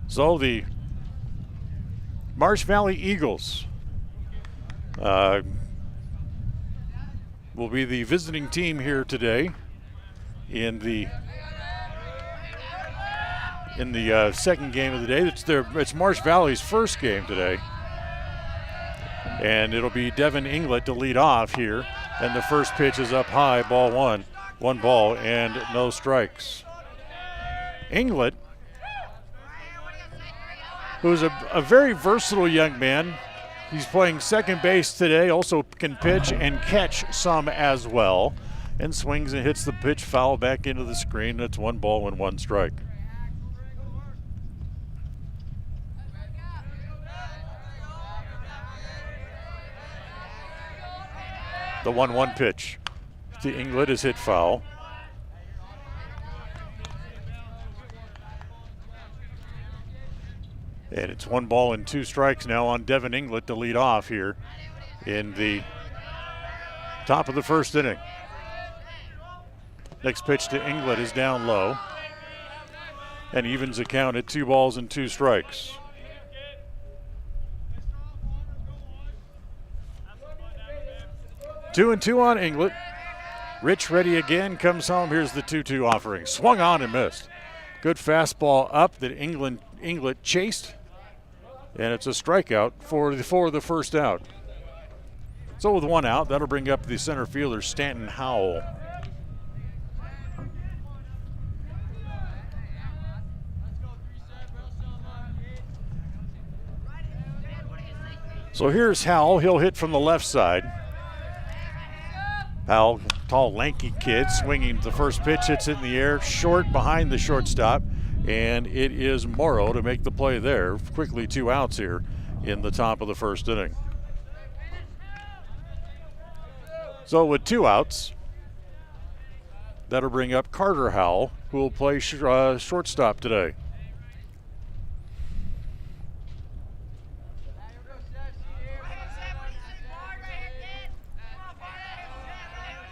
So the Marsh Valley Eagles will be the visiting team here today in the second game of the day. It's Marsh Valley's first game today, and it'll be Devin Inglet to lead off here. And the first pitch is up high, ball 1. 1 ball and no strikes. Inglet, who's a very versatile young man. He's playing second base today, also can pitch and catch some as well. And swings and hits the pitch foul back into the screen. That's 1 ball and 1 strike. The 1-1 pitch to Inglet is hit foul. And it's 1 ball and 2 strikes now on Devin Inglet to lead off here in the top of the first inning. Next pitch to Inglet is down low and evens the count at 2 balls and 2 strikes. Two and 2 on Inglet. Rich ready again, comes home. Here's the 2-2 offering. Swung on and missed. Good fastball up that Inglet chased, and it's a strikeout for the first out. So with 1 out, that'll bring up the center fielder, Stanton Howell. So here's Howell. He'll hit from the left side. Howell, tall, lanky kid, swinging the first pitch, hits it in the air, short behind the shortstop, and it is Morrow to make the play there. Quickly 2 outs here in the top of the first inning. So with 2 outs, that'll bring up Carter Howell, who will play shortstop today.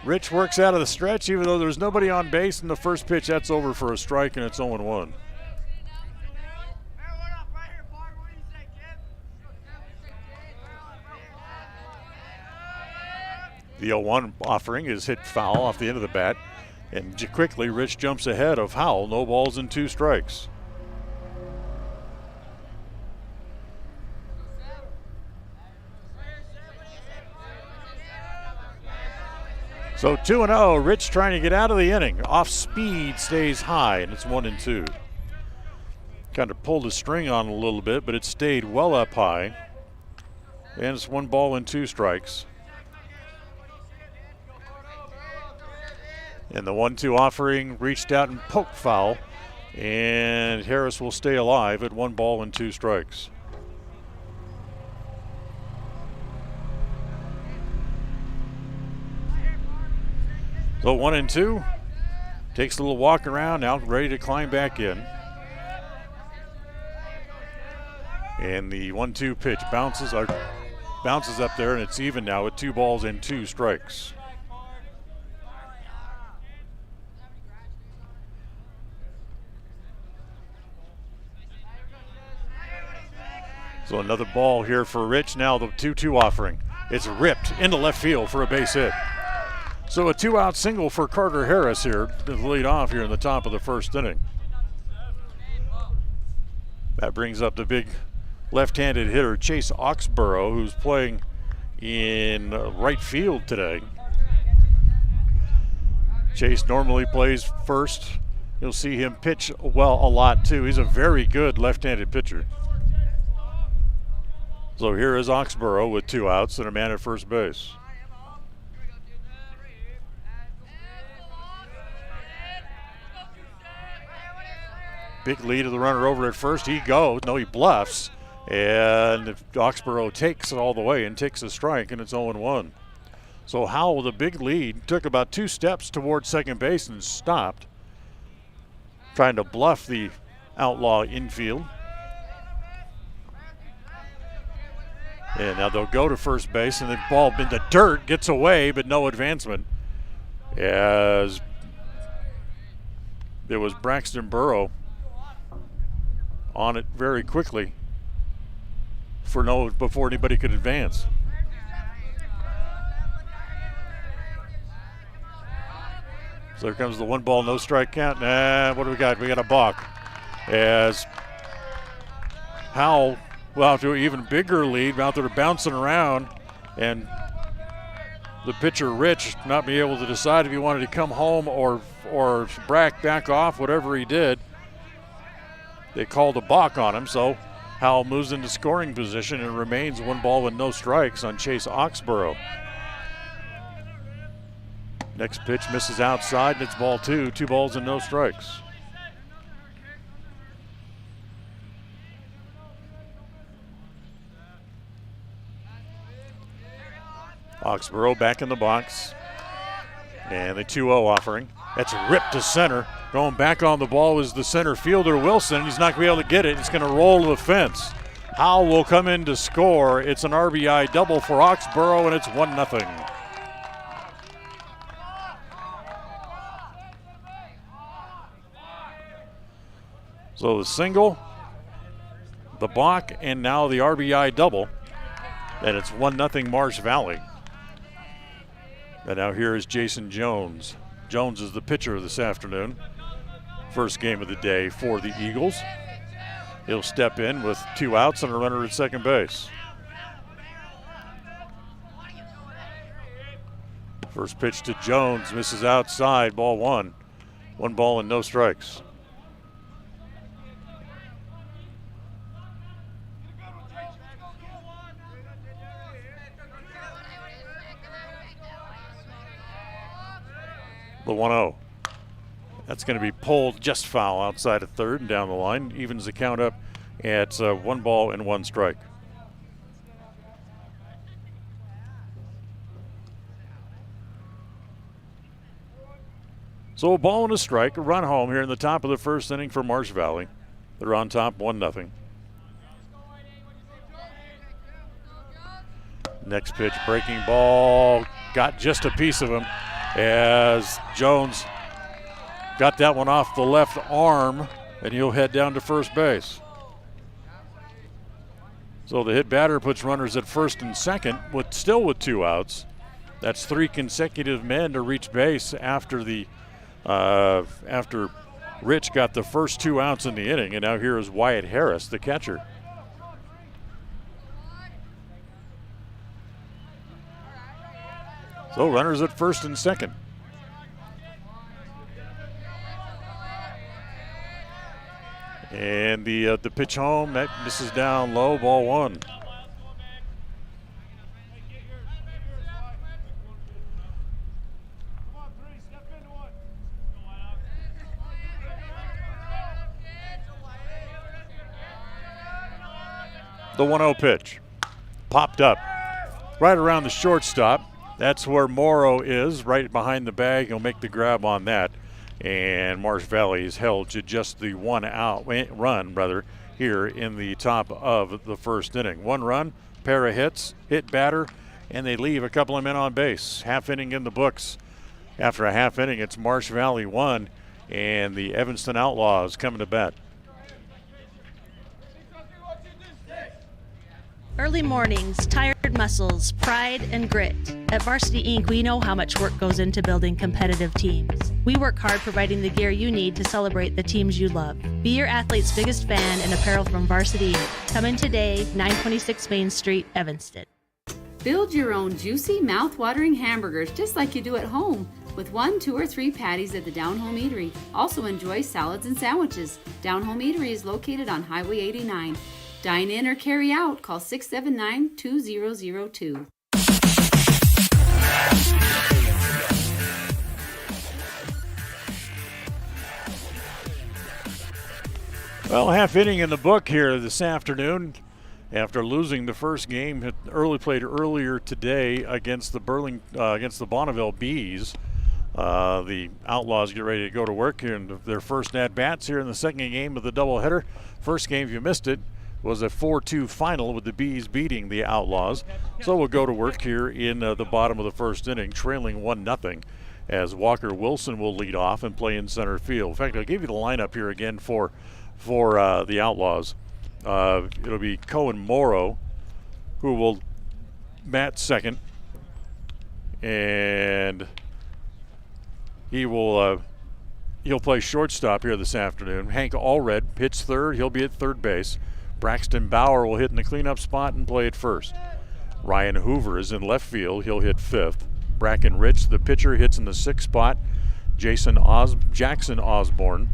Rich works out of the stretch, even though there's nobody on base in the first pitch. That's over for a strike, and it's 0-1. The 0-1 offering is hit foul off the end of the bat, and quickly Rich jumps ahead of Howell. No balls and 2 strikes. So 2-0, Rich trying to get out of the inning. Off speed, stays high, and it's 1-2. Kind of pulled the string on a little bit, but it stayed well up high. And it's 1 ball and 2 strikes. And the 1-2 offering reached out and poked foul. And Harris will stay alive at 1 ball and 2 strikes. So 1 and 2. Takes a little walk around, now ready to climb back in. And the 1-2 pitch bounces up there, and it's even now at 2 balls and 2 strikes. So another ball here for Rich. Now the 2-2 offering. It's ripped into left field for a base hit. So a 2-out single for Carter Harris here to lead off here in the top of the first inning. That brings up the big left-handed hitter Chase Oxborough, who's playing in right field today. Chase normally plays first. You'll see him pitch well a lot too. He's a very good left-handed pitcher. So here is Oxborough with 2 outs and a man at first base. Big lead of the runner over at first. He goes. No, he bluffs. And Oxborough takes it all the way and takes a strike, and it's 0-1. So Howell with a big lead took about 2 steps towards second base and stopped, trying to bluff the outlaw infield. And now they'll go to first base, and the ball in the dirt gets away, but no advancement, as there was Braxton Bauer on it very quickly before anybody could advance. So here comes the 1 ball, no strike count. What do we got? We got a balk. As Howell will have to an even bigger lead out there bouncing around, and the pitcher Rich not be able to decide if he wanted to come home or back off, whatever he did. They called a balk on him, so Howell moves into scoring position and remains 1 ball with no strikes on Chase Oxborough. Next pitch misses outside, and it's ball 2, 2 balls and no strikes. Oxborough back in the box, and the 2-0 offering. That's ripped to center. Going back on the ball is the center fielder, Wilson. He's not going to be able to get it. It's going to roll to the fence. Howell will come in to score. It's an RBI double for Oxborough, and it's 1-0. So the single, the balk, and now the RBI double, and it's 1-0 Marsh Valley. And now here is Jason Jones. Jones is the pitcher this afternoon. First game of the day for the Eagles. He'll step in with 2 outs and a runner at second base. First pitch to Jones, misses outside, ball 1. 1 ball and no strikes. The 1-0. That's going to be pulled just foul outside of third and down the line. Evens the count up at 1 ball and 1 strike. So a ball and a strike, a run home here in the top of the first inning for Marsh Valley. They're on top 1-0. Next pitch, breaking ball, got just a piece of him as Jones got that one off the left arm, and he'll head down to first base. So the hit batter puts runners at first and second, still with 2 outs. That's 3 consecutive men to reach base after Rich got the first 2 outs in the inning, and now here is Wyatt Harris, the catcher. So runners at first and second. And the pitch home, that misses down low, ball 1. The 1-0 pitch. Popped up right around the shortstop. That's where Morrow is, right behind the bag. He'll make the grab on that. And Marsh Valley is held to just the run here in the top of the first inning. 1 run, pair of hits, hit batter, and they leave a couple of men on base. Half inning in the books. After a half inning, it's Marsh Valley 1 and the Evanston Outlaws coming to bat. Early mornings, tired muscles, pride, and grit. At Varsity Inc., we know how much work goes into building competitive teams. We work hard providing the gear you need to celebrate the teams you love. Be your athlete's biggest fan in apparel from Varsity Inc. Come in today, 926 Main Street, Evanston. Build your own juicy, mouth-watering hamburgers just like you do at home with 1, 2, or 3 patties at the Down Home Eatery. Also enjoy salads and sandwiches. Down Home Eatery is located on Highway 89. Dine in or carry out. Call 679-2002. Well, half inning in the book here this afternoon. After losing the first game, played earlier today against the Bonneville Bees. The Outlaws get ready to go to work here in their first at-bats here in the second game of the doubleheader. First game, if you missed it, was a 4-2 final with the Bees beating the Outlaws. So we'll go to work here in the bottom of the first inning, trailing 1-0, as Walker Wilson will lead off and play in center field. In fact, I'll give you the lineup here again for the Outlaws. It'll be Cohen Morrow, who will bat second, and he'll play shortstop here this afternoon. Hank Allred hits third. He'll be at third base. Braxton Bauer will hit in the cleanup spot and play at first. Ryan Hoover is in left field. He'll hit fifth. Bracken Rich, the pitcher, hits in the sixth spot. Jackson Osborne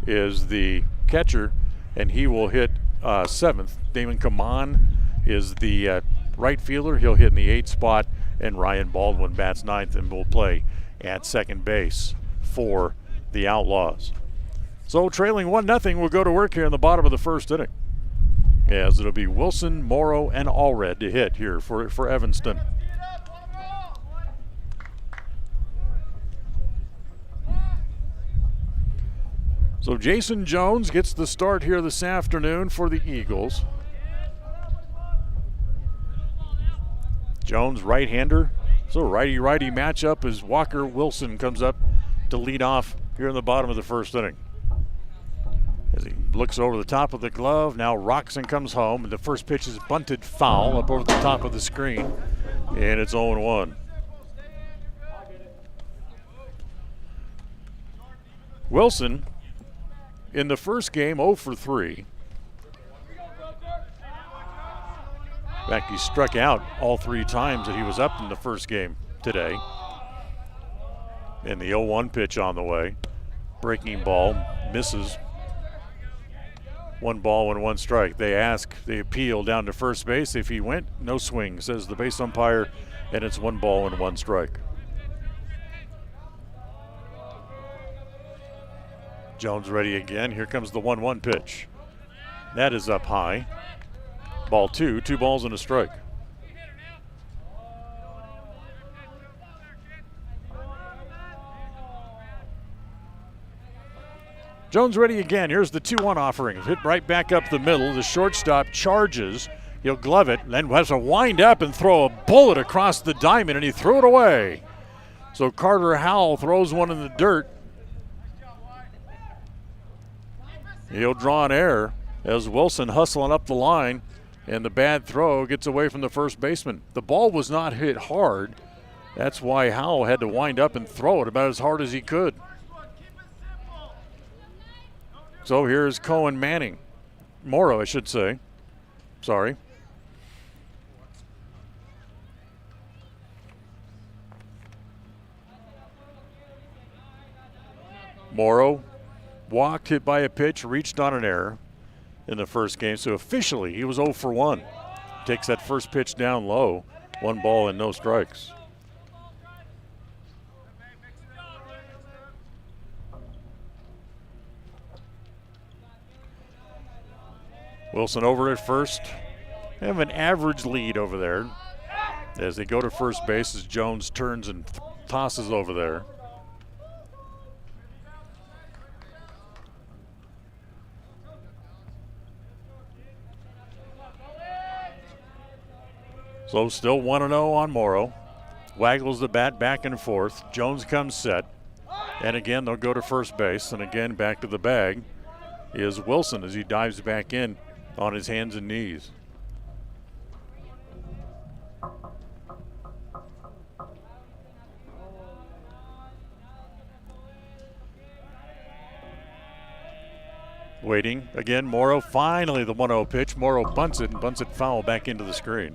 is the catcher, and he will hit seventh. Damon Kaman is the right fielder. He'll hit in the eighth spot, and Ryan Baldwin bats ninth and will play at second base for the Outlaws. So trailing 1-0, we'll go to work here in the bottom of the first inning, as it'll be Wilson, Morrow, and Allred to hit here for Evanston. So Jason Jones gets the start here this afternoon for the Eagles. Jones, right-hander. So righty-righty matchup as Walker Wilson comes up to lead off here in the bottom of the first inning. As he looks over the top of the glove, now Roxon comes home, and the first pitch is bunted foul up over the top of the screen, and it's 0-1. Wilson, in the first game, 0 for 3. In fact, he struck out all 3 times that he was up in the first game today. And the 0-1 pitch on the way. Breaking ball, misses. 1 ball and 1 strike. They appeal down to first base. If he went, no swing, says the base umpire, and it's 1 ball and 1 strike. Jones ready again. Here comes the 1-1 pitch. That is up high. Ball 2, 2 balls and a strike. Jones ready again. Here's the 2-1 offering. Hit right back up the middle. The shortstop charges. He'll glove it, then has to wind up and throw a bullet across the diamond, and he threw it away. So Carter Howell throws one in the dirt. He'll draw an error as Wilson hustling up the line, and the bad throw gets away from the first baseman. The ball was not hit hard. That's why Howell had to wind up and throw it about as hard as he could. So here's Cohen Morrow, I should say. Sorry. Morrow walked, hit by a pitch, reached on an error in the first game. So officially he was 0 for 1. Takes that first pitch down low. 1 ball and no strikes. Wilson over at first. They have an average lead over there as they go to first base as Jones turns and tosses over there. So still 1-0 on Morrow. Waggles the bat back and forth. Jones comes set. And again, they'll go to first base. And again, back to the bag is Wilson as he dives back in on his hands and knees. Waiting. Again, Morrow. Finally the 1-0 pitch. Morrow bunts it and bunts it foul back into the screen.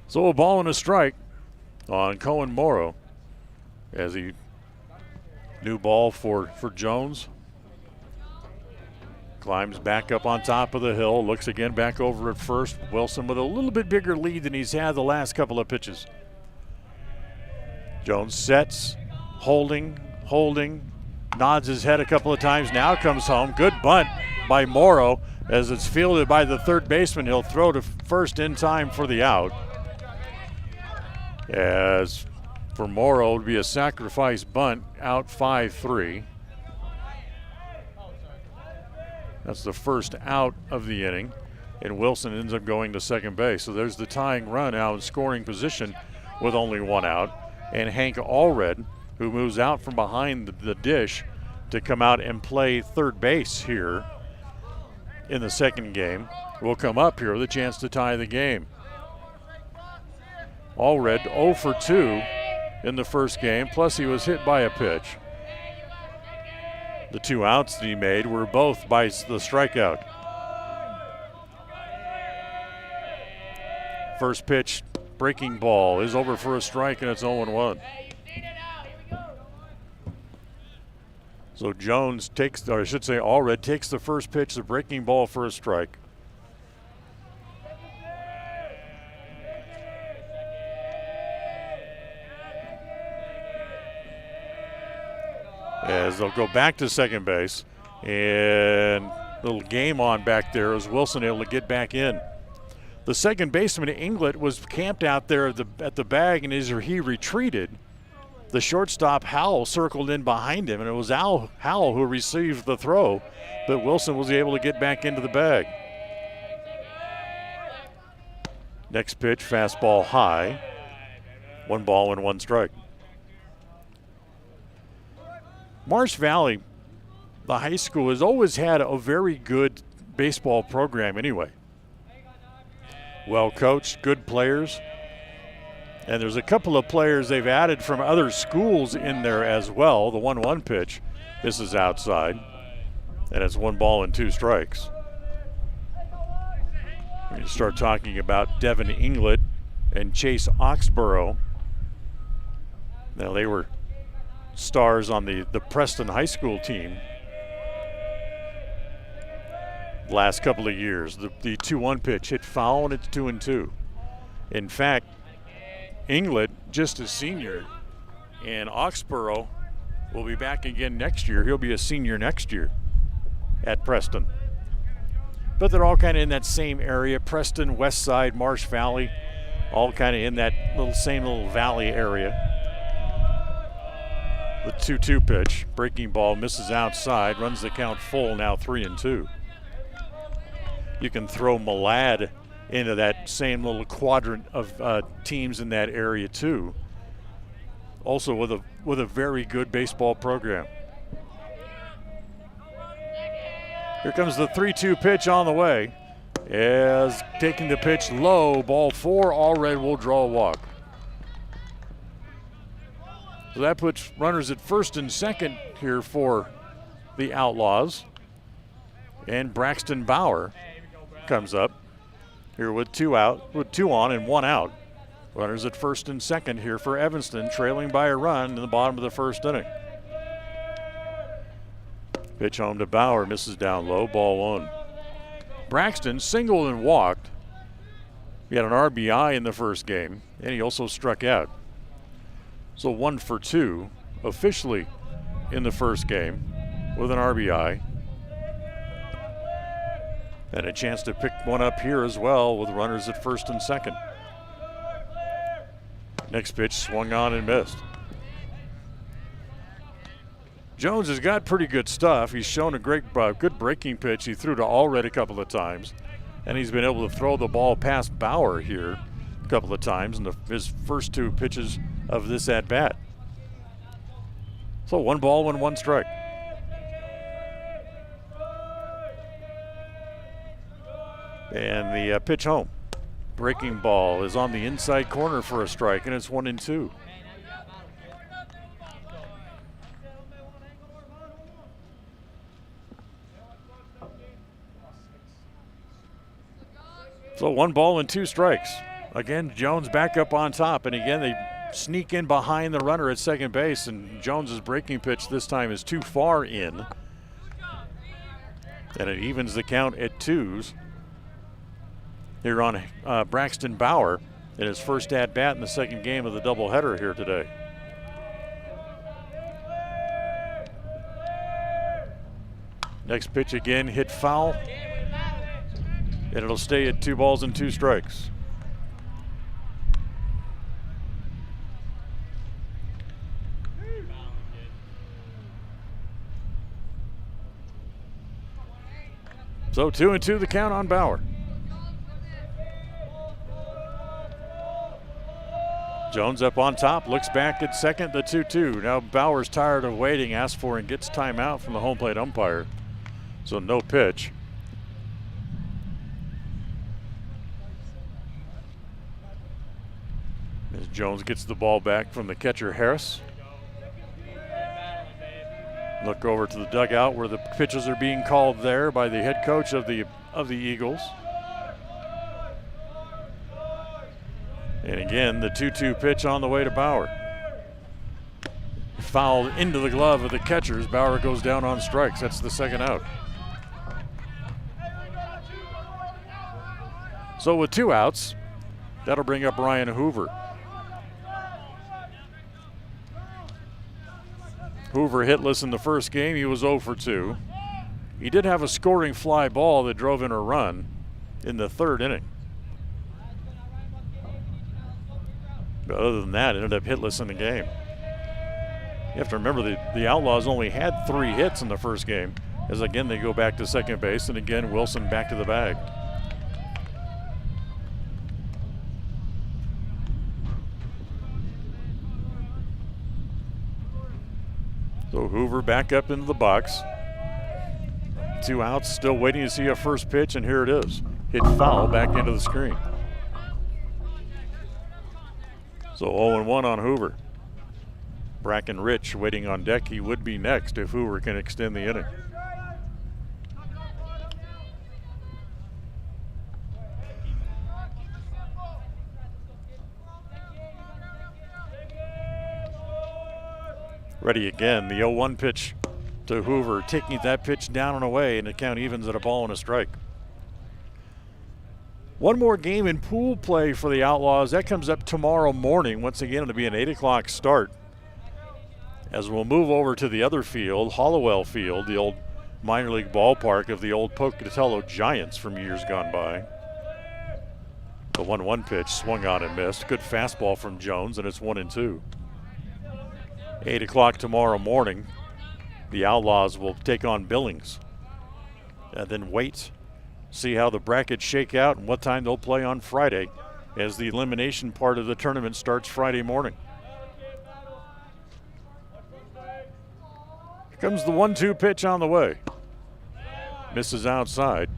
So a ball and a strike on Cohen Morrow as he new ball for Jones. Climbs back up on top of the hill. Looks again back over at first. Wilson with a little bit bigger lead than he's had the last couple of pitches. Jones sets, holding, nods his head a couple of times. Now comes home. Good bunt by Morrow as it's fielded by the third baseman. He'll throw to first in time for the out. As for Morrow, it would be a sacrifice bunt, out 5-3. That's the first out of the inning, and Wilson ends up going to second base. So there's the tying run now in scoring position with only one out. And Hank Allred, who moves out from behind the dish to come out and play third base here in the second game, will come up here with a chance to tie the game. Allred 0 for 2 in the first game, plus he was hit by a pitch. The two outs that he made were both by the strikeout. First pitch, breaking ball, is over for a strike, and it's 0-1. So Jones takes, or I should say Allred takes the first pitch, the breaking ball for a strike. As they'll go back to second base, and little game on back there as Wilson able to get back in. The second baseman, Inglet, was camped out there at the bag, and as he retreated, the shortstop Howell circled in behind him, and it was Howell who received the throw, but Wilson was able to get back into the bag. Next pitch, fastball high, 1 ball and 1 strike. Marsh Valley, the high school, has always had a very good baseball program anyway. Well coached, good players. And there's a couple of players they've added from other schools in there as well. The 1-1 pitch, this is outside. And it's 1 ball and 2 strikes. When you start talking about Devin Inglet and Chase Oxborough, now they were stars on the Preston High School team last couple of years. The 2-1 pitch hit foul, and it's 2-2. In fact, Inglet, just a senior, and Oxborough will be back again next year. He'll be a senior next year at Preston. But they're all kind of in that same area, Preston, West Side, Marsh Valley, all kind of in that same little valley area. The 2-2 pitch, breaking ball, misses outside, runs the count full, now 3-2. You can throw Malad into that same little quadrant of teams in that area too. Also with a very good baseball program. Here comes the 3-2 pitch on the way. As taking the pitch low, ball 4, Allred will draw a walk. So that puts runners at first and second here for the Outlaws. And Braxton Bauer comes up here with 2 on and 1 out. Runners at first and second here for Evanston, trailing by a run in the bottom of the first inning. Pitch home to Bauer, misses down low, ball 1. Braxton singled and walked. He had an RBI in the first game, and he also struck out. So 1 for 2, officially in the first game with an RBI. And a chance to pick one up here as well with runners at first and second. Next pitch swung on and missed. Jones has got pretty good stuff. He's shown a good breaking pitch. He threw to Allred a couple of times, and he's been able to throw the ball past Bauer here a couple of times in his first 2 pitches of this at-bat. So 1 ball and 1 strike. And the pitch home. Breaking ball is on the inside corner for a strike, and it's 1-2. So 1 ball and 2 strikes. Again, Jones back up on top, and again they sneak in behind the runner at second base, and Jones's breaking pitch this time is too far in. And it evens the count at 2s. Here on Braxton Bauer in his first at-bat in the second game of the doubleheader here today. Next pitch again, hit foul. And it'll stay at 2 balls and 2 strikes. So 2-2 the count on Bauer. Jones up on top, looks back at second, the 2-2. Now Bauer's tired of waiting, asks for and gets timeout from the home plate umpire. So no pitch. As Jones gets the ball back from the catcher Harris. Look over to the dugout where the pitches are being called there by the head coach of the Eagles. And again, the 2-2 pitch on the way to Bauer. Fouled into the glove of the catchers. Bauer goes down on strikes. That's the second out. So with 2 outs, that'll bring up Ryan Hoover. Hoover hitless in the first game. He was 0 for 2. He did have a scoring fly ball that drove in a run in the 3rd inning. But other than that, ended up hitless in the game. You have to remember the Outlaws only had 3 hits in the first game, as again they go back to second base, and again Wilson back to the bag. So Hoover back up into the box. 2 outs, still waiting to see a first pitch, and here it is. Hit foul back into the screen. So 0-1 on Hoover. Bracken Rich waiting on deck. He would be next if Hoover can extend the inning. Ready again, the 0-1 pitch to Hoover, taking that pitch down and away, and the count evens at a ball and a strike. One more game in pool play for the Outlaws. That comes up tomorrow morning. Once again, it'll be an 8 o'clock start. As we'll move over to the other field, Hollowell Field, the old minor league ballpark of the old Pocatello Giants from years gone by. The 1-1 pitch swung on and missed. Good fastball from Jones, and it's 1-2. 8 o'clock tomorrow morning, the Outlaws will take on Billings. And then wait, see how the brackets shake out and what time they'll play on Friday as the elimination part of the tournament starts Friday morning. Here comes the 1-2 pitch on the way. Misses outside.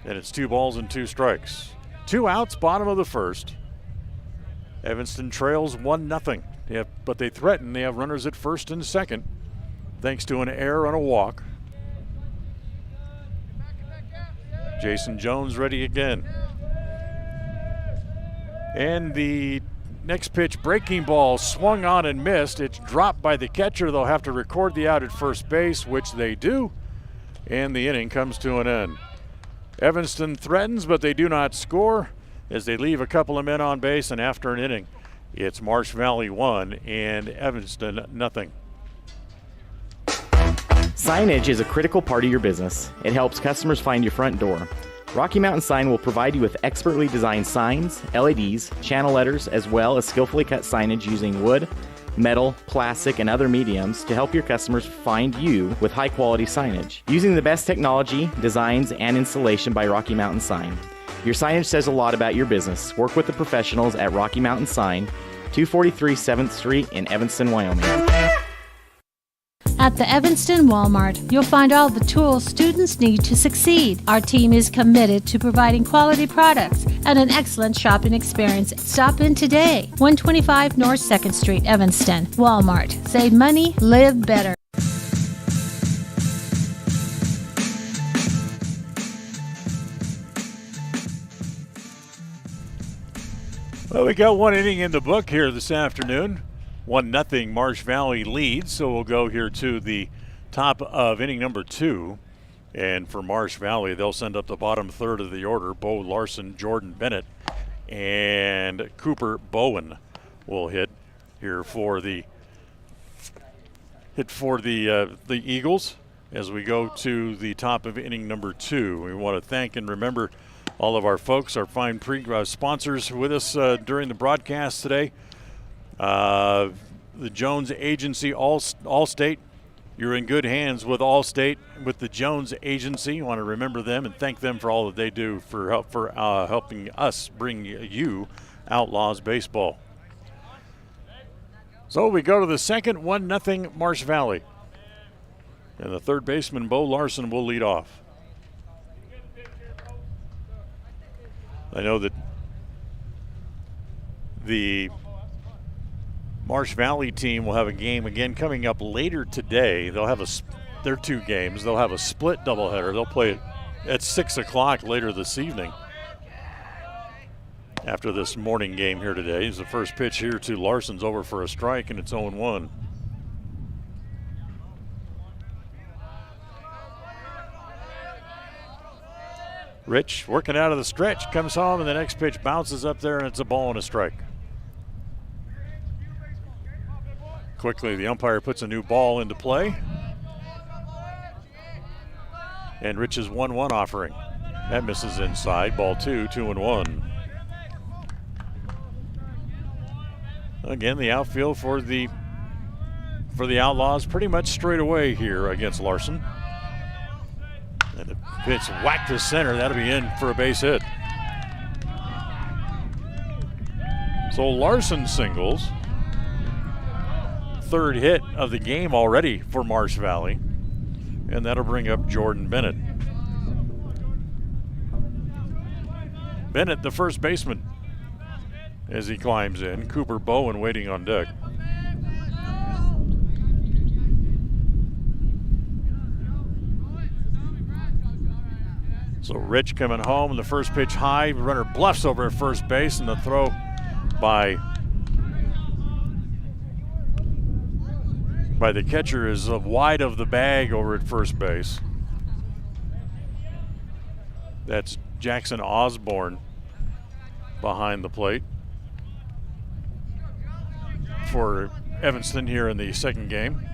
And it's 2 balls and 2 strikes. 2 outs, bottom of the first. Evanston trails 1-0. But they threaten. They have runners at first and second, thanks to an error on a walk. Jason Jones ready again. And the next pitch, breaking ball, swung on and missed. It's dropped by the catcher. They'll have to record the out at first base, which they do. And the inning comes to an end. Evanston threatens, but they do not score as they leave a couple of men on base, and after an inning, it's Marsh Valley 1 and Evanston 0. Signage is a critical part of your business. It helps customers find your front door. Rocky Mountain Sign will provide you with expertly designed signs, LEDs, channel letters, as well as skillfully cut signage using wood, metal, plastic, and other mediums to help your customers find you with high-quality signage. Using the best technology, designs, and installation by Rocky Mountain Sign. Your signage says a lot about your business. Work with the professionals at Rocky Mountain Sign, 243 7th Street in Evanston, Wyoming. At the Evanston Walmart, you'll find all the tools students need to succeed. Our team is committed to providing quality products and an excellent shopping experience. Stop in today. 125 North 2nd Street, Evanston. Walmart. Save money, live better. Well, we got one inning in the book here this afternoon. 1-0 Marsh Valley leads, so we'll go here to the top of inning number 2. And for Marsh Valley, they'll send up the bottom third of the order. Bo Larson, Jordan Bennett, and Cooper Bowen will hit here for the Eagles as we go to the top of inning number 2. We want to thank and remember all of our folks, our fine sponsors with us during the broadcast today. The Jones Agency, Allstate. You're in good hands with Allstate, with the Jones Agency. You want to remember them and thank them for all that they do for helping us bring you Outlaws baseball. So we go to the second, 1-0 Marsh Valley. And the third baseman, Bo Larson, will lead off. I know that the Marsh Valley team will have a game again coming up later today. They'll have their 2 games. They'll have a split doubleheader. They'll play at 6 o'clock later this evening. After this morning game here today, is the first pitch here to Larson's over for a strike, and it's 0-1. Rich working out of the stretch, comes home, and the next pitch bounces up there, and it's a ball and a strike. Quickly, the umpire puts a new ball into play. And Rich's 1-1 offering. That misses inside. Ball 2, 2-1. Again, the outfield for the Outlaws pretty much straight away here against Larson. And the pitch whacked to center. That'll be in for a base hit. So Larson singles. Third hit of the game already for Marsh Valley, and that'll bring up Jordan Bennett. Bennett, the first baseman, as he climbs in. Cooper Bowen waiting on deck. So Rich coming home, and the first pitch high, runner bluffs over at first base, and the throw by the catcher is wide of the bag over at first base. That's Jackson Osborne behind the plate for Evanston here in the second game.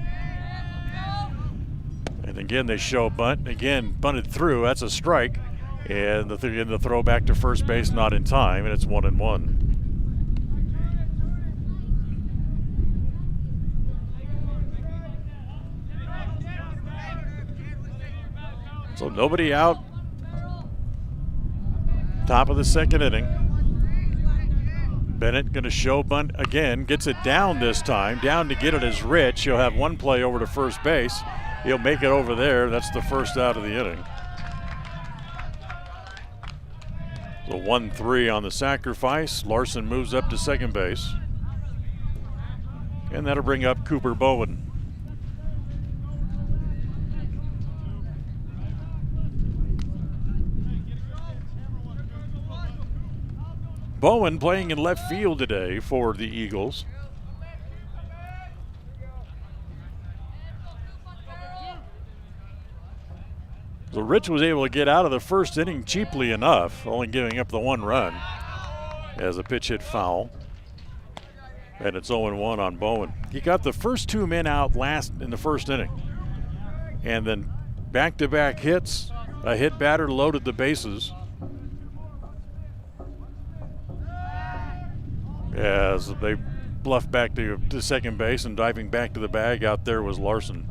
And again, they show bunt. Again, bunted through. That's a strike. And the throw back to first base, not in time, and it's 1-1. So nobody out. Top of the second inning. Bennett going to show bunt again. Gets it down this time. Down to get it is Rich. He'll have one play over to first base. He'll make it over there. That's the first out of the inning. So 1-3 on the sacrifice. Larson moves up to second base. And that'll bring up Cooper Bowen. Bowen playing in left field today for the Eagles. So Rich was able to get out of the first inning cheaply enough, only giving up the 1 run as a pitch hit foul. And it's 0-1 on Bowen. He got the first 2 men out last in the first inning. and then back-to-back hits. A hit batter loaded the bases. As they bluffed back to second base, and diving back to the bag out there was Larson.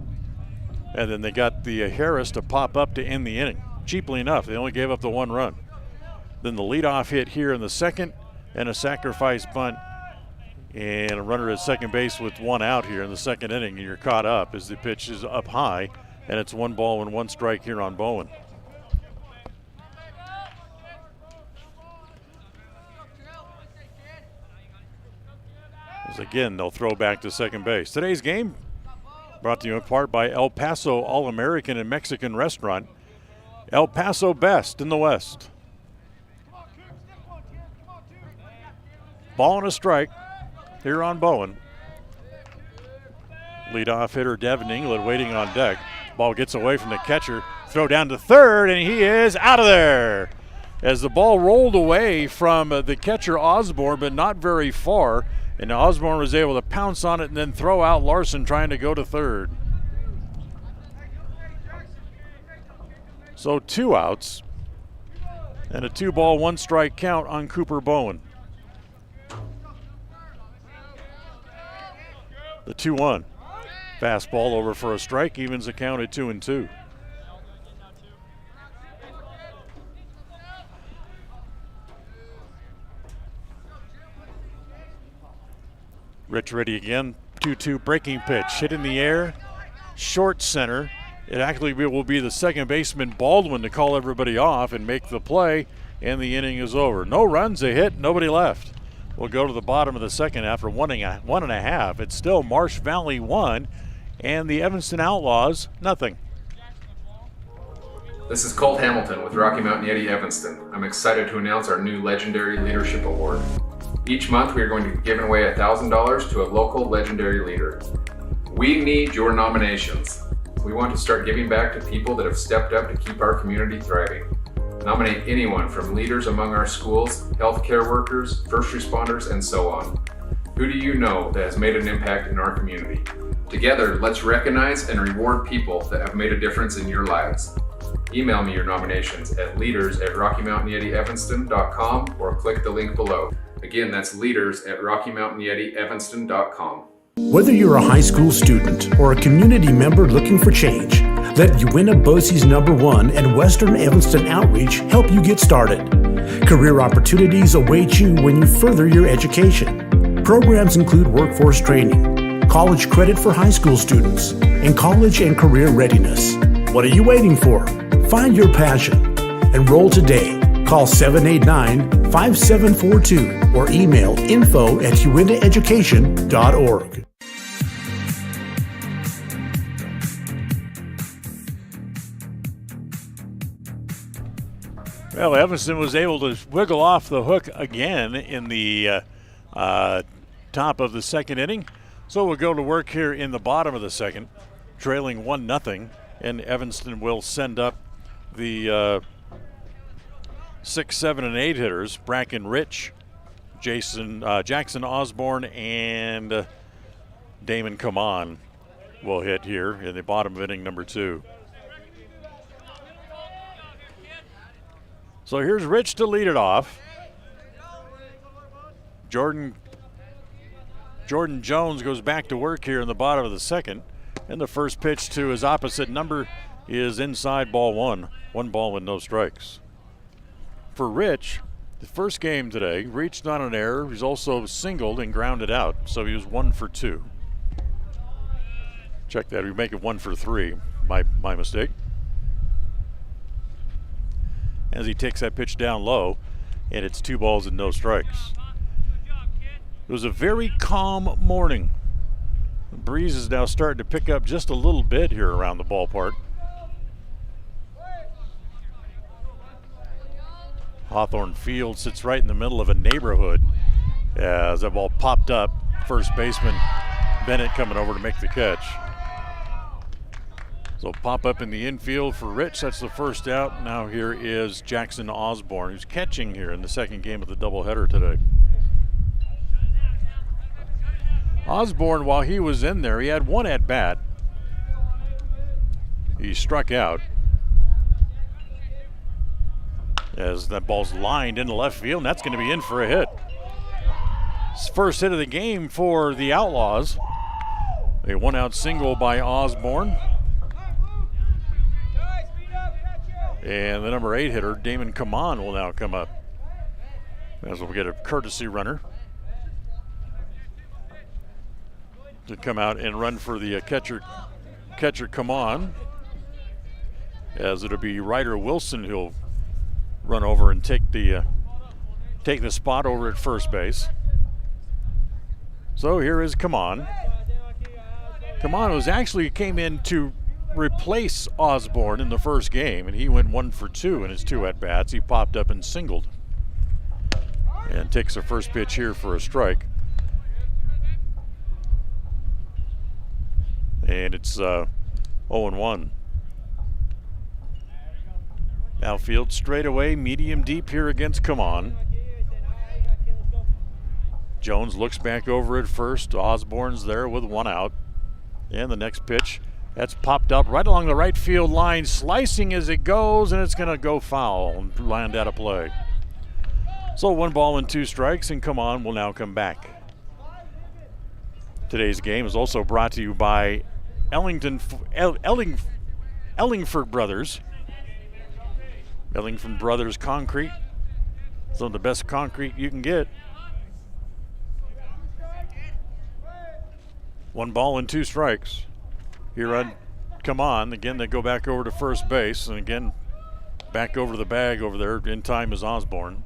And then they got the Harris to pop up to end the inning. Cheaply enough, they only gave up the 1 run. Then the leadoff hit here in the second, and a sacrifice bunt, and a runner at second base with 1 out here in the second inning, and you're caught up as the pitch is up high, and it's 1 ball and 1 strike here on Bowen. As again, they'll throw back to second base. Today's game brought to you in part by El Paso All-American and Mexican Restaurant. El Paso best in the West. Ball and a strike here on Bowen. Leadoff hitter Devin England waiting on deck. Ball gets away from the catcher. Throw down to third, and he is out of there. As the ball rolled away from the catcher Osborne, but not very far. And Osborne was able to pounce on it and then throw out Larson trying to go to third. So 2 outs and a 2-ball, 1 strike count on Cooper Bowen. The 2-1. Fastball over for a strike, evens the count at 2-2. Rich ready again. 2-2 breaking pitch. Hit in the air. Short center. It actually will be the second baseman Baldwin to call everybody off and make the play, and the inning is over. No runs, a hit, nobody left. We'll go to the bottom of the second after 1.5. It's still Marsh Valley 1 and the Evanston Outlaws nothing. This is Colt Hamilton with Rocky Mountain Yeti Evanston. I'm excited to announce our new Legendary Leadership Award. Each month we are going to be giving away $1,000 to a local legendary leader. We need your nominations. We want to start giving back to people that have stepped up to keep our community thriving. Nominate anyone from leaders among our schools, healthcare workers, first responders, and so on. Who do you know that has made an impact in our community? Together, let's recognize and reward people that have made a difference in your lives. Email me your nominations at leaders@RockyMountainYetiEvanston.com or click the link below. Again, that's leaders@RockyMountainYetiEvanston.com. Whether you're a high school student or a community member looking for change, let Uinta Bosie's #1 and Western Evanston Outreach help you get started. Career opportunities await you when you further your education. Programs include workforce training, college credit for high school students, and college and career readiness. What are you waiting for? Find your passion. Enroll today. Call 789-5742 or email info@uintaeducation.org. Well, Evanston was able to wiggle off the hook again in the top of the second inning. So we'll go to work here in the bottom of the second, trailing 1-0, and Evanston will send up the 6, 7, and 8 hitters. Bracken Rich, Jackson Osborne, and Damon Kaman will hit here in the bottom of inning number 2. So here's Rich to lead it off. Jordan Jones goes back to work here in the bottom of the second. And the first pitch to his opposite number is inside, ball 1. 1 ball with no strikes. For Rich, the first game today, reached on an error. He's also singled and grounded out, so he was 1 for 2. Check that, we make it 1 for 3. My mistake. As he takes that pitch down low, and it's 2 balls and no strikes. It was a very calm morning. The breeze is now starting to pick up just a little bit here around the ballpark. Hawthorne Field sits right in the middle of a neighborhood as that ball popped up. First baseman Bennett coming over to make the catch. So pop up in the infield for Rich. That's the first out. Now here is Jackson Osborne, who's catching here in the second game of the doubleheader today. Osborne, while he was in there, he had 1 at bat. He struck out as that ball's lined into left field, and that's going to be in for a hit. First hit of the game for the Outlaws. A one-out single by Osborne. And the number 8 hitter, Damon Kaman, will now come up, as we'll get a courtesy runner to come out and run for the catcher Kaman, as it'll be Ryder Wilson who'll run over and take the spot over at first base. So here is Kaman. Kaman was actually came in to replace Osborne in the first game, and he went 1 for 2 in his 2 at-bats. He popped up and singled and takes the first pitch here for a strike. And it's 0-1. Outfield straightaway, medium deep here against Kaman. Jones looks back over at first. Osborne's there with 1 out. And the next pitch, that's popped up right along the right field line, slicing as it goes, and it's going to go foul and land out of play. So 1 ball and 2 strikes, and Kaman will now come back. Today's game is also brought to you by Ellingford Brothers. Ellingford Brothers Concrete. Some of the best concrete you can get. 1 ball and 2 strikes. Here on Kaman. Again, they go back over to first base, and again, back over to the bag over there. In time is Osborne.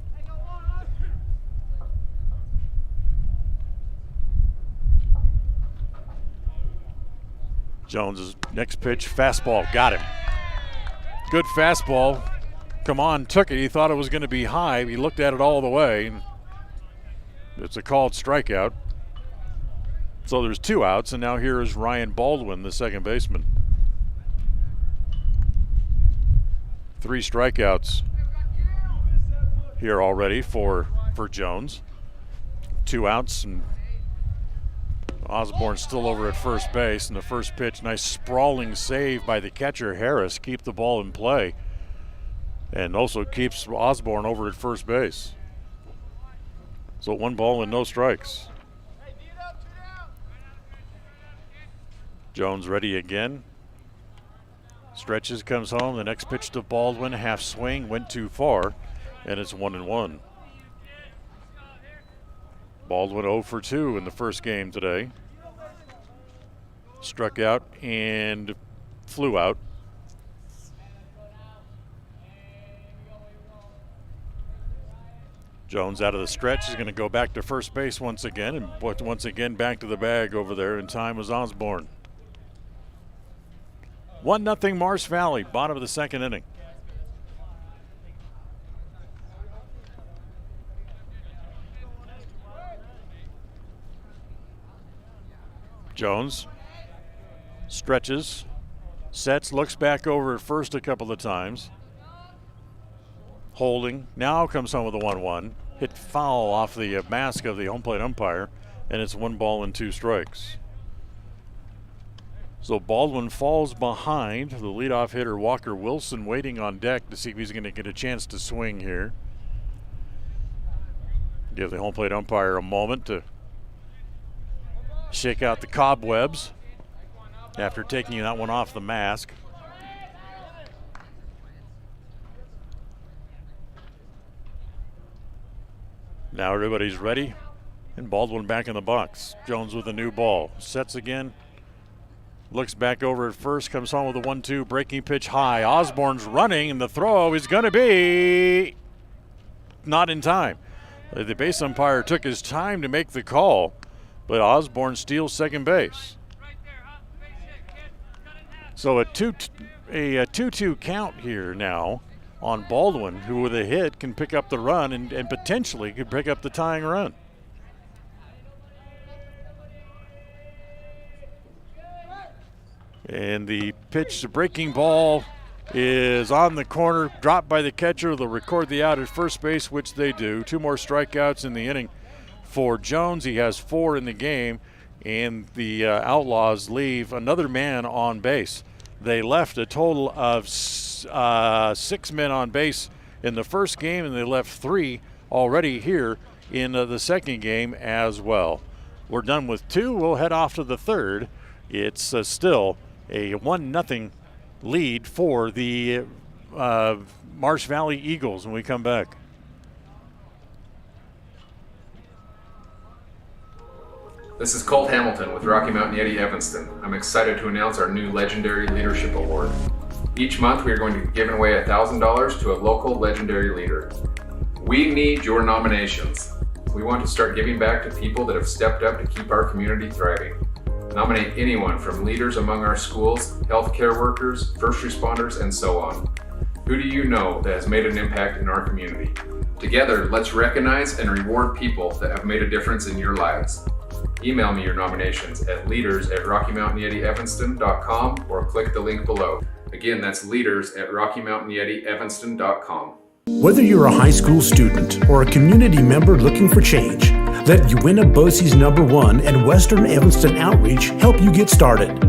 Jones's next pitch, fastball, got him. Good fastball. Kaman took it. He thought it was going to be high. He looked at it all the way. It's a called strikeout. So there's 2 outs, and now here is Ryan Baldwin, the second baseman. 3 strikeouts here already for Jones. 2 outs, and Osborne still over at first base. And the first pitch, nice sprawling save by the catcher Harris, keep the ball in play, and also keeps Osborne over at first base. So 1 ball and no strikes. Jones ready again. Stretches, comes home. The next pitch to Baldwin, half swing, went too far, and it's 1-1. Baldwin 0 for 2 in the first game today. Struck out and flew out. Jones out of the stretch is going to go back to first base once again, and once again back to the bag over there. In time was Osborne. 1-0 Marsh Valley, bottom of the second inning. Jones stretches, sets, looks back over at first a couple of times. Holding, now comes home with a 1-1. Hit foul off the mask of the home plate umpire, and it's 1 ball and 2 strikes. So Baldwin falls behind the leadoff hitter Walker Wilson, waiting on deck to see if he's going to get a chance to swing here. Give the home plate umpire a moment to shake out the cobwebs after taking that one off the mask. Now everybody's ready, and Baldwin back in the box. Jones with a new ball. Sets again. Looks back over at first, comes home with a 1-2, breaking pitch high. Osborne's running, and the throw is going to be not in time. The base umpire took his time to make the call, but Osborne steals second base. So a 2-2 count here now on Baldwin, who with a hit can pick up the run and potentially could pick up the tying run. And the pitch, the breaking ball, is on the corner, dropped by the catcher. They'll record the out at first base, which they do. 2 more strikeouts in the inning for Jones. He has 4 in the game, and the Outlaws leave another man on base. They left a total of 6 men on base in the first game, and they left 3 already here in the second game as well. We're done with 2. We'll head off to the third. It's still a 1-0 lead for the Marsh Valley Eagles when we come back. This is Colt Hamilton with Rocky Mountain Yeti Evanston. I'm excited to announce our new Legendary Leadership Award. Each month we are going to be giving away $1,000 to a local legendary leader. We need your nominations. We want to start giving back to people that have stepped up to keep our community thriving. Nominate anyone from leaders among our schools, healthcare workers, first responders, and so on. Who do you know that has made an impact in our community? Together, let's recognize and reward people that have made a difference in your lives. Email me your nominations at leaders@RockyMountainYetiEvanston.com or click the link below. Again, that's leaders@RockyMountainYetiEvanston.com. Whether you're a high school student or a community member looking for change, let Uinta Bosie's #1 and Western Evanston Outreach help you get started.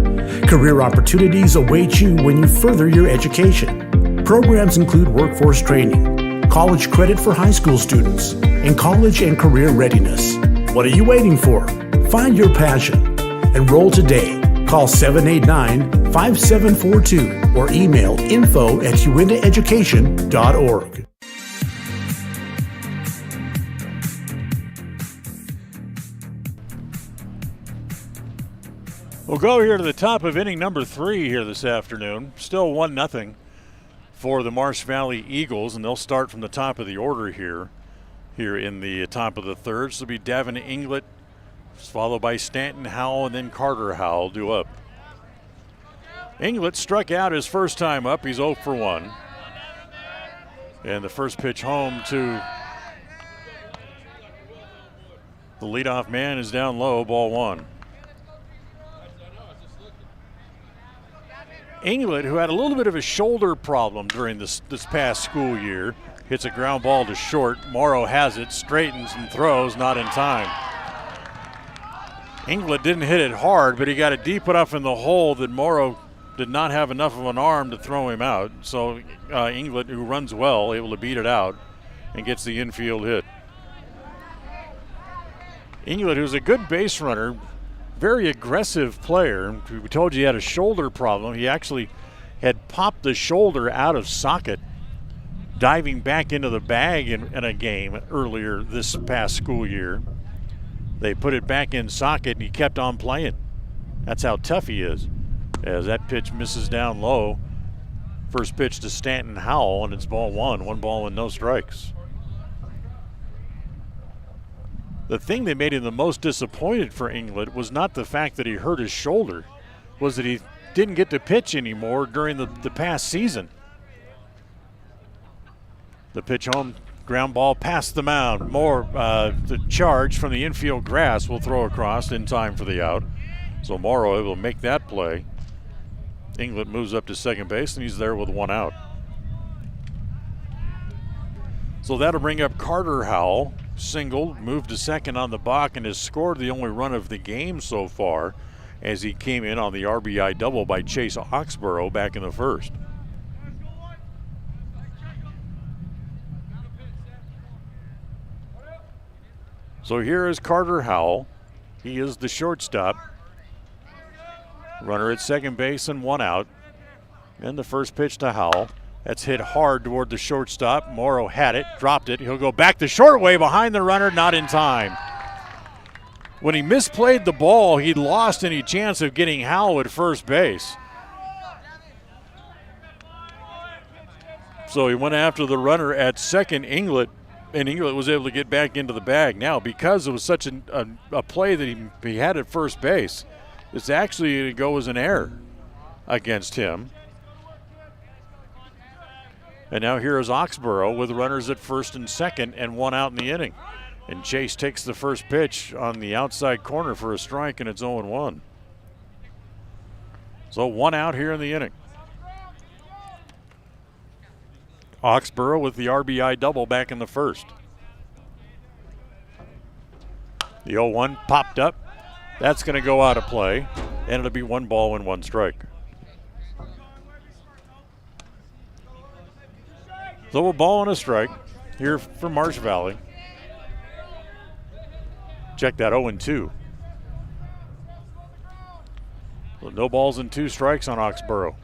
Career opportunities await you when you further your education. Programs include workforce training, college credit for high school students, and college and career readiness. What are you waiting for? Find your passion. Enroll today. Call 789-5742 or email info@uintaeducation.org. We'll go here to the top of inning number 3 here this afternoon. Still 1-0 for the Marsh Valley Eagles, and they'll start from the top of the order here in the top of the third. So it'll be Davin Inglet, followed by Stanton Howell, and then Carter Howell due up. Inglet struck out his first time up. He's 0 for 1. And the first pitch home to the leadoff man is down low, ball 1. Inglet, who had a little bit of a shoulder problem during this past school year, hits a ground ball to short. Morrow has it, straightens and throws, not in time. Inglet didn't hit it hard, but he got it deep enough in the hole that Morrow did not have enough of an arm to throw him out. So Inglet, who runs well, able to beat it out and gets the infield hit. Inglet, who's a good base runner, very aggressive player. We told you he had a shoulder problem. He actually had popped the shoulder out of socket, diving back into the bag in a game earlier this past school year. They put it back in socket and he kept on playing. That's how tough he is. As that pitch misses down low. First pitch to Stanton Howell, and it's ball 1. 1 ball and no strikes. The thing that made him the most disappointed for Inglet was not the fact that he hurt his shoulder, was that he didn't get to pitch anymore during the past season. The pitch home, ground ball past the mound. More the charge from the infield grass will throw across in time for the out. So Morrow able to make that play. Inglet moves up to second base, and he's there with 1 out. So that'll bring up Carter Howell. Singled, moved to second on the balk, and has scored the only run of the game so far as he came in on the RBI double by Chase Oxborough back in the first. So here is Carter Howell. He is the shortstop. Runner at second base and 1 out. And the first pitch to Howell. That's hit hard toward the shortstop. Morrow had it, dropped it. He'll go back the short way behind the runner, not in time. When he misplayed the ball, he lost any chance of getting Howell at first base. So he went after the runner at second, Inglet, and Inglet was able to get back into the bag. Now, because it was such a play that he had at first base, it's actually going to go as an error against him. And now here is Oxborough with runners at first and second and 1 out in the inning. And Chase takes the first pitch on the outside corner for a strike, and it's 0-1. So 1 out here in the inning. Oxborough with the RBI double back in the first. The 0-1 popped up. That's going to go out of play, and it'll be 1 ball and 1 strike. So a ball and a strike here for Marsh Valley. Check that, 0-2. So no balls and 2 strikes on Oxborough.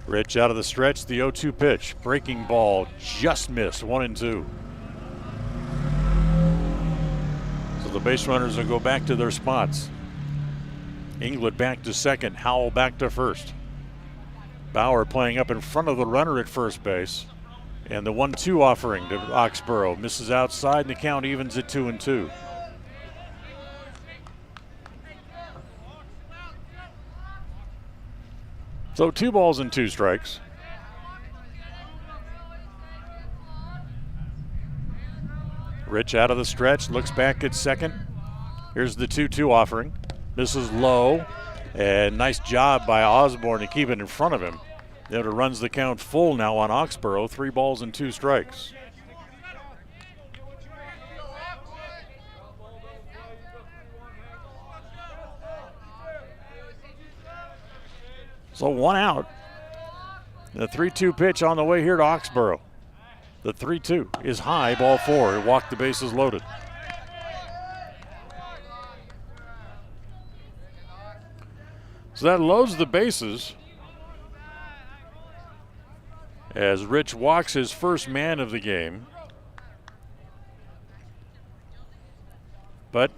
Rich out of the stretch, the 0-2 pitch. Breaking ball, just missed, 1-2. So the base runners will go back to their spots. England back to second, Howell back to first. Bauer playing up in front of the runner at first base. And the 1-2 offering to Oxborough. Misses outside and the count evens at 2-2. So 2 balls and 2 strikes. Rich out of the stretch, looks back at second. Here's the 2-2 offering. Misses low, and nice job by Osborne to keep it in front of him. It runs the count full now on Oxborough, 3 balls and 2 strikes. So 1 out. The 3-2 pitch on the way here to Oxborough. The 3-2 is high, ball 4. It walked, the bases loaded. So that loads the bases as Rich walks his first man of the game. But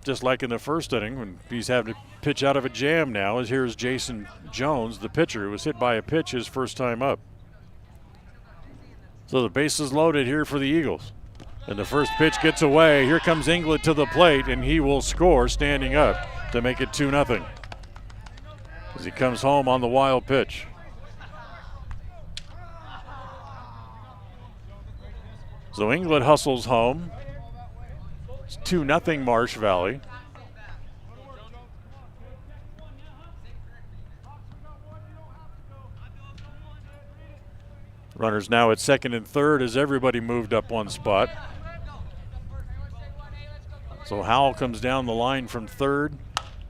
just like in the first inning, when he's having to pitch out of a jam now, as here's Jason Jones, the pitcher, who was hit by a pitch his first time up. So the bases loaded here for the Eagles. And the first pitch gets away. Here comes England to the plate, and he will score standing up to make it 2-0. As he comes home on the wild pitch. So England hustles home. It's 2-0 Marsh Valley. Runners now at second and third as everybody moved up 1 spot. So Howell comes down the line from third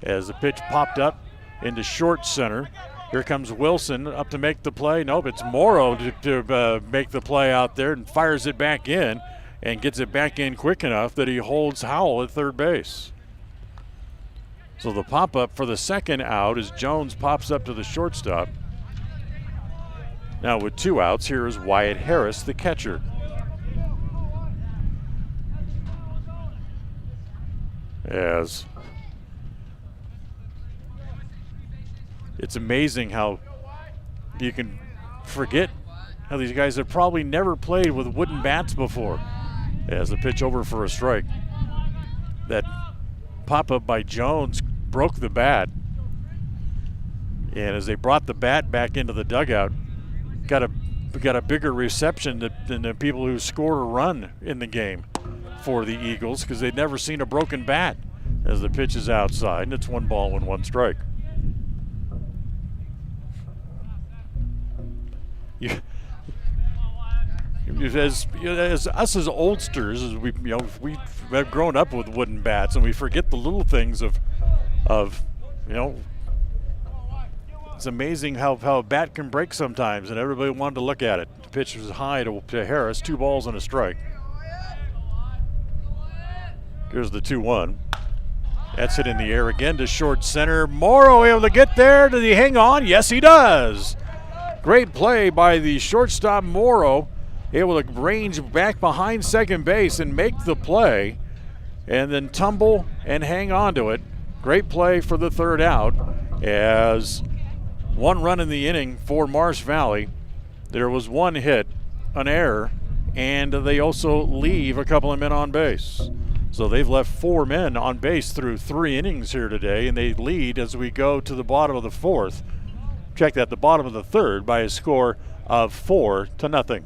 as the pitch popped up into short center. Here comes Wilson up to make the play. Nope, it's Morrow to make the play out there and fires it back in and gets it back in quick enough that he holds Howell at third base. So the pop-up for the second out as Jones pops up to the shortstop. Now with 2 outs, here is Wyatt Harris, the catcher. As it's amazing how you can forget how these guys have probably never played with wooden bats before. As the pitch over for a strike. That pop-up by Jones broke the bat. And as they brought the bat back into the dugout, got a bigger reception than the people who scored a run in the game for the Eagles, because they'd never seen a broken bat. As the pitch is outside, and it's 1 ball and 1 strike. As us as oldsters, as we've grown up with wooden bats, and we forget the little things of it's amazing how a bat can break sometimes, and everybody wanted to look at it. The pitch was high to Harris, 2 balls and a strike. Here's the 2-1. That's hit in the air again to short center. Morrow able to get there. Does he hang on? Yes, he does. Great play by the shortstop Morrow. Able to range back behind second base and make the play and then tumble and hang on to it. Great play for the third out as 1 run in the inning for Marsh Valley. There was 1 hit, an error, and they also leave a couple of men on base. So they've left 4 men on base through 3 innings here today, and they lead as we go to the bottom of the 4th. Check that, the bottom of the 3rd by a score of 4-0.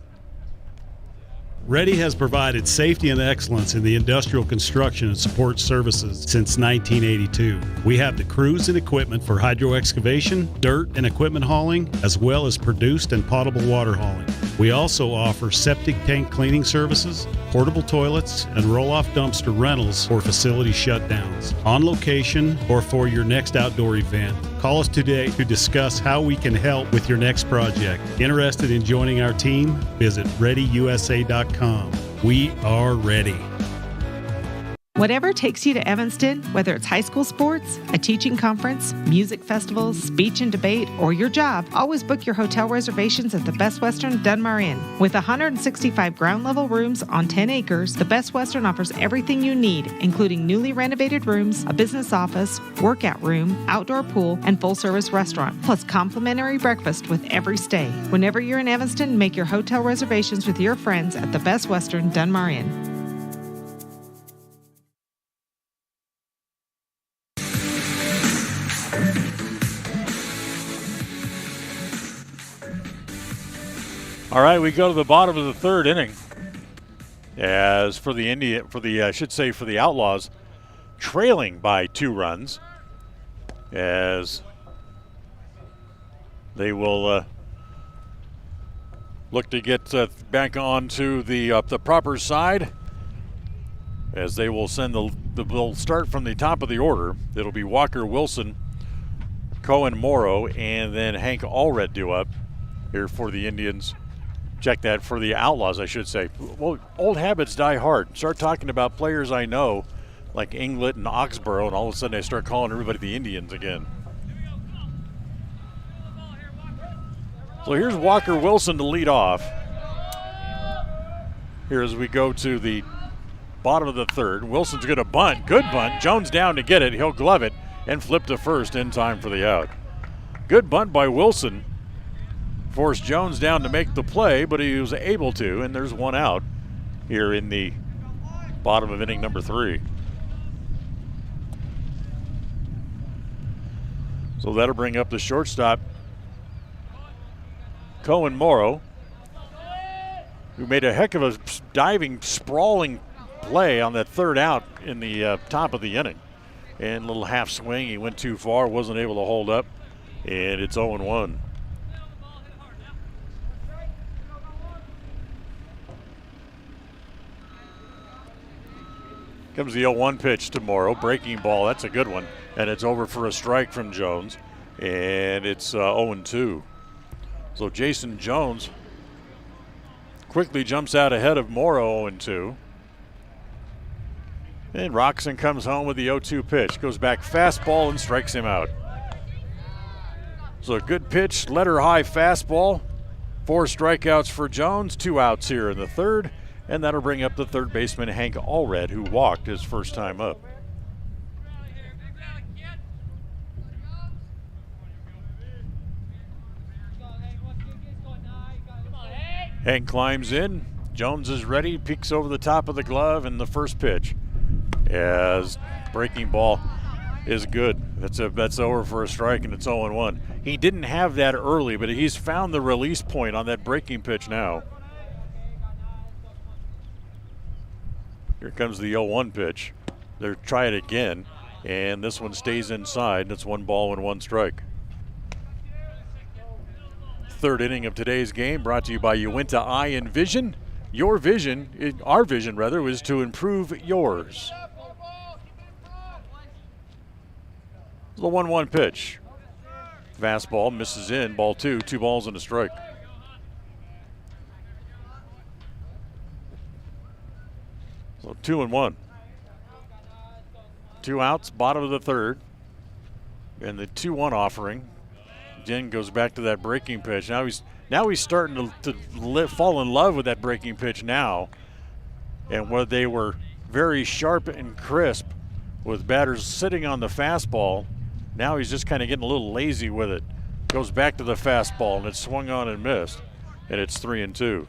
Ready has provided safety and excellence in the industrial construction and support services since 1982. We have the crews and equipment for hydro excavation, dirt and equipment hauling, as well as produced and potable water hauling. We also offer septic tank cleaning services, portable toilets, and roll-off dumpster rentals for facility shutdowns, on location or for your next outdoor event. Call us today to discuss how we can help with your next project. Interested in joining our team? Visit ReadyUSA.com. We are ready. Whatever takes you to Evanston, whether it's high school sports, a teaching conference, music festivals, speech and debate, or your job, always book your hotel reservations at the Best Western Dunmar Inn. With 165 ground-level rooms on 10 acres, the Best Western offers everything you need, including newly renovated rooms, a business office, workout room, outdoor pool, and full-service restaurant, plus complimentary breakfast with every stay. Whenever you're in Evanston, make your hotel reservations with your friends at the Best Western Dunmar Inn. All right, we go to the bottom of the third inning. As for the Outlaws, trailing by 2 runs, as they will look to get back onto the proper side, as they will send they'll start from the top of the order. It'll be Walker Wilson, Cohen Morrow, and then Hank Allred due up here for the Indians. Check that for the Outlaws, I should say. Well, old habits die hard. Start talking about players I know, like Inglet and Oxborough, and all of a sudden I start calling everybody the Indians again. So here's Walker Wilson to lead off. Here as we go to the bottom of the third. Wilson's going to bunt. Good bunt. Jones down to get it. He'll glove it and flip to first in time for the out. Good bunt by Wilson. Forced Jones down to make the play, but he was able to, and there's one out here in the bottom of inning number 3. So that'll bring up the shortstop, Cohen Morrow, who made a heck of a diving, sprawling play on that third out in the top of the inning. And a little half swing, he went too far, wasn't able to hold up, and it's 0-1. Comes the 0-1 pitch to Morrow. Breaking ball, that's a good one. And it's over for a strike from Jones. And it's 0-2. So Jason Jones quickly jumps out ahead of Morrow, 0-2. And Roxon comes home with the 0-2 pitch. Goes back fastball and strikes him out. So a good pitch, letter high fastball. 4 strikeouts for Jones, 2 outs here in the third. And that'll bring up the third baseman, Hank Allred, who walked his first time up. Hank climbs in. Jones is ready, peeks over the top of the glove, and the first pitch. As breaking ball is good. That's over for a strike, and it's 0-1. He didn't have that early, but he's found the release point on that breaking pitch now. Here comes the 0-1 pitch. They'll try it again, and this one stays inside. That's 1 ball and 1 strike. Third inning of today's game brought to you by Uinta Eye and Vision. Your vision, our vision rather, was to improve yours. The 1-1 pitch. Fastball misses in, ball 2, 2 balls and a strike. So 2-1. 2 outs, bottom of the third. And the 2-1 offering. Jen goes back to that breaking pitch. Now he's starting to fall in love with that breaking pitch now. And where they were very sharp and crisp with batters sitting on the fastball, now he's just kind of getting a little lazy with it. Goes back to the fastball, and it's swung on and missed. And it's 3-2.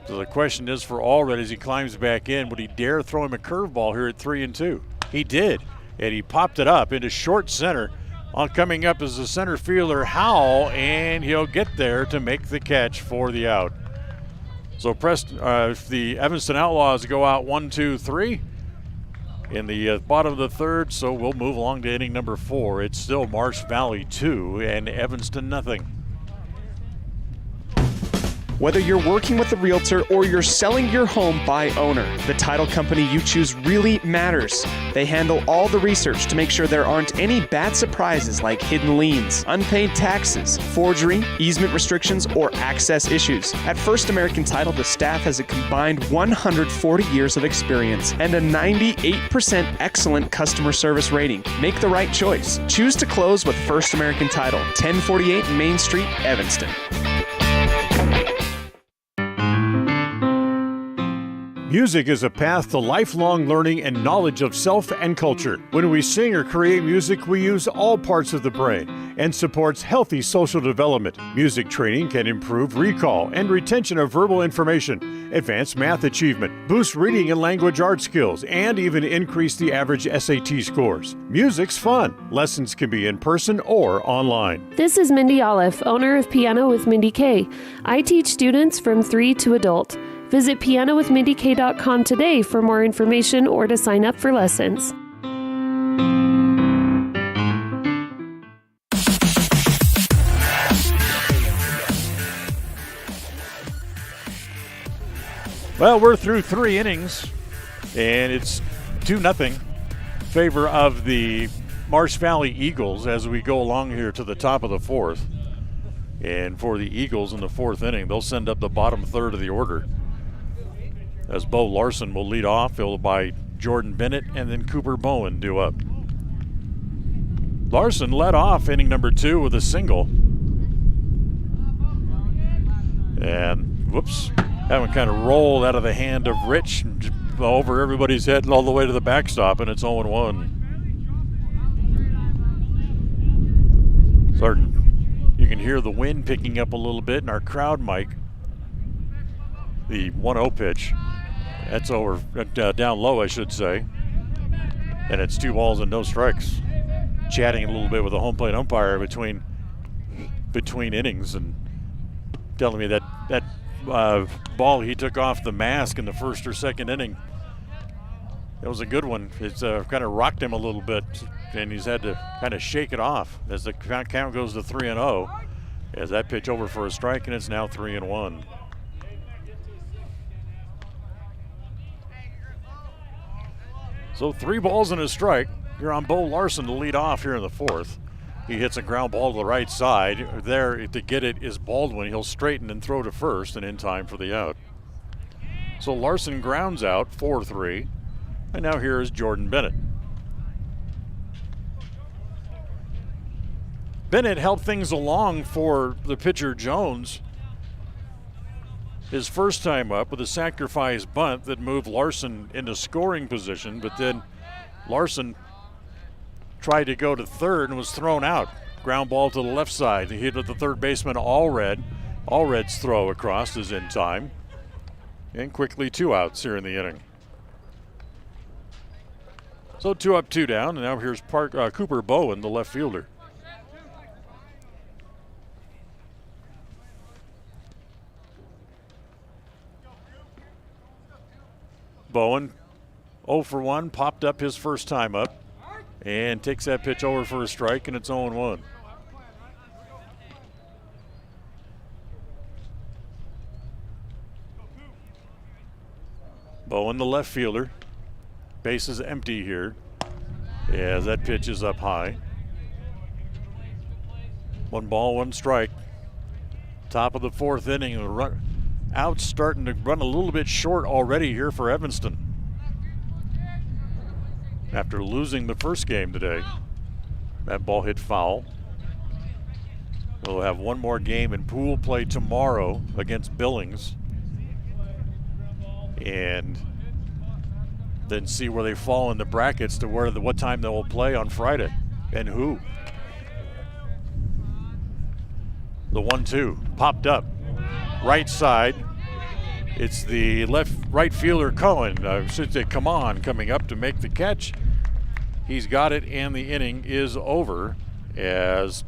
So the question is for Allred as he climbs back in, would he dare throw him a curveball here at 3-2? He did, and he popped it up into short center. On coming up is the center fielder Howell, and he'll get there to make the catch for the out. So if the Evanston Outlaws go out 1-2-3, in the bottom of the third, so we'll move along to inning number 4. It's still Marsh Valley 2 and Evanston nothing. Whether you're working with a realtor or you're selling your home by owner, the title company you choose really matters. They handle all the research to make sure there aren't any bad surprises like hidden liens, unpaid taxes, forgery, easement restrictions, or access issues. At First American Title, the staff has a combined 140 years of experience and a 98% excellent customer service rating. Make the right choice. Choose to close with First American Title, 1048 Main Street, Evanston. Music is a path to lifelong learning and knowledge of self and culture. When we sing or create music, we use all parts of the brain and supports healthy social development. Music training can improve recall and retention of verbal information, advance math achievement, boost reading and language arts skills, and even increase the average SAT scores. Music's fun. Lessons can be in person or online. This is Mindy Olive, owner of Piano with Mindy K. I teach students from 3 to adult. Visit pianowithmindyk.com today for more information or to sign up for lessons. Well, we're through 3 innings, and it's 2-0 favor of the Marsh Valley Eagles as we go along here to the top of the 4th. And for the Eagles in the 4th inning, they'll send up the bottom third of the order, as Bo Larson will lead off, followed by Jordan Bennett, and then Cooper Bowen due up. Larson led off inning number 2 with a single. And, whoops, that one kind of rolled out of the hand of Rich over everybody's head and all the way to the backstop, and it's 0-1. You can hear the wind picking up a little bit in our crowd mic. The 1-0 pitch. That's over, down low, I should say. And it's 2 balls and no strikes. Chatting a little bit with the home plate umpire between innings and telling me that ball he took off the mask in the 1st or 2nd inning, it was a good one. It's kind of rocked him a little bit, and he's had to kind of shake it off as the count goes to 3-0. As that pitch over for a strike, and it's now 3-1. So 3 balls and a strike. You're on Bo Larson to lead off here in the 4th. He hits a ground ball to the right side. There to get it is Baldwin. He'll straighten and throw to first and in time for the out. So Larson grounds out 4-3. And now here is Jordan Bennett. Bennett helped things along for the pitcher Jones. His first time up with a sacrifice bunt that moved Larson into scoring position, but then Larson tried to go to third and was thrown out. Ground ball to the left side. The hit of the third baseman, Allred. Allred's throw across is in time. And quickly 2 outs here in the inning. So 2 up, 2 down, and now here's Cooper Bowen, the left fielder. Bowen 0 for 1, popped up his first time up and takes that pitch over for a strike, and it's 0-1. Bowen, the left fielder. Base is empty here as that pitch is up high. 1 ball, 1 strike. Top of the 4th inning, the run out starting to run a little bit short already here for Evanston. After losing the first game today, that ball hit foul. We'll have 1 more game in pool play tomorrow against Billings, and then see where they fall in the brackets to what time they will play on Friday and who. The 1-2 popped up. Right side, it's the right fielder Cohen. I should say, come on, coming up to make the catch. He's got it, and the inning is over as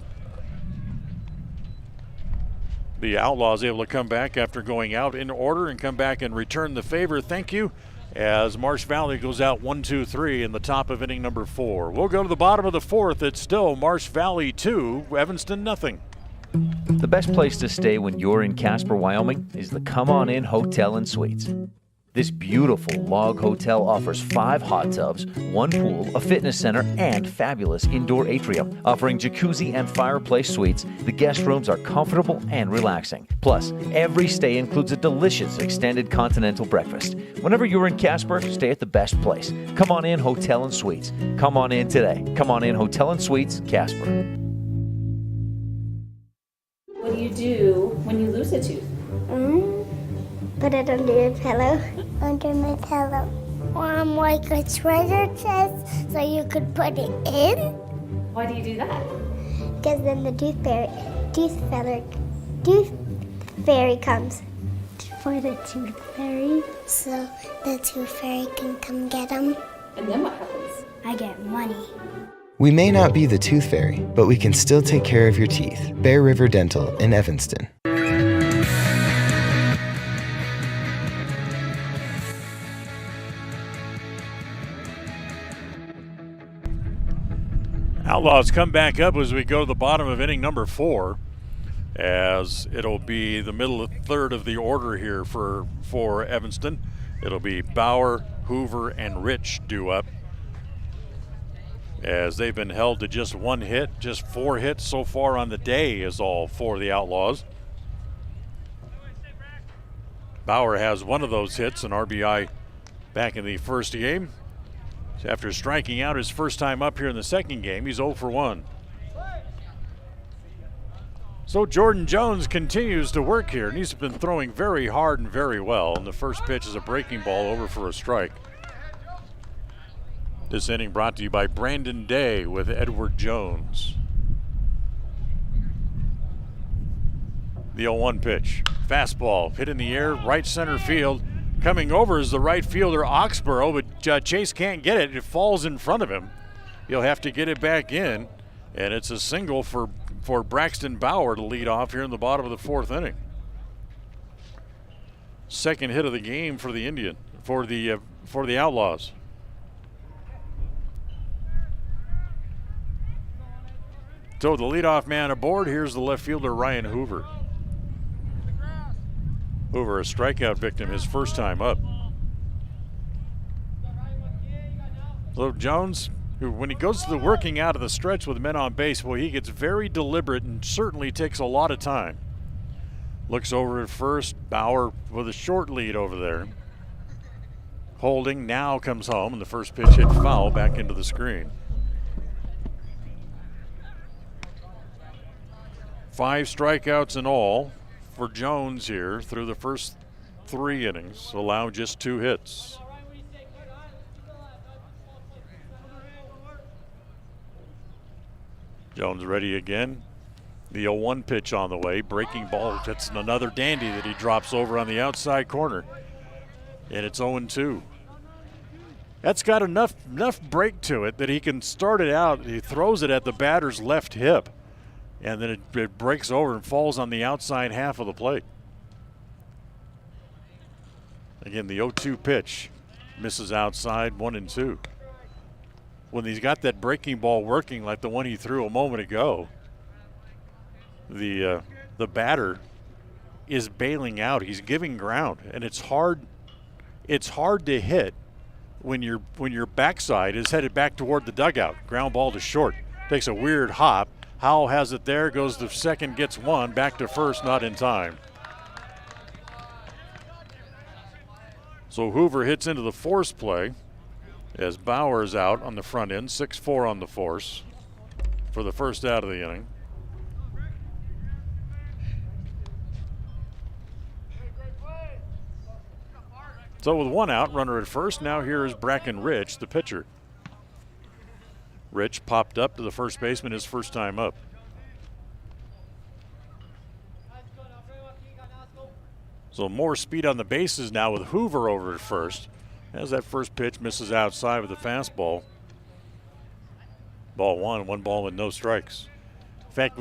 the Outlaws able to come back after going out in order and come back and return the favor. Thank you as Marsh Valley goes out 1-2-3 in the top of inning number 4. We'll go to the bottom of the 4th. It's still Marsh Valley 2, Evanston nothing. The best place to stay when you're in Casper, Wyoming is the Come On In Hotel and Suites. This beautiful log hotel offers 5 hot tubs, 1 pool, a fitness center, and fabulous indoor atrium. Offering jacuzzi and fireplace suites, the guest rooms are comfortable and relaxing. Plus, every stay includes a delicious extended continental breakfast. Whenever you're in Casper, stay at the best place. Come On In Hotel and Suites. Come on in today. Come On In Hotel and Suites, Casper. What do you do when you lose a tooth? Put it under your pillow. Under my pillow. Like a treasure chest so you could put it in. Why do you do that? Because then the tooth fairy comes. For the tooth fairy. So the tooth fairy can come get them. And then what happens? I get money. We may not be the tooth fairy, but we can still take care of your teeth. Bear River Dental in Evanston. Outlaws come back up as we go to the bottom of inning number 4, as it'll be the middle third of the order here for Evanston. It'll be Bauer, Hoover, and Rich due up, as they've been held to just 1 hit. Just 4 hits so far on the day is all for the Outlaws. Bauer has 1 of those hits, an RBI back in the first game. After striking out his first time up here in the second game, he's 0 for 1. So Jordan Jones continues to work here, and he's been throwing very hard and very well. And the first pitch is a breaking ball over for a strike. This inning brought to you by Brandon Day with Edward Jones. The 0-1 pitch. Fastball hit in the air, right center field. Coming over is the right fielder Oxborough, but Chase can't get it. It falls in front of him. He'll have to get it back in, and it's a single for Braxton Bauer to lead off here in the bottom of the 4th inning. Second hit of the game for the for the Outlaws. So the leadoff man aboard, here's the left fielder Ryan Hoover. Hoover, a strikeout victim his first time up. So Jones, who when he goes to the working out of the stretch with men on base, well, he gets very deliberate and certainly takes a lot of time. Looks over at first, Bauer with a short lead over there. Holding now comes home, and the first pitch hit foul back into the screen. 5 strikeouts in all for Jones here through the first 3 innings, allowed just 2 hits. Jones ready again. The 0-1 pitch on the way. Breaking ball. That's another dandy that he drops over on the outside corner. And it's 0-2. That's got enough break to it that he can start it out. He throws it at the batter's left hip, and then it breaks over and falls on the outside half of the plate. Again, the 0-2 pitch misses outside, 1-2. When he's got that breaking ball working like the one he threw a moment ago, the batter is bailing out. He's giving ground, and it's hard to hit when your backside is headed back toward the dugout. Ground ball to short. Takes a weird hop. Howell has it there, goes to second, gets 1, back to first, not in time. So Hoover hits into the force play as Bauer's out on the front end, 6-4 on the force for the first out of the inning. So with 1 out, runner at first, now here is Bracken Rich, the pitcher. Rich popped up to the first baseman his first time up. So more speed on the bases now with Hoover over at first. As that first pitch misses outside with a fastball. Ball 1 ball and no strikes. In fact,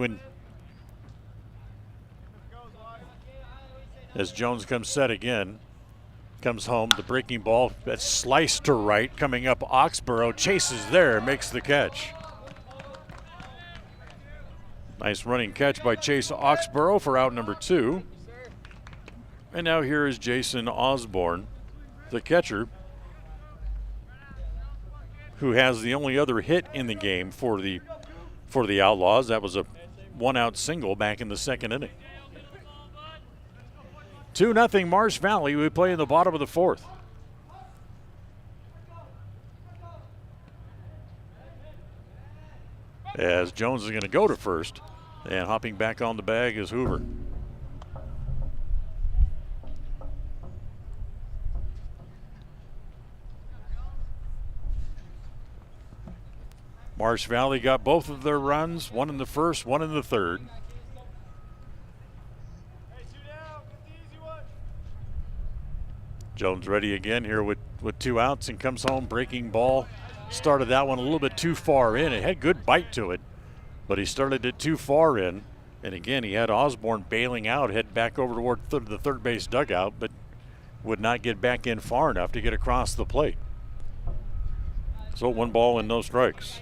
as Jones comes set again, Comes home, the breaking ball that's sliced to right, coming up Oxborough, chases there, makes the catch. Nice running catch by Chase Oxborough for out number 2. And now here is Jason Osborne, the catcher, who has the only other hit in the game for the Outlaws. That was a 1-out single back in the second inning. 2-0 Marsh Valley. We play in the bottom of the 4th. As Jones is going to go to first, and hopping back on the bag is Hoover. Marsh Valley got both of their runs, one in the first, one in the third. Jones ready again here with 2 outs and comes home, breaking ball. Started that one a little bit too far in. It had good bite to it, but he started it too far in. And again, he had Osborne bailing out, head back over toward the third base dugout, but would not get back in far enough to get across the plate. So 1 ball and no strikes.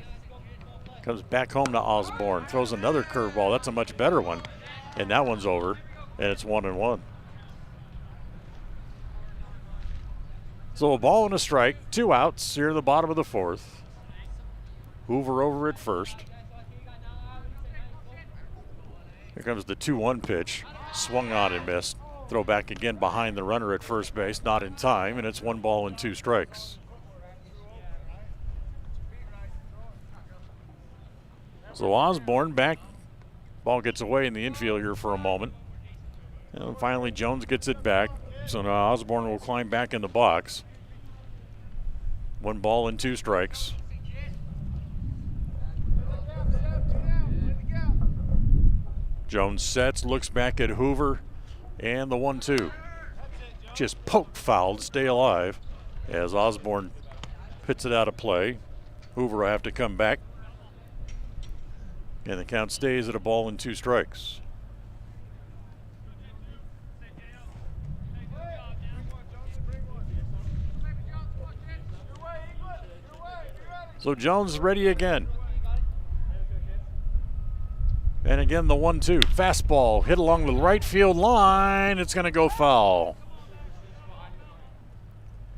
Comes back home to Osborne, throws another curveball. That's a much better one. And that one's over, and it's 1-1. So a ball and a strike, 2 outs here in the bottom of the 4th. Hoover over at first. Here comes the 2-1 pitch. Swung on and missed. Throw back again behind the runner at first base, not in time, and it's 1 ball and 2 strikes. So Osborne back. Ball gets away in the infield here for a moment. And finally Jones gets it back. So now Osborne will climb back in the box. 1 ball and 2 strikes. Jones sets, looks back at Hoover, and the 1-2. Just poke foul to stay alive as Osborne pits it out of play. Hoover will have to come back. And the count stays at 1 ball and 2 strikes. So Jones ready again. And again the 1-2. Fastball hit along the right field line. It's going to go foul.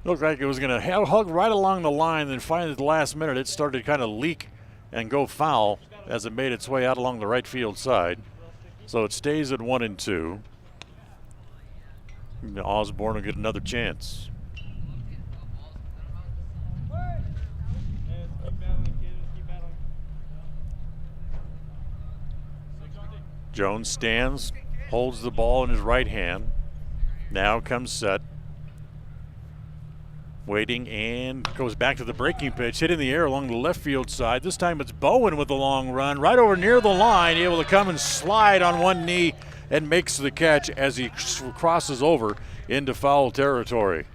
Looked like it was going to hug right along the line, then finally at the last minute it started to kind of leak and go foul as it made its way out along the right field side. So it stays at 1-2. Osborne will get another chance. Jones stands, holds the ball in his right hand. Now comes set. Waiting and goes back to the breaking pitch. Hit in the air along the left field side. This time it's Bowen with the long run. Right over near the line, able to come and slide on one knee and makes the catch as he crosses over into foul territory.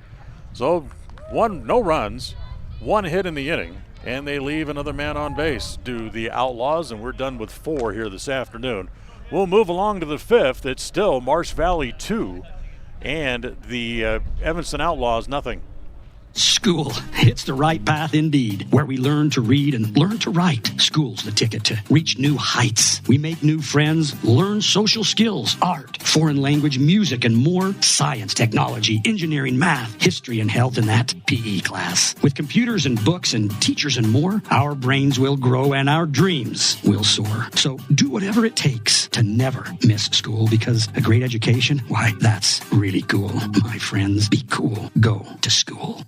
So no runs, 1 hit in the inning, and they leave another man on base. Do the Outlaws, and we're done with 4 here this afternoon. We'll move along to the 5th. It's still Marsh Valley 2 and the Evanston Outlaws nothing. School. It's the right path indeed, where we learn to read and learn to write. School's the ticket to reach new heights. We make new friends, learn social skills, art, foreign language, music, and more. Science, technology, engineering, math, history, and health in that PE class. With computers and books and teachers and more, our brains will grow and our dreams will soar. So do whatever it takes to never miss school, because a great education, why, that's really cool. My friends, be cool. Go to school.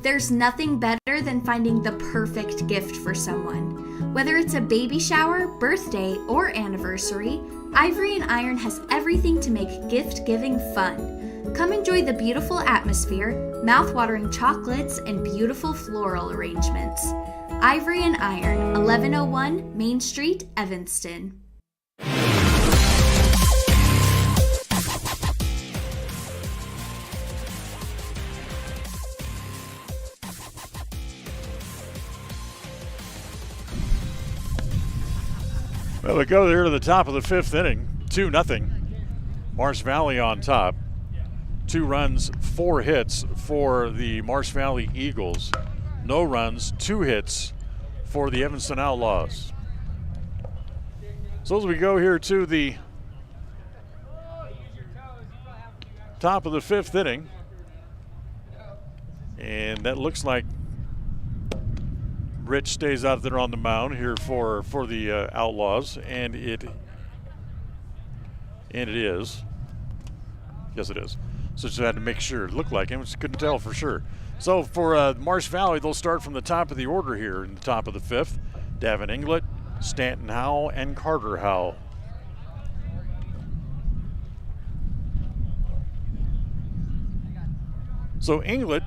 There's nothing better than finding the perfect gift for someone. Whether it's a baby shower, birthday, or anniversary, Ivory and Iron has everything to make gift-giving fun. Come enjoy the beautiful atmosphere, mouth-watering chocolates, and beautiful floral arrangements. Ivory and Iron, 1101 Main Street, Evanston. Well, we go there to the top of the 5th inning, 2-0. Marsh Valley on top. 2 runs, 4 hits for the Marsh Valley Eagles. No runs, 2 hits for the Evanston Outlaws. So as we go here to the top of the 5th inning, and that looks like Rich stays out there on the mound here for the Outlaws, and it is. Yes, it is. So just had to make sure. It looked like him. Just couldn't tell for sure. So for Marsh Valley, they'll start from the top of the order here in the top of the 5th. Davin Inglett, Stanton Howell, and Carter Howell. So Inglett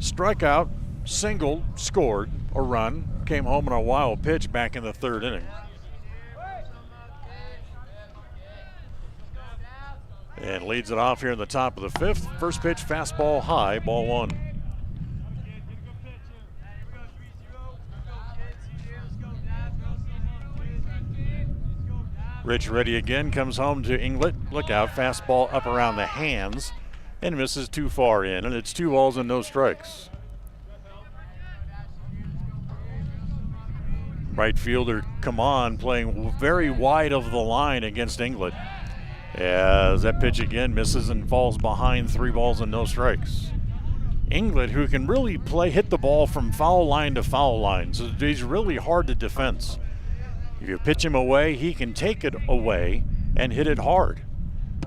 struck out, singled, scored a run, came home on a wild pitch back in the 3rd inning. And leads it off here in the top of the 5th. First pitch, fastball high, ball 1. Rich ready again, comes home to Inglett. Look out, fastball up around the hands and misses too far in, and it's 2 balls and no strikes. Right fielder, come on, playing very wide of the line against Inglett. As that pitch again misses and falls behind, 3 balls and no strikes. Inglett, who can really hit the ball from foul line to foul line, so he's really hard to defense. If you pitch him away, he can take it away and hit it hard.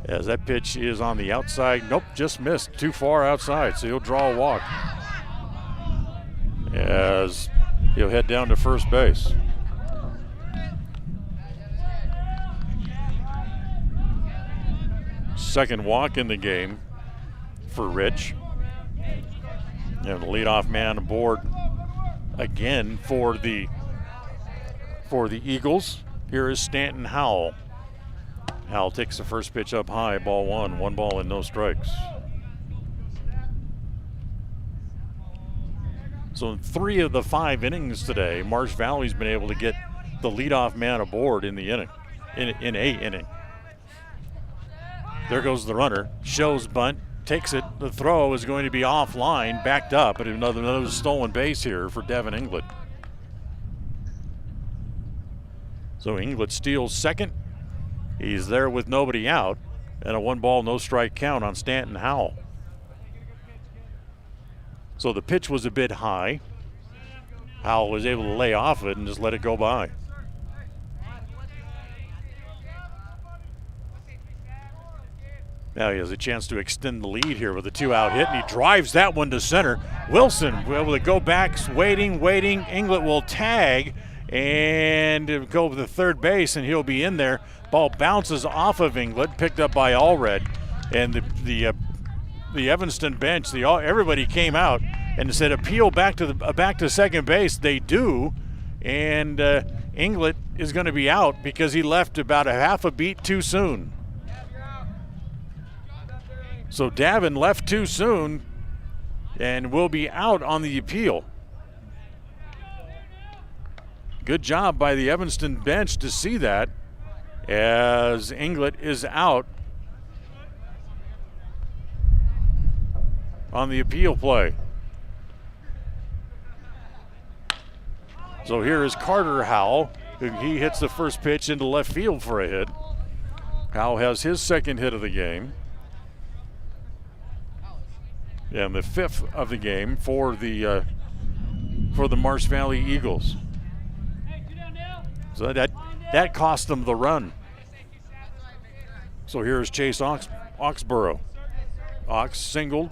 As that pitch is on the outside, nope, just missed, too far outside, so he'll draw a walk. As he'll head down to first base. Second walk in the game for Rich. And the leadoff man aboard again for the Eagles. Here is Stanton Howell. Howell takes the first pitch up high, ball 1, 1 ball and no strikes. So in 3 of the 5 innings today, Marsh Valley's been able to get the leadoff man aboard in the inning, in a inning. There goes the runner, shows bunt, takes it. The throw is going to be offline, backed up, but another stolen base here for Davin Inglett. So Inglett steals second. He's there with nobody out, and a 1 ball, no strike count on Stanton Howell. So the pitch was a bit high. Howell was able to lay off it and just let it go by. Now he has a chance to extend the lead here with a 2-out hit, and he drives that one to center. Wilson will be able to go back, waiting. Inglett will tag and go to the third base, and he'll be in there. Ball bounces off of Inglett, picked up by Allred, and the Evanston bench, everybody came out and said appeal back to second base. They do, and Inglett is going to be out because he left about a half a beat too soon. So Davin left too soon and will be out on the appeal. Good job by the Evanston bench to see that, as Inglett is out on the appeal play. So here is Carter Howell. He hits the first pitch into left field for a hit. Howell has his second hit of the game. And the 5th of the game for the Marsh Valley Eagles. So that cost them the run. So here's Chase Oxborough. Ox singled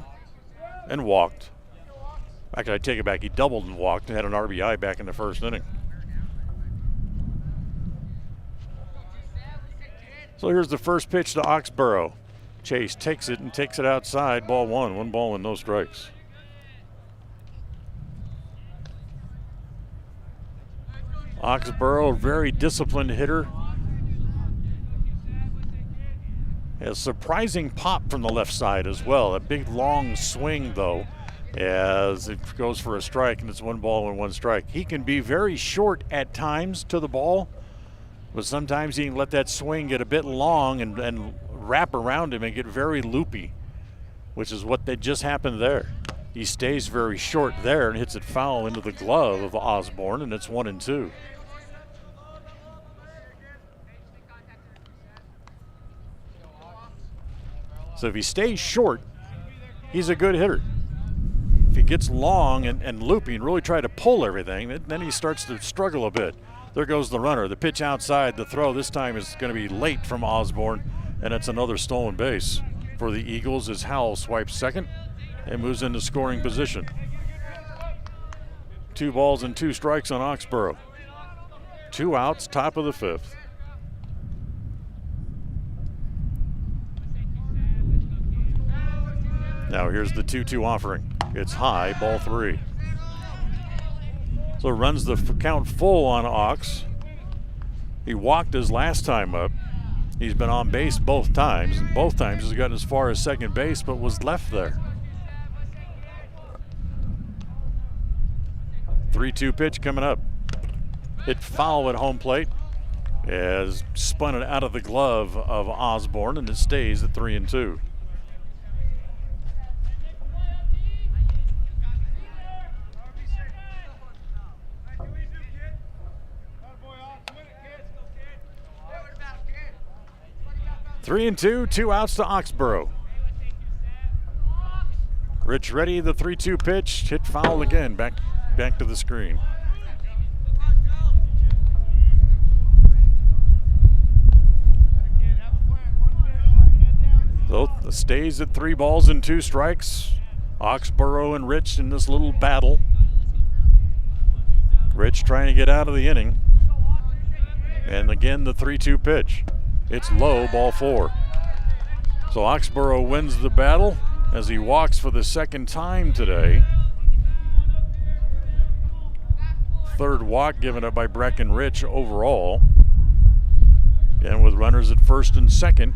and walked. Actually, I take it back. He doubled and walked and had an RBI back in the first inning. So here's the first pitch to Oxborough. Chase takes it and takes it outside. Ball 1, 1 ball and no strikes. Oxborough, a very disciplined hitter. Has surprising pop from the left side as well. A big long swing though, as it goes for a strike, and it's 1 ball and 1 strike. He can be very short at times to the ball, but sometimes he can let that swing get a bit long and wrap around him and get very loopy. which is what they just happened there. He stays very short there and hits it foul into the glove of Osborne, and it's 1-2. So if he stays short, he's a good hitter. If he gets long and loopy and really try to pull everything, then he starts to struggle a bit. There goes the runner. The pitch outside, the throw this time is going to be late from Osborne, and it's another stolen base for the Eagles as Howell swipes second and moves into scoring position. 2 balls and 2 strikes on Oxborough. 2 outs, top of the 5th. Now here's the 2-2 offering. It's high, ball 3. So runs the count full on Ox. He walked his last time up. He's been on base both times, and both times he's gotten as far as second base but was left there. 3-2 pitch coming up. Hit foul at home plate as spun it out of the glove of Osborne, and it stays at 3-2. Three and 2, 2 outs to Oxborough. Rich ready, the 3-2 pitch, hit foul again, back to the screen. So it stays at 3 balls and 2 strikes. Oxborough and Rich in this little battle. Rich trying to get out of the inning. And again, the 3-2 pitch. It's low, ball 4. So Oxborough wins the battle as he walks for the second time today. 3rd walk given up by Breckenridge overall. And with runners at first and second,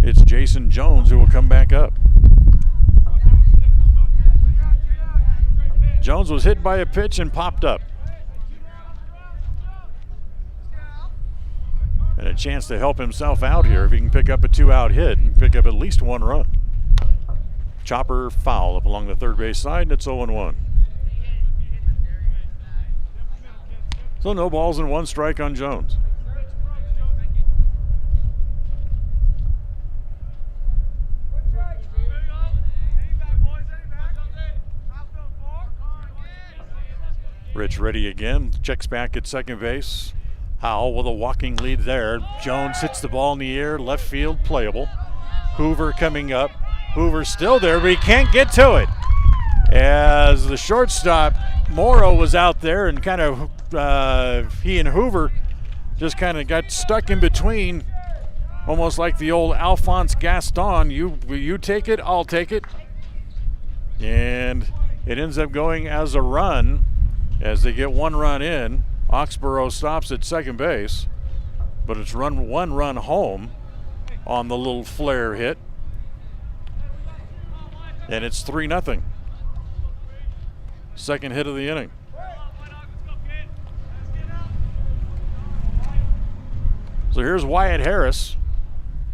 it's Jason Jones who will come back up. Jones was hit by a pitch and popped up. And a chance to help himself out here if he can pick up a 2-out hit and pick up at least 1 run. Chopper foul up along the third base side, and it's 0-1. So no balls and 1 strike on Jones. Rich ready again, checks back at second base. Howell with a walking lead there. Jones hits the ball in the air, left field, playable. Hoover coming up. Hoover's still there, but he can't get to it. As the shortstop, Morrow, was out there and kind of, he and Hoover just kind of got stuck in between, almost like the old Alphonse Gaston. You take it, I'll take it. And it ends up going as a run as they get 1 run in. Oxborough stops at second base, but it's 1 run home on the little flare hit. And it's 3-0. Second hit of the inning. So here's Wyatt Harris.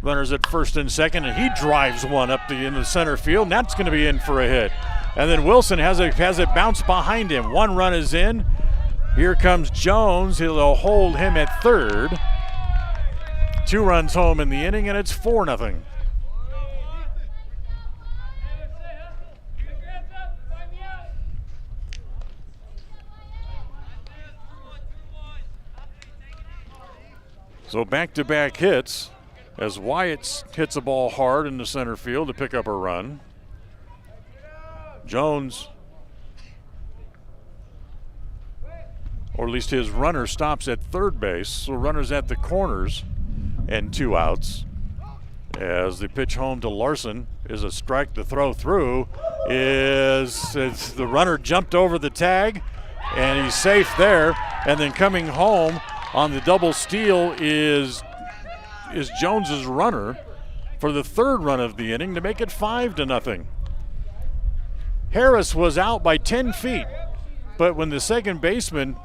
Runners at first and second, and he drives one up into center field, and that's going to be in for a hit. And then Wilson has it bounce behind him. 1 run is in. Here comes Jones. He'll hold him at third. 2 runs home in the inning, and it's 4-0. So back-to-back hits as Wyatt hits a ball hard in the center field to pick up a run. Jones, or at least his runner, stops at third base, so runners at the corners and 2 outs. As the pitch home to Larson is a strike. To throw through is the runner jumped over the tag, and he's safe there. And then coming home on the double steal is Jones's runner for the 3rd run of the inning to make it 5-0. Harris was out by 10 feet, but when the second baseman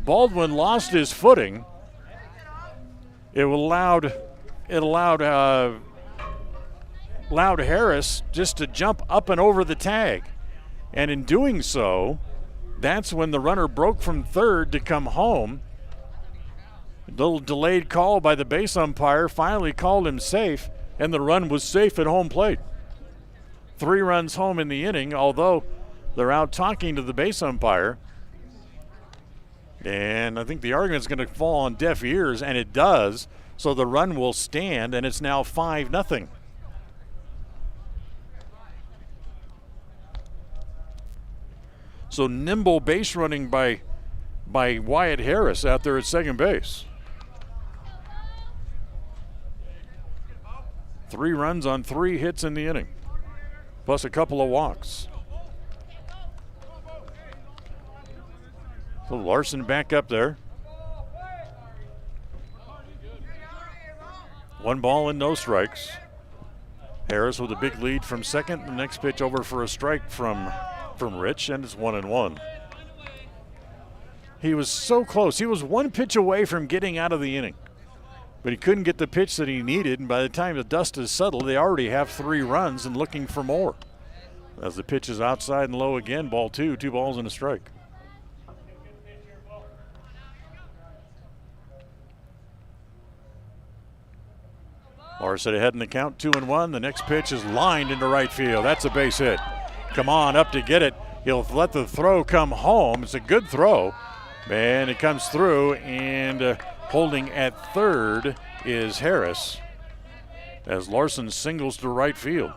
Baldwin lost his footing, it allowed allowed Harris just to jump up and over the tag. And in doing so, that's when the runner broke from third to come home. A little delayed call by the base umpire finally called him safe, and the run was safe at home plate. 3 runs home in the inning, although they're out talking to the base umpire. And I think the argument's going to fall on deaf ears, and it does. So the run will stand, and it's now 5-0. So nimble base running by Wyatt Harris out there at second base. 3 runs on 3 hits in the inning, plus a couple of walks. So Larson back up there. 1 ball and no strikes. Harris with a big lead from second. The next pitch over for a strike from Rich, and it's 1-1. He was so close. He was 1 pitch away from getting out of the inning, but he couldn't get the pitch that he needed, and by the time the dust is settled, they already have 3 runs and looking for more. As the pitch is outside and low again, ball 2, 2 balls and a strike. Marsh ahead in the count, 2-1. The next pitch is lined into right field. That's a base hit. Come on up to get it. He'll let the throw come home. It's a good throw, and it comes through, and holding at third is Harris as Larson singles to right field.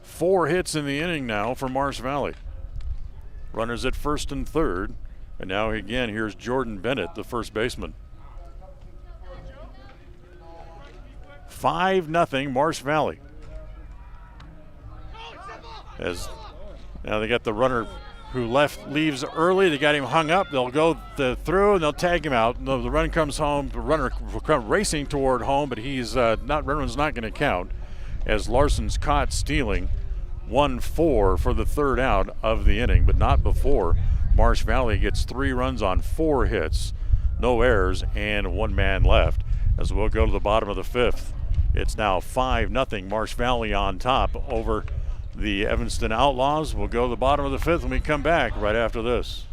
Four hits in the inning now for Marsh Valley. Runners at first and third. And now again, here's Jordan Bennett, the first baseman. 5-0 Marsh Valley. As now they got the runner who leaves early. They got him hung up. They'll go through and they'll tag him out. The run comes home. The runner will come racing toward home, but he's run's not going to count as Larson's caught stealing. 1-4 for the third out of the inning, but not before Marsh Valley gets 3 runs on 4 hits, no errors, and 1 man left. As we'll go to the bottom of the 5th. It's now 5-0 Marsh Valley on top over the Evanston Outlaws. We'll go to the bottom of the 5th when we come back right after this.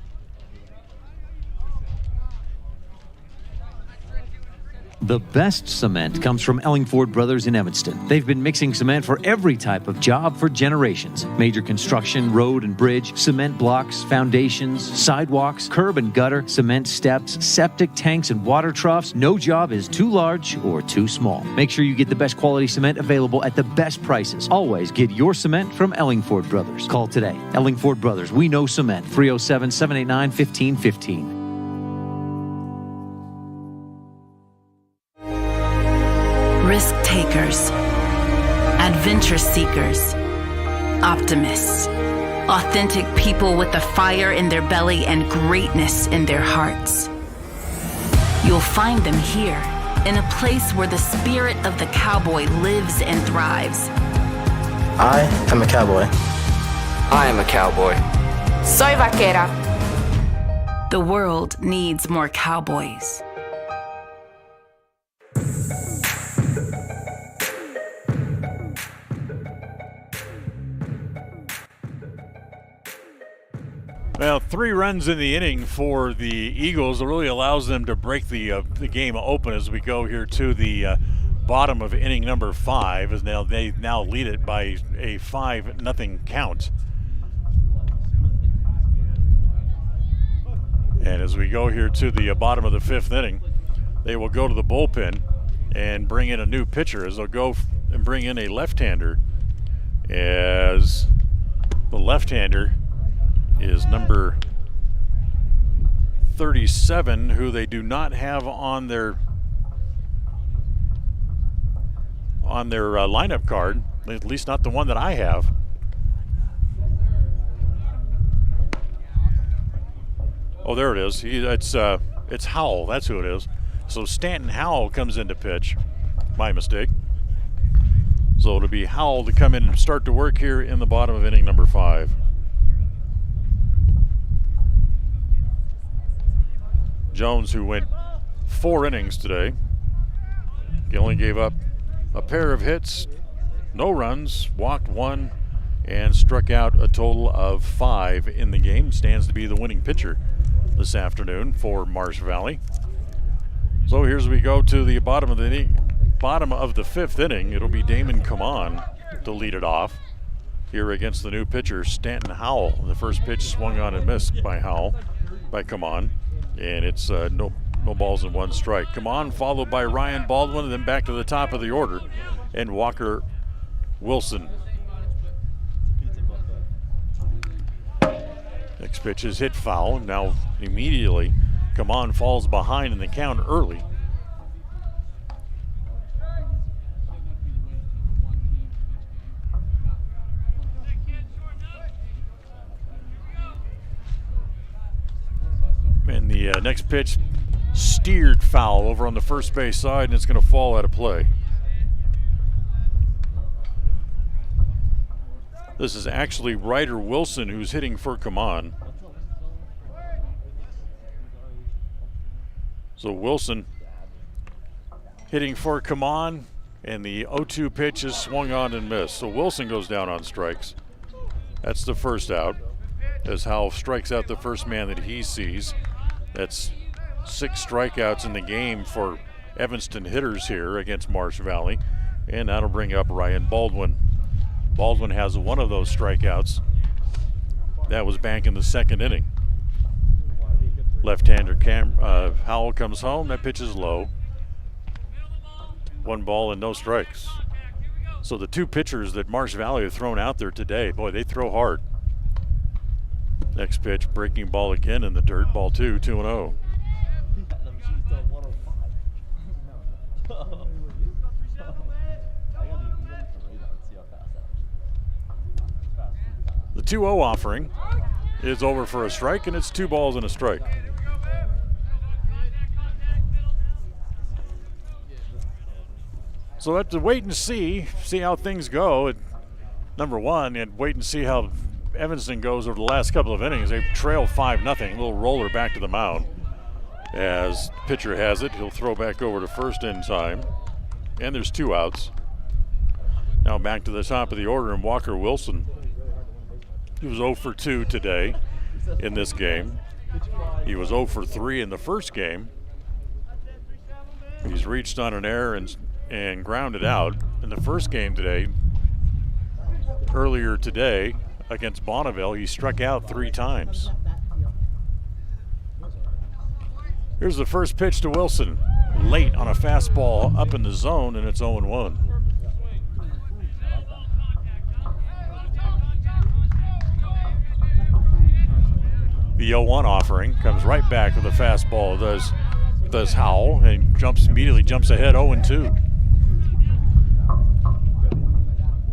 The best cement comes from Ellingford Brothers in Evanston. They've been mixing cement for every type of job for generations. Major construction, road and bridge, cement blocks, foundations, sidewalks, curb and gutter, cement steps, septic tanks, and water troughs. No job is too large or too small. Make sure you get the best quality cement available at the best prices. Always get your cement from Ellingford Brothers. Call today. Ellingford Brothers, we know cement. 307-789-1515. Risk takers, adventure seekers, optimists, authentic people with the fire in their belly and greatness in their hearts. You'll find them here, in a place where the spirit of the cowboy lives and thrives. I am a cowboy. I am a cowboy. Soy vaquera. The world needs more cowboys. Well, 3 runs in the inning for the Eagles. It really allows them to break the game open as we go here to the bottom of inning number 5. As they now lead it by a 5-0 count. And as we go here to the bottom of the 5th inning, they will go to the bullpen and bring in a new pitcher as they'll go and bring in a left-hander, as the left-hander is number 37, who they do not have on their lineup card, at least not the one that I have. Oh, there it is. It's Howell. That's who it is. So Stanton Howell comes in to pitch. My mistake. So it'll be Howell to come in and start to work here in the bottom of inning number 5. Jones, who went 4 innings today. He only gave up a pair of hits, no runs, walked 1, and struck out a total of 5 in the game. Stands to be the winning pitcher this afternoon for Marsh Valley. So here's we go to the bottom of the 5th inning. It'll be Damon Kaman to lead it off here against the new pitcher, Stanton Howell. The first pitch swung on and missed by Kaman, and it's no balls and 1 strike. Kaman followed by Ryan Baldwin, and then back to the top of the order, and Walker Wilson. Next pitch is hit foul. Now immediately Kaman falls behind in the count early. And the next pitch steered foul over on the first base side, and it's going to fall out of play. This is actually Ryder Wilson who's hitting for Kaman. So Wilson hitting for Kaman, and the 0-2 pitch is swung on and missed. So Wilson goes down on strikes. That's the first out, as Howell strikes out the first man that he sees. That's 6 strikeouts in the game for Evanston hitters here against Marsh Valley, and that'll bring up Ryan Baldwin. Baldwin has 1 of those strikeouts. That was back in the 2nd inning. Left-hander Howell comes home. That pitch is low. 1 ball and no strikes. So the 2 pitchers that Marsh Valley have thrown out there today, boy, they throw hard. Next pitch, breaking ball again in the dirt. Ball 2, 2-0. The 2-0 offering is over for a strike, and it's 2 balls and a strike. So have to wait and see how things go. Number 1, and wait and see how Evanston goes over the last couple of innings. They trail 5-0. A little roller back to the mound. As pitcher has it, he'll throw back over to first in time. And there's 2 outs. Now back to the top of the order, and Walker Wilson. He was 0 for 2 today in this game. He was 0 for 3 in the first game. He's reached on an error and grounded out in the first game today. Earlier today against Bonneville, he struck out 3 times. Here's the first pitch to Wilson. Late on a fastball up in the zone, and it's 0-1. The 0-1 offering comes right back with a fastball. Does Howell, and immediately jumps ahead 0-2.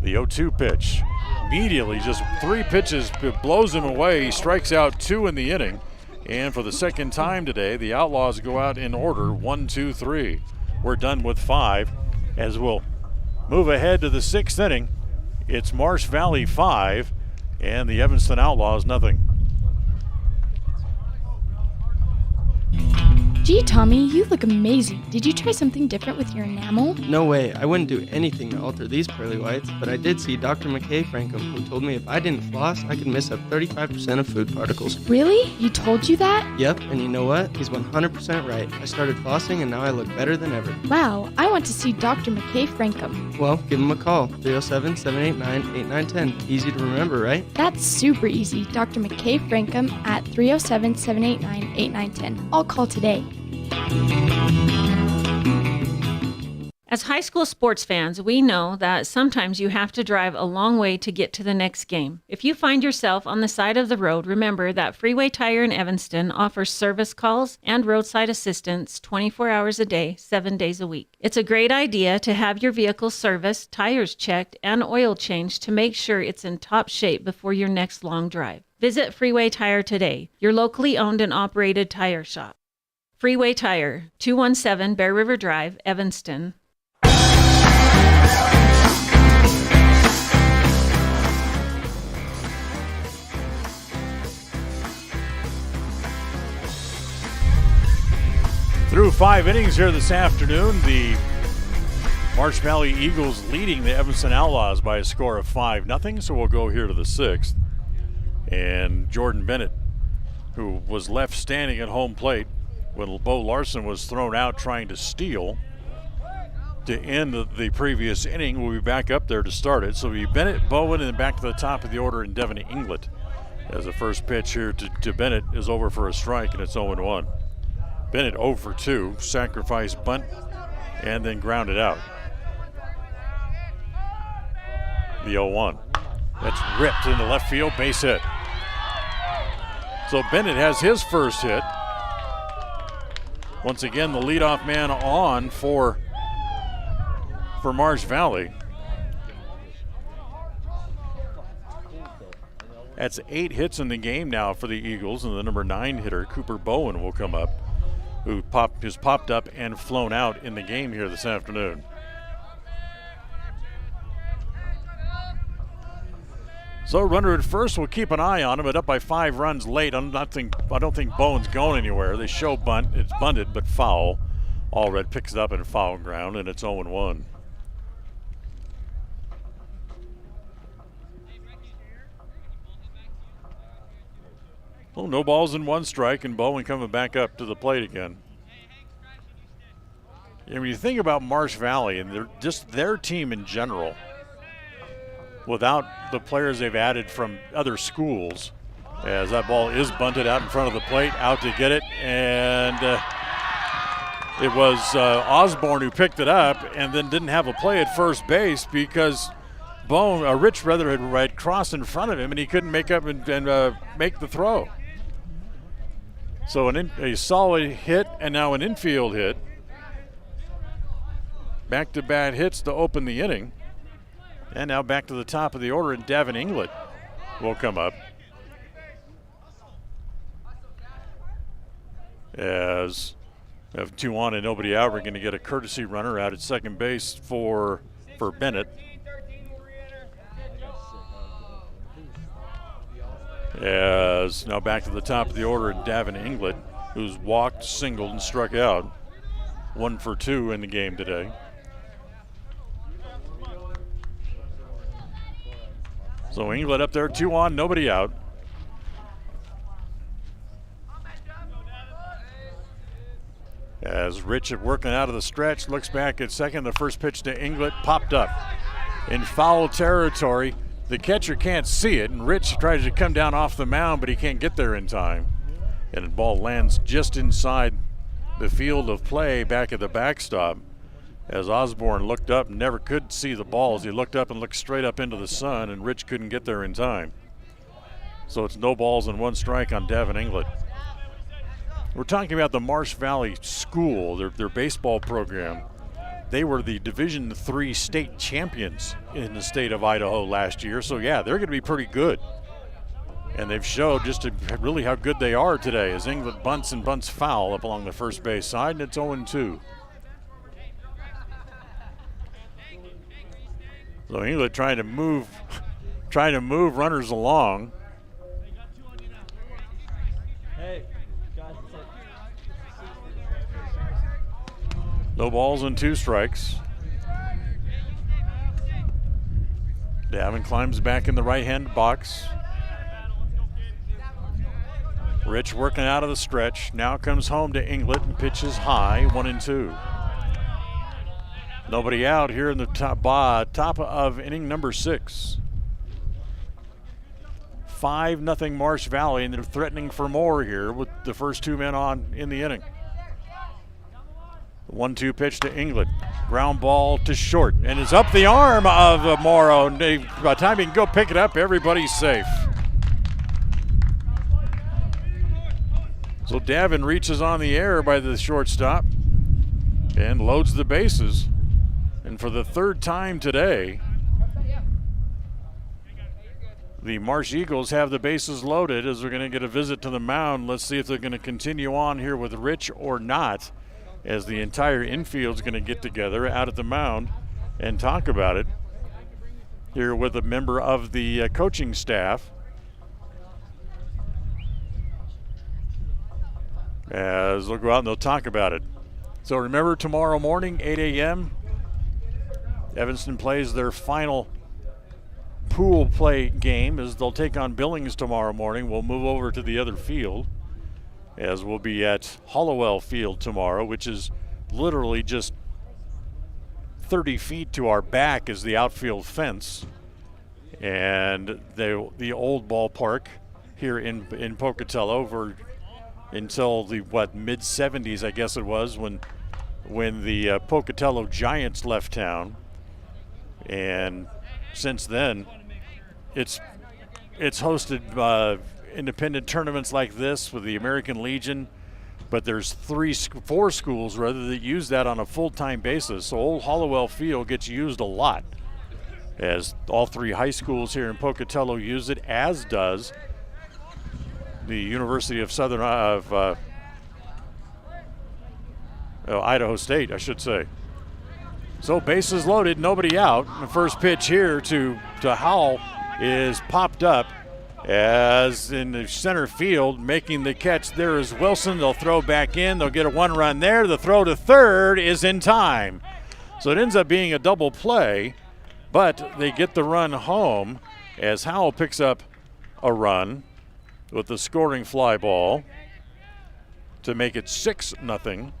The 0-2 pitch. Immediately, just 3 pitches, blows him away. He strikes out 2 in the inning. And for the second time today, the Outlaws go out in order, 1, 2, 3. We're done with 5, as we'll move ahead to the 6th inning. It's Marsh Valley 5, and the Evanston Outlaws nothing. Gee, Tommy, you look amazing. Did you try something different with your enamel? No way. I wouldn't do anything to alter these pearly whites, but I did see Dr. McKay Frankham, who told me if I didn't floss, I could miss up 35% of food particles. Really? He told you that? Yep, and you know what? He's 100% right. I started flossing, and now I look better than ever. Wow, I want to see Dr. McKay Frankham. Well, give him a call, 307-789-8910. Easy to remember, right? That's super easy. Dr. McKay Frankham at 307-789-8910. I'll call today. As high school sports fans, we know that sometimes you have to drive a long way to get to the next game. If you find yourself on the side of the road, remember that Freeway Tire in Evanston offers service calls and roadside assistance 24 hours a day, 7 days a week. It's a great idea to have your vehicle serviced, tires checked, and oil changed to make sure it's in top shape before your next long drive. Visit Freeway Tire today, your locally owned and operated tire shop. Freeway Tire, 217 Bear River Drive, Evanston. Through 5 innings here this afternoon. The Marsh Valley Eagles leading the Evanston Outlaws by a score of 5-0. So we'll go here to the 6th. And Jordan Bennett, who was left standing at home plate when Bo Larson was thrown out trying to steal to end the previous inning, will be back up there to start it. So it'll be Bennett, Bowen, and then back to the top of the order in Devin Inglet. As the first pitch here to Bennett is over for a strike, and it's 0-1. Bennett 0 for 2, sacrifice bunt, and then grounded out. The 0-1. That's ripped into left field, base hit. So Bennett has his first hit. Once again, the leadoff man on for Marsh Valley. That's 8 hits in the game now for the Eagles, and the number 9 hitter, Cooper Bowen, will come up, who has popped up and flown out in the game here this afternoon. So runner at first, we'll keep an eye on him, but up by 5 runs late. I don't think Bowen's going anywhere. They show bunt. It's bunted, but foul. Allred picks it up in foul ground, and it's 0-1. Well, no balls and 1 strike, and Bowen coming back up to the plate again. And when you think about Marsh Valley and their team in general, without the players they've added from other schools, as that ball is bunted out in front of the plate, out to get it, and it was Osborne who picked it up and then didn't have a play at first base because Rich had crossed in front of him and he couldn't make up and make the throw. So a solid hit and now an infield hit. Back-to-back hits to open the inning. And now back to the top of the order, and Devin Inglet will come up. As we have 2 on and nobody out, we're going to get a courtesy runner out at second base for Bennett. As now back to the top of the order, Devin Inglet, who's walked, singled, and struck out. 1 for 2 in the game today. So Inglet up there, 2 on, nobody out. As Rich working out of the stretch, looks back at second. The first pitch to Inglet popped up in foul territory. The catcher can't see it, and Rich tries to come down off the mound, but he can't get there in time. And the ball lands just inside the field of play back at the backstop. As Osborne looked up and never could see the balls, he looked up and looked straight up into the sun, and Rich couldn't get there in time. So it's no balls and 1 strike on Devin Inglet. We're talking about the Marsh Valley School, their baseball program. They were the Division III state champions in the state of Idaho last year. So, yeah, they're going to be pretty good. And they've showed just really how good they are today as Inglet bunts and bunts foul up along the first base side, and it's 0-2. So Inglet trying to move runners along. No balls and 2 strikes. Davin climbs back in the right-hand box. Rich working out of the stretch. Now comes home to Inglet and pitches high, 1-2. Nobody out here in the top of inning number 6. 5-0 Marsh Valley, and they're threatening for more here with the first 2 men on in the inning. 1-2 pitch to Inglet. Ground ball to short, and it's up the arm of Morrow. By the time he can go pick it up, everybody's safe. So Davin reaches on the air by the shortstop and loads the bases. And for the 3rd time today, the Marsh Eagles have the bases loaded as they're going to get a visit to the mound. Let's see if they're going to continue on here with Rich or not, as the entire infield's going to get together out at the mound and talk about it here with a member of the coaching staff. As they'll go out and they'll talk about it. So remember, tomorrow morning, 8 a.m., Evanston plays their final pool play game as they'll take on Billings tomorrow morning. We'll move over to the other field as we'll be at Hollowell Field tomorrow, which is literally just 30 feet to our back is the outfield fence. And the old ballpark here in Pocatello until the mid-70s, I guess it was, when the Pocatello Giants left town. And since then, it's hosted independent tournaments like this with the American Legion, but there's 4 schools rather that use that on a full-time basis. So Old Hollowell Field gets used a lot, as all 3 high schools here in Pocatello use it, as does the University of Idaho State, I should say. So bases loaded, nobody out. The first pitch here to Howell is popped up, as in the center field, making the catch there is Wilson. They'll throw back in. They'll get a 1-run there. The throw to third is in time. So it ends up being a double play, but they get the run home as Howell picks up a run with the scoring fly ball to make it 6-0.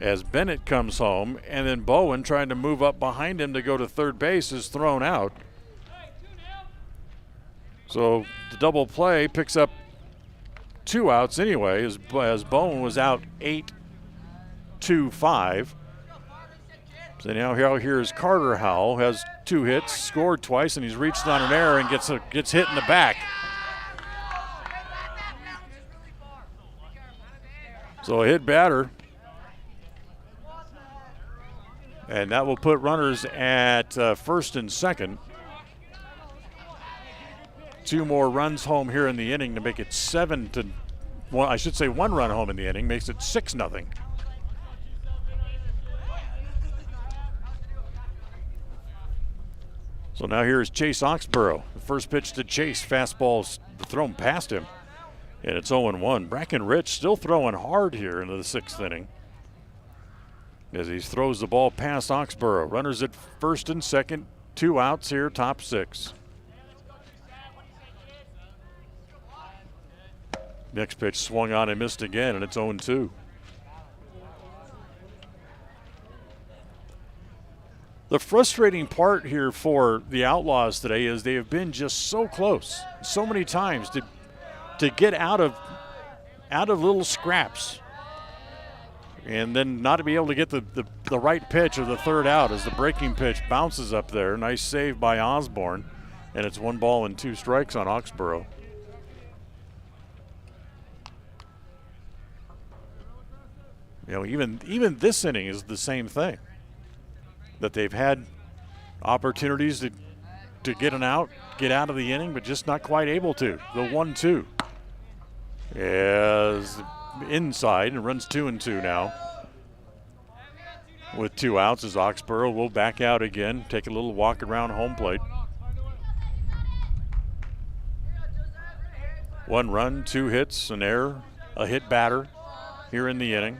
As Bennett comes home, and then Bowen, trying to move up behind him to go to third base, is thrown out. So the double play picks up 2 outs anyway, as Bowen was out 8-2-5. So now here's Carter Howell, has 2 hits, scored twice, and he's reached on an error and gets hit in the back. So a hit batter. And that will put runners at first and second. 2 more runs home here in the inning to make it 7-1. I should say 1 run home in the inning makes it 6-0. So now here's Chase Oxborough. The first pitch to Chase, fastball's thrown past him, and it's 0-1. Bracken Rich still throwing hard here into the 6th inning, as he throws the ball past Oxborough. Runners at first and second, 2 outs here, top 6. Next pitch swung on and missed again, and it's 0-2. The frustrating part here for the Outlaws today is they have been just so close so many times to get out of little scraps, and then not to be able to get the right pitch or the third out as the breaking pitch bounces up there. Nice save by Osborne, and it's 1 ball and 2 strikes on Oxborough. You know, even this inning is the same thing, that they've had opportunities to get out of the inning, but just not quite able to. The 1-2 as inside and runs 2-2 now. With 2 outs, as Oxborough will back out again, take a little walk around home plate. 1 run, 2 hits, an error, a hit batter here in the inning.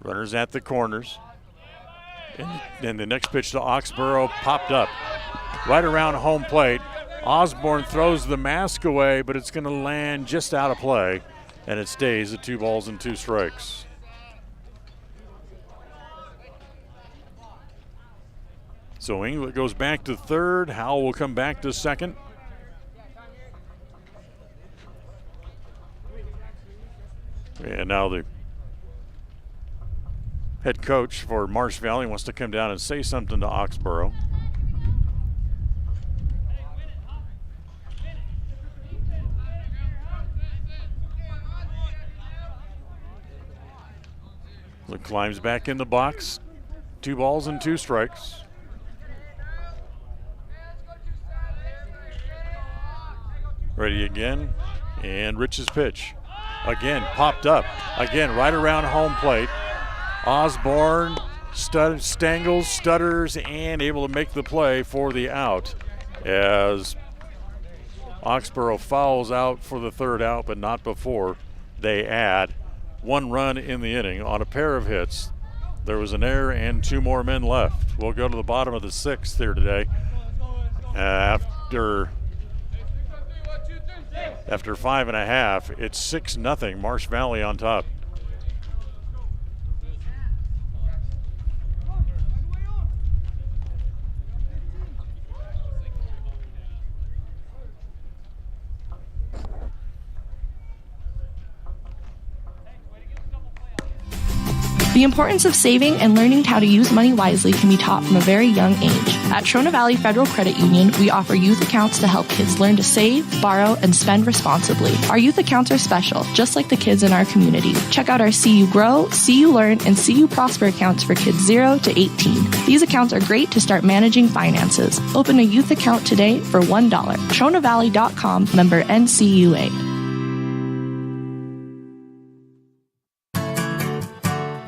Runners at the corners. And the next pitch to Oxborough popped up right around home plate. Osborne throws the mask away, but it's going to land just out of play, and it stays at 2 balls and 2 strikes. So England goes back to third. Howell will come back to second. And now the head coach for Marsh Valley wants to come down and say something to Oxborough. Look, climbs back in the box. 2 balls and 2 strikes. Ready again, and Rich's pitch. Again, popped up. Again, right around home plate. Osborne stangles, stutters, and able to make the play for the out, as Oxborough fouls out for the third out, but not before they add 1 run in the inning on a pair of hits. There was an error and 2 more men left. We'll go to the bottom of the 6th here today. After 5.5, it's 6-0, Marsh Valley on top. The importance of saving and learning how to use money wisely can be taught from a very young age. At Trona Valley Federal Credit Union, we offer youth accounts to help kids learn to save, borrow, and spend responsibly. Our youth accounts are special, just like the kids in our community. Check out our See You Grow, See You Learn, and See You Prosper accounts for kids 0 to 18. These accounts are great to start managing finances. Open a youth account today for $1. TronaValley.com, member NCUA.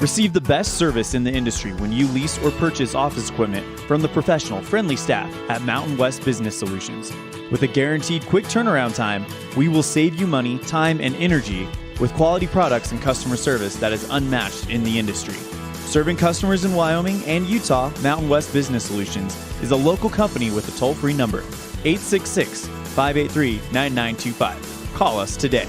Receive the best service in the industry when you lease or purchase office equipment from the professional, friendly staff at Mountain West Business Solutions. With a guaranteed quick turnaround time, we will save you money, time, and energy with quality products and customer service that is unmatched in the industry. Serving customers in Wyoming and Utah, Mountain West Business Solutions is a local company with a toll-free number, 866-583-9925. Call us today.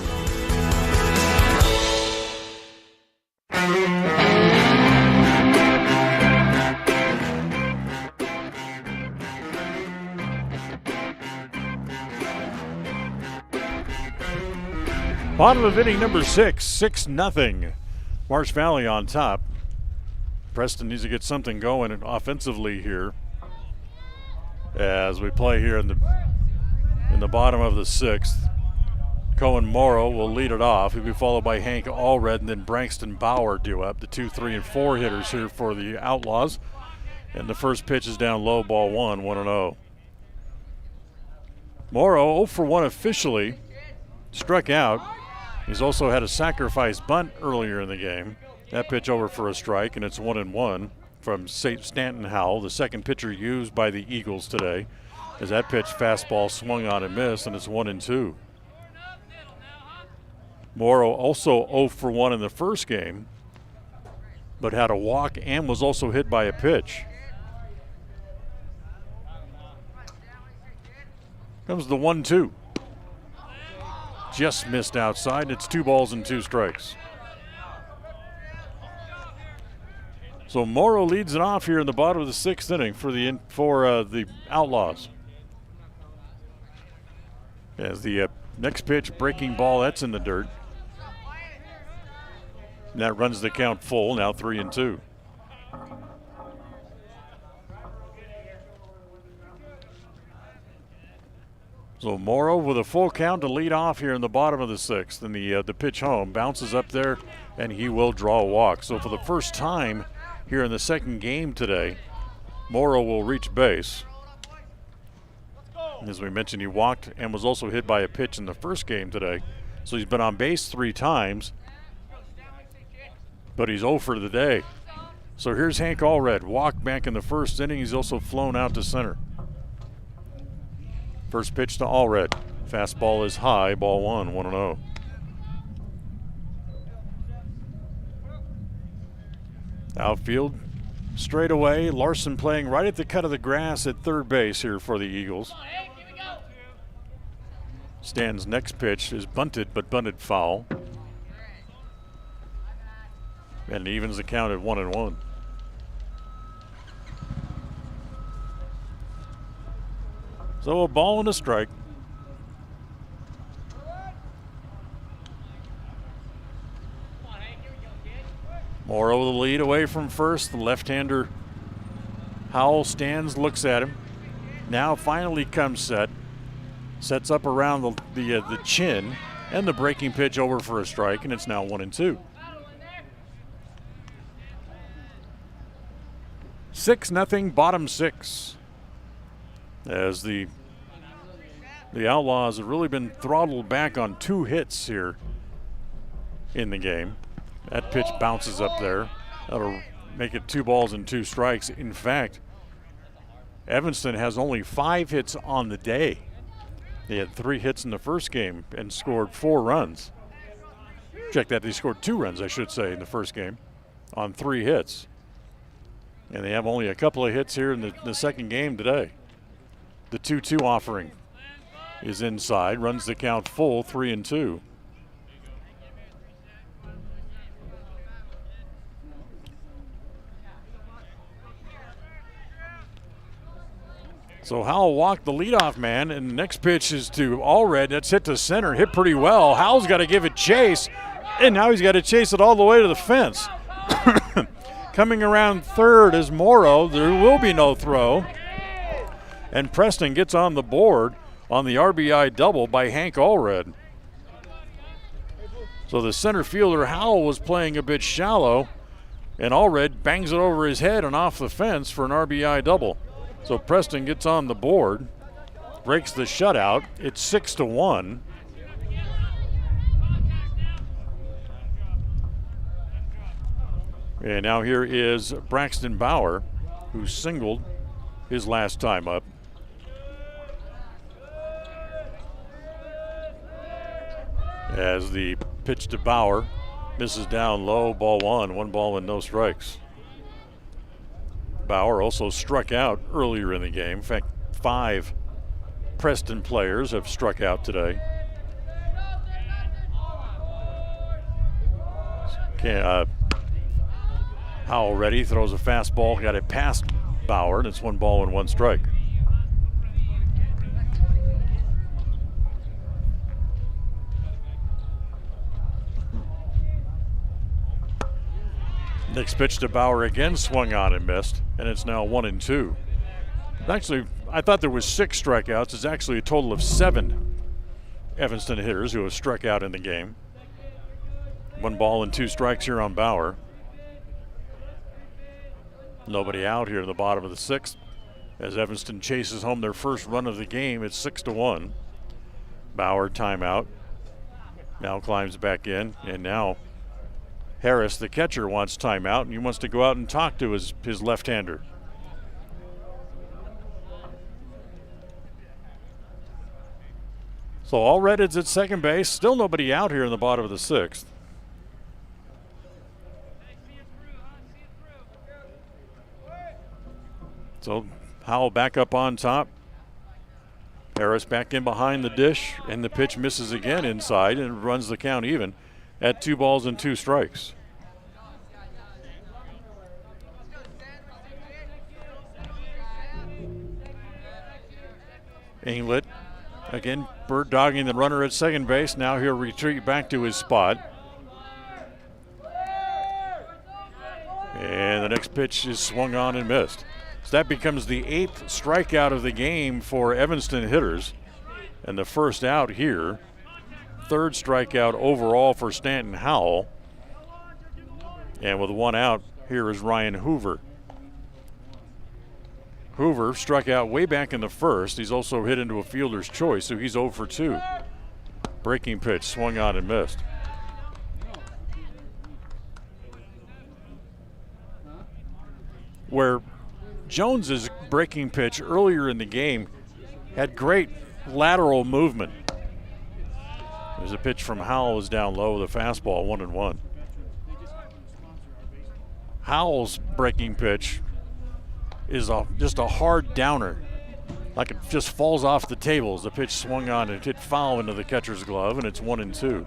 Bottom of inning number 6, 6-0. Marsh Valley on top. Preston needs to get something going offensively here as we play here in the bottom of the 6th. Cohen Morrow will lead it off. He'll be followed by Hank Allred and then Braxton Bauer due up. The 2, 3, and 4 hitters here for the Outlaws. And the first pitch is down low, ball 1, 1-0. Morrow 0 for 1 officially. Struck out. He's also had a sacrifice bunt earlier in the game. That pitch over for a strike, and it's 1-1 from Stanton Howell, the second pitcher used by the Eagles today. As that pitch fastball swung on and missed, and it's 1-2. Morrow also 0 for 1 in the first game, but had a walk and was also hit by a pitch. Comes the 1-2. Just missed outside. It's 2 balls and 2 strikes. So Morrow leads it off here in the bottom of the 6th inning for the Outlaws. As the next pitch, breaking ball, that's in the dirt. And that runs the count full, now 3-2. So Morrow with a full count to lead off here in the bottom of the 6th. And the pitch home bounces up there, and he will draw a walk. So for the first time here in the second game today, Morrow will reach base. As we mentioned, he walked and was also hit by a pitch in the first game today. So he's been on base 3 times, but he's 0 for the day. So here's Hank Allred, walked back in the first inning. He's also flown out to center. First pitch to Allred. Fastball is high, ball 1, 1-0. Outfield, straight away. Larson playing right at the cut of the grass at third base here for the Eagles. Stan's next pitch is bunted, but bunted foul. And evens the count at 1-1. So a ball and a strike. Morrow the lead away from first. The left-hander Howell stands, looks at him. Now finally comes set. Sets up around the chin, and the breaking pitch over for a strike, and it's now 1-2. 6-0, bottom 6. As the Outlaws have really been throttled back on 2 hits here in the game. That pitch bounces up there. That'll make it 2 balls and 2 strikes. In fact, Evanston has only 5 hits on the day. They had 3 hits in the first game and scored 4 runs. Check that, they scored 2 runs, I should say, in the first game on 3 hits. And they have only a couple of hits here in the second game today. The 2-2 offering is inside, runs the count full, 3-2. So Howell walked the leadoff man, and the next pitch is to Allred. That's hit to center, hit pretty well. Howell's got to give it chase, and now he's got to chase it all the way to the fence. Coming around third is Morrow. There will be no throw. And Preston gets on the board on the RBI double by Hank Allred. So the center fielder Howell was playing a bit shallow, and Allred bangs it over his head and off the fence for an RBI double. So Preston gets on the board, breaks the shutout. It's 6-1. And now here is Braxton Bauer, who singled his last time up. As the pitch to Bauer misses down low, ball 1 ball and no strikes. Bauer also struck out earlier in the game. In fact, 5 Preston players have struck out today. Howell ready, throws a fastball, got it past Bauer, and it's 1 ball and 1 strike. Next pitch to Bauer again, swung on and missed, and it's now 1-2. Actually, I thought there was 6 strikeouts. It's actually a total of 7 Evanston hitters who have struck out in the game. 1 ball and 2 strikes here on Bauer. Nobody out here in the bottom of the 6th as Evanston chases home their first run of the game. It's 6-1. Bauer timeout. Now climbs back in, and now Harris, the catcher, wants timeout, and he wants to go out and talk to his left-hander. So Allred is at second base. Still nobody out here in the bottom of the 6th. So Howell back up on top. Harris back in behind the dish, and the pitch misses again inside and runs the count even at 2 balls and 2 strikes. Inglet again bird dogging the runner at second base. Now he'll retreat back to his spot. And the next pitch is swung on and missed. So that becomes the 8th strikeout of the game for Evanston hitters, and the first out here. 3rd strikeout overall for Stanton Howell. And with 1 out, here is Ryan Hoover. Hoover struck out way back in the 1st. He's also hit into a fielder's choice, so he's 0 for 2. Breaking pitch, swung on and missed. Where Jones's breaking pitch earlier in the game had great lateral movement. There's a pitch from Howell is down low with a fastball, 1-1. Howell's breaking pitch is just a hard downer. Like it just falls off the table as the pitch swung on and hit foul into the catcher's glove, and it's 1-2.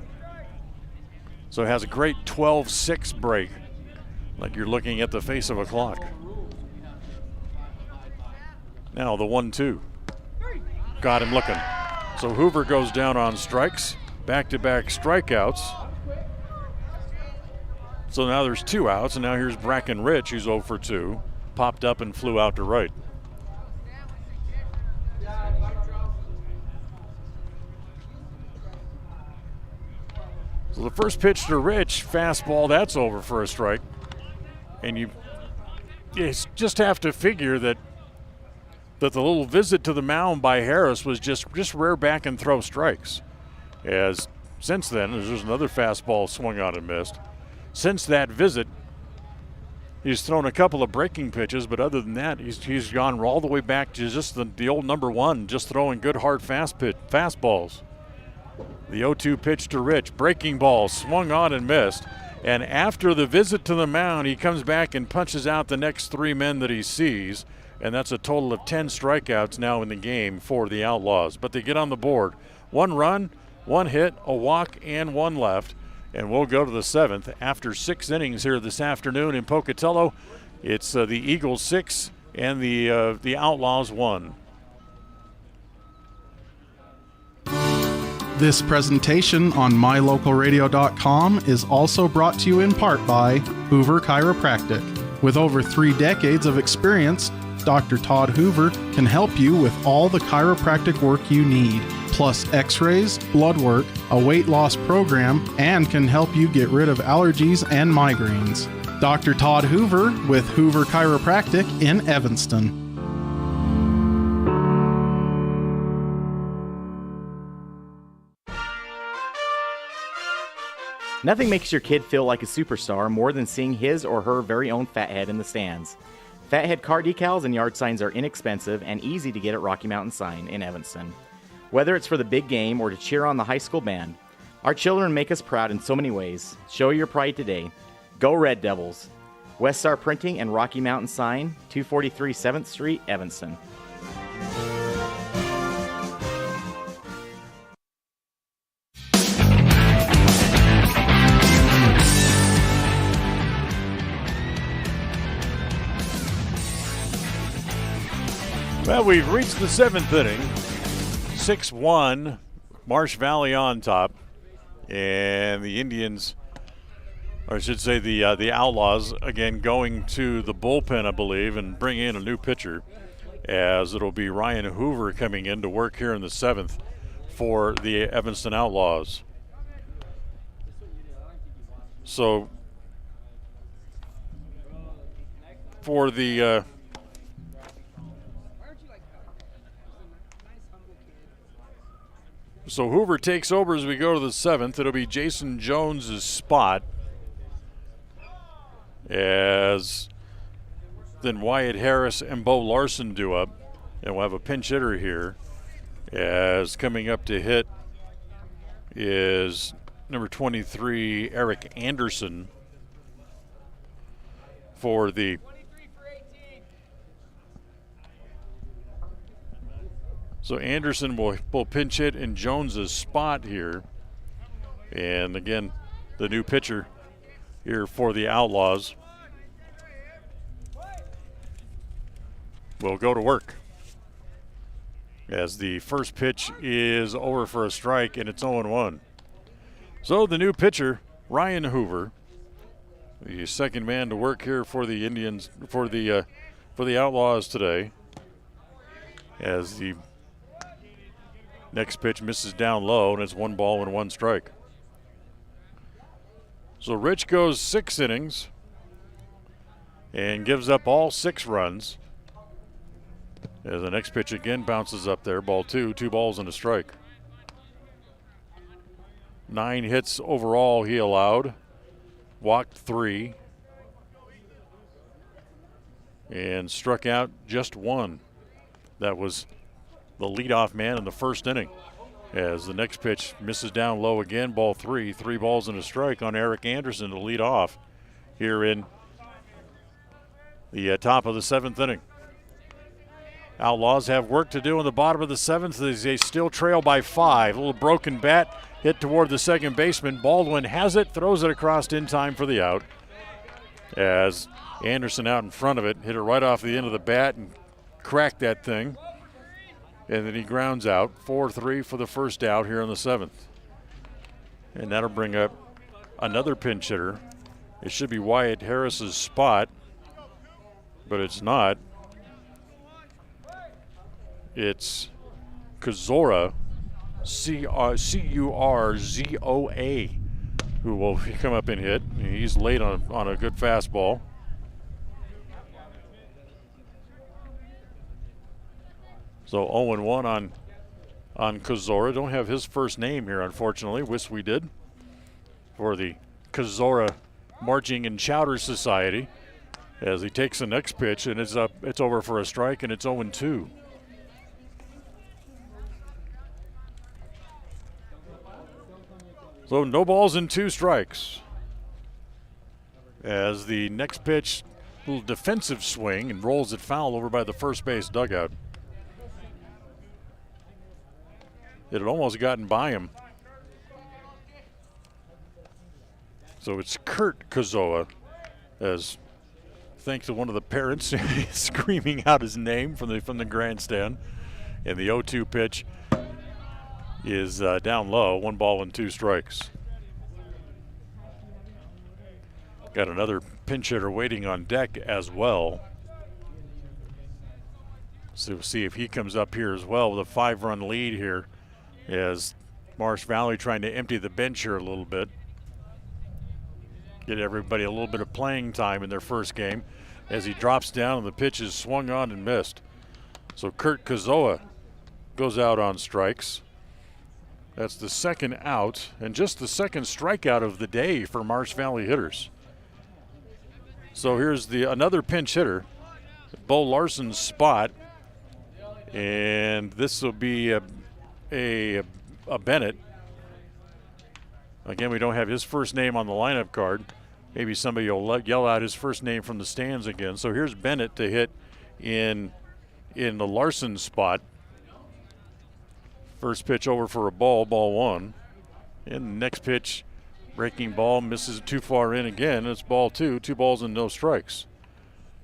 So it has a great 12-6 break, like you're looking at the face of a clock. Now the 1-2. Got him looking. So Hoover goes down on strikes. Back-to-back strikeouts. So now there's 2 outs, and now here's Bracken Rich, who's 0 for 2. Popped up and flew out to right. So the first pitch to Rich, fastball, that's over for a strike. And you just have to figure that the little visit to the mound by Harris was just rear back and throw strikes. As since then, there's another fastball swung on and missed. Since that visit, he's thrown a couple of breaking pitches, but other than that, he's gone all the way back to just the old number 1, just throwing good hard fastballs. The 0-2 pitch to Rich. Breaking ball swung on and missed. And after the visit to the mound, he comes back and punches out the next 3 men that he sees. And that's a total of 10 strikeouts now in the game for the Outlaws. But they get on the board. 1 run, 1 hit, a walk, and 1 left. And we'll go to the 7th. After 6 innings here this afternoon in Pocatello, it's the Eagles 6 and the Outlaws 1. This presentation on mylocalradio.com is also brought to you in part by Hoover Chiropractic. With over 3 decades of experience, Dr. Todd Hoover can help you with all the chiropractic work you need, plus x-rays, blood work, a weight loss program, and can help you get rid of allergies and migraines. Dr. Todd Hoover with Hoover Chiropractic in Evanston. Nothing makes your kid feel like a superstar more than seeing his or her very own Fathead in the stands. Fathead car decals and yard signs are inexpensive and easy to get at Rocky Mountain Sign in Evanston. Whether it's for the big game or to cheer on the high school band, our children make us proud in so many ways. Show your pride today. Go Red Devils! West Star Printing and Rocky Mountain Sign, 243 7th Street, Evanston. Well, we've reached the 7th inning. 6-1, Marsh Valley on top. And the Indians, or I should say the Outlaws, again going to the bullpen, I believe, and bring in a new pitcher, as it'll be Ryan Hoover coming in to work here in the 7th for the Evanston Outlaws. So for the So Hoover takes over as we go to the 7th. It'll be Jason Jones' spot, as then Wyatt Harris and Bo Larson do up. And we'll have a pinch hitter here, as coming up to hit is number 23, Eric Anderson, for the So Anderson will pinch hit in Jones's spot here. And again, the new pitcher here for the Outlaws will go to work, as the first pitch is over for a strike and it's 0-1. So the new pitcher, Ryan Hoover, the second man to work here for the Indians, for the Outlaws today, as the next pitch misses down low, and it's 1 ball and 1 strike. So Rich goes 6 innings and gives up all 6 runs. As the next pitch again bounces up there, ball 2, 2 balls and a strike. 9 hits overall he allowed, walked 3, and struck out just 1. That was the leadoff man in the first inning. As the next pitch misses down low again, ball 3, 3 balls and a strike on Eric Anderson to lead off here in the top of the 7th inning. Outlaws have work to do in the bottom of the 7th as they still trail by 5. A little broken bat hit toward the second baseman. Baldwin has it, throws it across in time for the out, as Anderson out in front of it hit it right off the end of the bat and cracked that thing. And then he grounds out. 4-3 for the first out here in the 7th. And that'll bring up another pinch hitter. It should be Wyatt Harris's spot, but it's not. It's Cuzora, C-U-R-Z-O-A, who will come up and hit. He's late on a good fastball. So 0-1 on Cuzora. Don't have his first name here, unfortunately. Wish we did. For the Cuzora Marching and Chowder Society, as he takes the next pitch and it's over for a strike, and it's 0-2. So no balls and 2 strikes. As the next pitch, little defensive swing and rolls it foul over by the first base dugout. It had almost gotten by him. So it's Kurt Kozoa, as thanks to one of the parents screaming out his name from the grandstand. And the 0-2 pitch is down low, 1 ball and 2 strikes. Got another pinch hitter waiting on deck as well. So we'll see if he comes up here as well with a 5-run lead here, as Marsh Valley trying to empty the bench here a little bit. Get everybody a little bit of playing time in their first game, as he drops down and the pitch is swung on and missed. So Kurt Kozoa goes out on strikes. That's the second out and just the second strikeout of the day for Marsh Valley hitters. So here's another pinch hitter, Bo Larson's spot, and this will be a Bennett. Again, we don't have his first name on the lineup card. Maybe somebody will yell out his first name from the stands again. So here's Bennett to hit in the Larson spot. First pitch over for a ball 1. And the next pitch, breaking ball, misses it too far in again. It's ball 2, 2 balls and no strikes.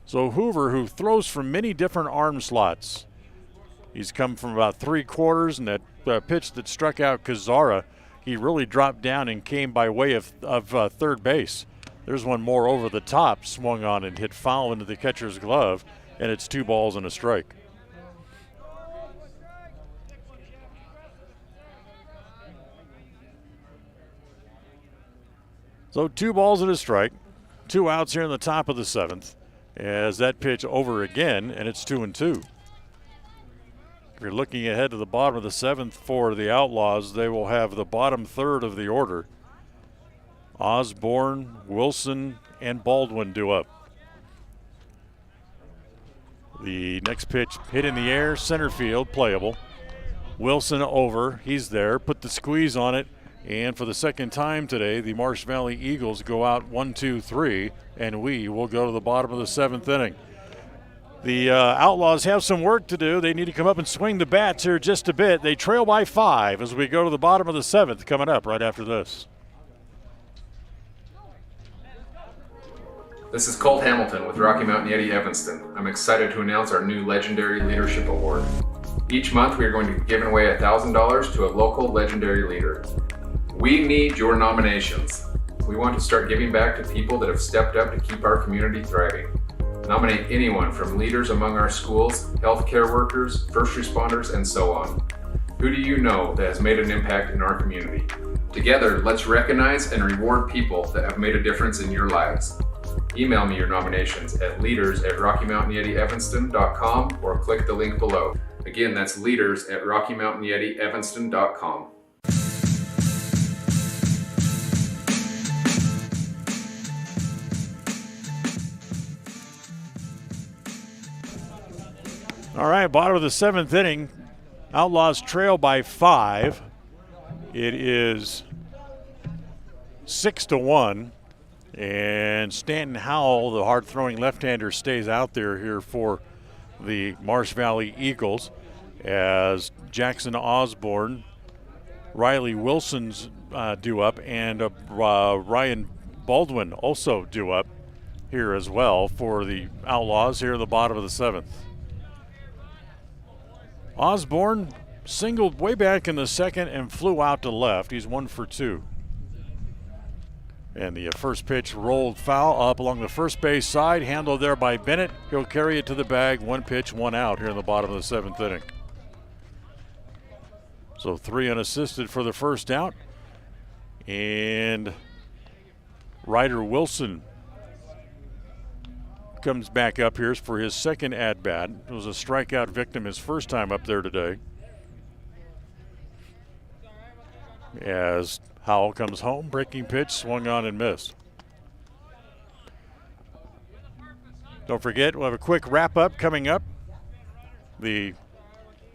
So Hoover, who throws from many different arm slots, he's come from about 3/4, and that pitch that struck out Kazara, he really dropped down and came by way of third base. There's one more over the top, swung on and hit foul into the catcher's glove, and it's 2 balls and a strike. So 2 balls and a strike, 2 outs here in the top of the 7th, as that pitch over again, and it's 2-2. If you're looking ahead to the bottom of the 7th for the Outlaws, they will have the bottom third of the order. Osborne, Wilson, and Baldwin due up. The next pitch hit in the air, center field, playable. Wilson over, he's there, put the squeeze on it, and for the second time today, the Marsh Valley Eagles go out 1-2-3, and we will go to the bottom of the 7th inning. The Outlaws have some work to do. They need to come up and swing the bats here just a bit. They trail by 5 as we go to the bottom of the 7th, coming up right after this. This is Colt Hamilton with Rocky Mountain Yeti Evanston. I'm excited to announce our new Legendary Leadership Award. Each month we are going to be giving away $1,000 to a local legendary leader. We need your nominations. We want to start giving back to people that have stepped up to keep our community thriving. Nominate anyone from leaders among our schools, healthcare workers, first responders, and so on. Who do you know that has made an impact in our community? Together, let's recognize and reward people that have made a difference in your lives. Email me your nominations at leaders@RockyMountainYetiEvanston.com or click the link below. Again, that's leaders@RockyMountainYetiEvanston.com. All right, bottom of the 7th inning. Outlaws trail by 5. It is 6-1. And Stanton Howell, the hard-throwing left-hander, stays out there here for the Marsh Valley Eagles, as Jackson Osborne, Riley Wilson's due up, and Ryan Baldwin also due up here as well for the Outlaws here in the bottom of the 7th. Osborne singled way back in the 2nd and flew out to left. He's 1 for 2. And the first pitch rolled foul up along the first base side, handled there by Bennett. He'll carry it to the bag. 1 pitch, 1 out here in the bottom of the 7th inning. So 3 unassisted for the first out. And Ryder Wilson comes back up here for his second at-bat. It was a strikeout victim his first time up there today. As Howell comes home, breaking pitch, swung on and missed. Don't forget, we'll have a quick wrap-up coming up. The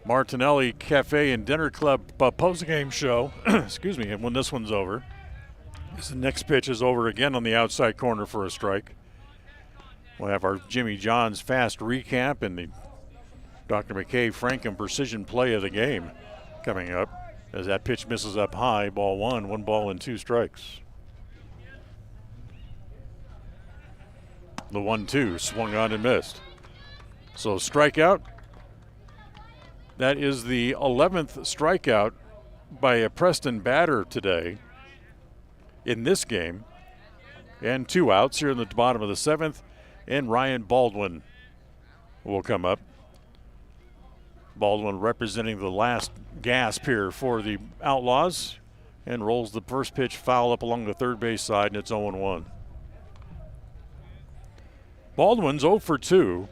Martinelli Cafe and Dinner Club post-game show, excuse me, when this one's over. The next pitch is over again on the outside corner for a strike. We'll have our Jimmy John's fast recap and the Dr. McKay Frankham precision play of the game coming up as that pitch misses up high. Ball 1 ball and 2 strikes. The 1-2 swung on and missed. So strikeout. That is the 11th strikeout by a Preston batter today in this game. And 2 outs here in the bottom of the 7th. And Ryan Baldwin will come up. Baldwin representing the last gasp here for the Outlaws and rolls the first pitch foul up along the third base side, and it's 0-1. Baldwin's 0 for 2.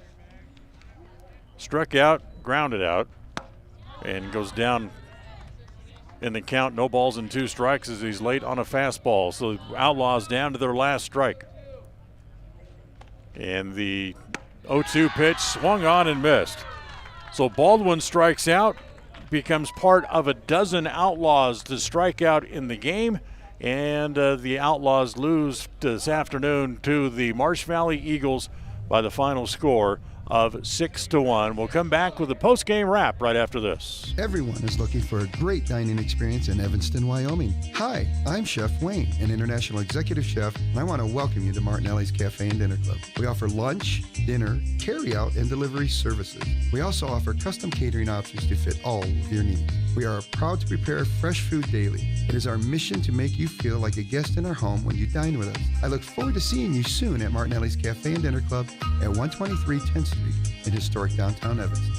Struck out, grounded out, and goes down in the count. No balls and 2 strikes as he's late on a fastball. So the Outlaws down to their last strike. And the 0-2 pitch swung on and missed. So Baldwin strikes out, becomes part of a dozen Outlaws to strike out in the game. And the Outlaws lose this afternoon to the Marsh Valley Eagles by the final score of 6-1. We'll come back with a post-game wrap right after this. Everyone is looking for a great dining experience in Evanston, Wyoming. Hi, I'm Chef Wayne, an international executive chef, and I want to welcome you to Martinelli's Cafe and Dinner Club. We offer lunch, dinner, carry-out, and delivery services. We also offer custom catering options to fit all of your needs. We are proud to prepare fresh food daily. It is our mission to make you feel like a guest in our home when you dine with us. I look forward to seeing you soon at Martinelli's Cafe and Dinner Club at 123 10th Street in historic downtown Evanston.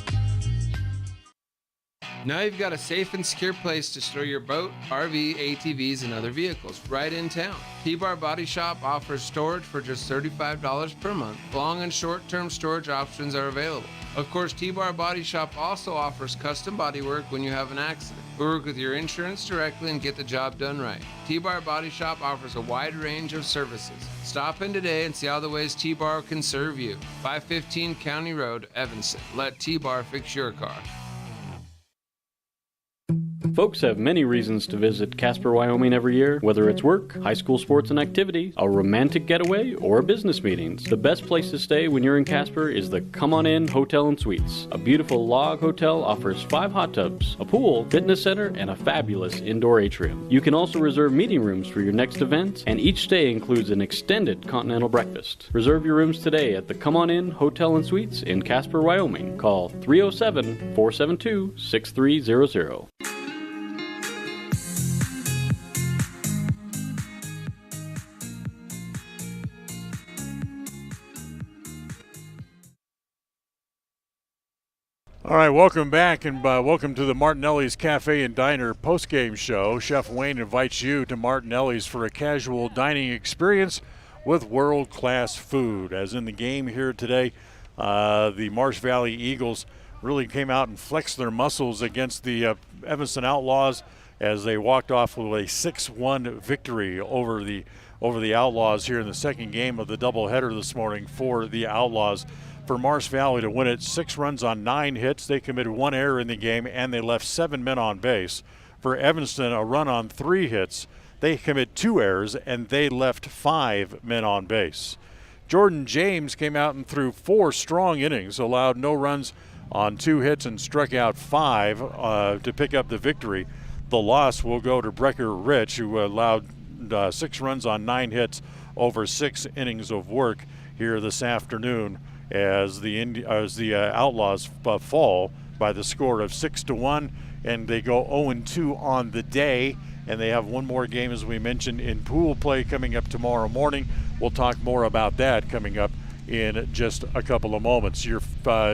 Now you've got a safe and secure place to store your boat, RV, ATVs, and other vehicles right in town. T-Bar Body Shop offers storage for just $35 per month. Long and short-term storage options are available. Of course, T-Bar Body Shop also offers custom bodywork when you have an accident. We work with your insurance directly and get the job done right. T-Bar Body Shop offers a wide range of services. Stop in today and see all the ways T-Bar can serve you. 515 County Road, Evanston. Let T-Bar fix your car. Folks have many reasons to visit Casper, Wyoming every year, whether it's work, high school sports and activities, a romantic getaway, or business meetings. The best place to stay when you're in Casper is the Come On In Hotel and Suites. A beautiful log hotel offers 5 hot tubs, a pool, fitness center, and a fabulous indoor atrium. You can also reserve meeting rooms for your next event, and each stay includes an extended continental breakfast. Reserve your rooms today at the Come On In Hotel and Suites in Casper, Wyoming. Call 307-472-6300. All right, welcome back and welcome to the Martinelli's Cafe and Diner postgame show. Chef Wayne invites you to Martinelli's for a casual dining experience with world-class food. As in the game here today, the Marsh Valley Eagles really came out and flexed their muscles against the Evanston Outlaws as they walked off with a 6-1 victory over the Outlaws here in the second game of the doubleheader this morning for the Outlaws. For Marsh Valley to win it, 6 runs on 9 hits. They committed 1 error in the game, and they left 7 men on base. For Evanston, a run on 3 hits. They commit 2 errors, and they left 5 men on base. Jordan James came out and threw 4 strong innings, allowed no runs on 2 hits, and struck out 5 to pick up the victory. The loss will go to Brecker Rich, who allowed 6 runs on 9 hits over 6 innings of work here this afternoon, as the Outlaws fall by the score of 6-1, and they go 0-2 on the day, and they have one more game, as we mentioned, in pool play coming up tomorrow morning. We'll talk more about that coming up in just a couple of moments. Your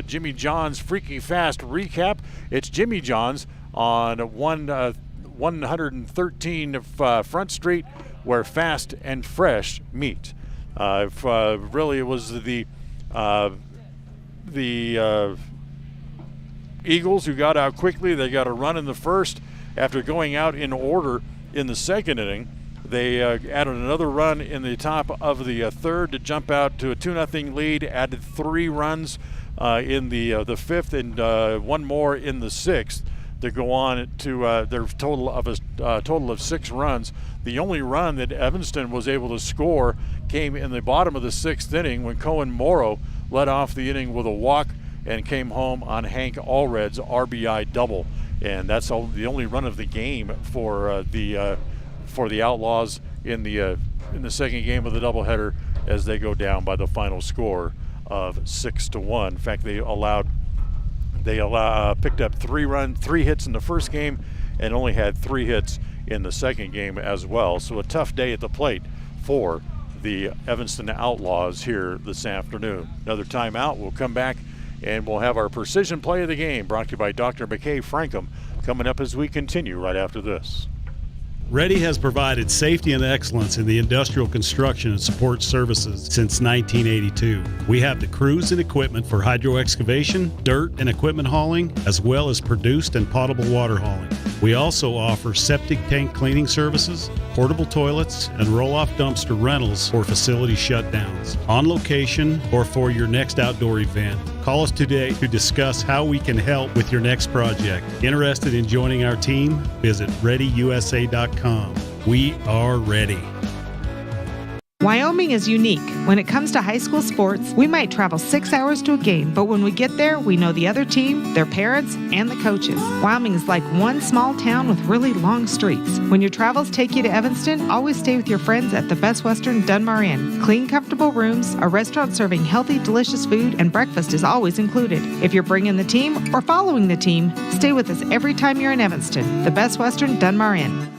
Jimmy John's Freaky Fast recap. It's Jimmy John's on 113 Front Street, where fast and fresh meet. Really, it was the Eagles who got out quickly. They got a run in the first. After going out in order in the second inning, they added another run in the top of the third to jump out to a 2-0 lead, added 3 runs in the fifth and 1 more in the sixth. to go on to their total of 6 runs. The only run that Evanston was able to score came in the bottom of the 6th inning when Cohen Morrow led off the inning with a walk and came home on Hank Allred's RBI double. And that's the only run of the game for the Outlaws in the second game of the doubleheader, as they go down by the final score of 6-1. In fact, they picked up 3 hits in the first game and only had 3 hits in the second game as well. So a tough day at the plate for the Evanston Outlaws here this afternoon. Another timeout. We'll come back and we'll have our precision play of the game brought to you by Dr. McKay Frankham coming up as we continue right after this. Ready has provided safety and excellence in the industrial construction and support services since 1982. We have the crews and equipment for hydro excavation, dirt and equipment hauling, as well as produced and potable water hauling. We also offer septic tank cleaning services, portable toilets, and roll-off dumpster rentals for facility shutdowns, on location or for your next outdoor event. Call us today to discuss how we can help with your next project. Interested in joining our team? Visit ReadyUSA.com. We are ready. Wyoming is unique. When it comes to high school sports, we might travel 6 hours to a game, but when we get there, we know the other team, their parents, and the coaches. Wyoming is like one small town with really long streets. When your travels take you to Evanston, always stay with your friends at the Best Western Dunmar Inn. Clean, comfortable rooms, a restaurant serving healthy, delicious food, and breakfast is always included. If you're bringing the team or following the team, stay with us every time you're in Evanston. The Best Western Dunmar Inn.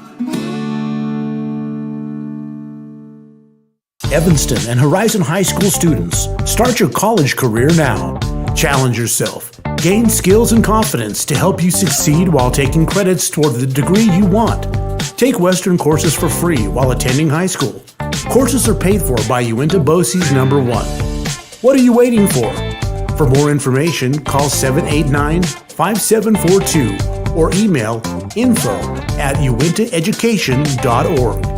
Evanston and Horizon High School students, start your college career now. Challenge yourself. Gain skills and confidence to help you succeed while taking credits toward the degree you want. Take Western courses for free while attending high school. Courses are paid for by Uinta BOCES #1. What are you waiting for? For more information, call 789-5742 or email info@uintaeducation.org.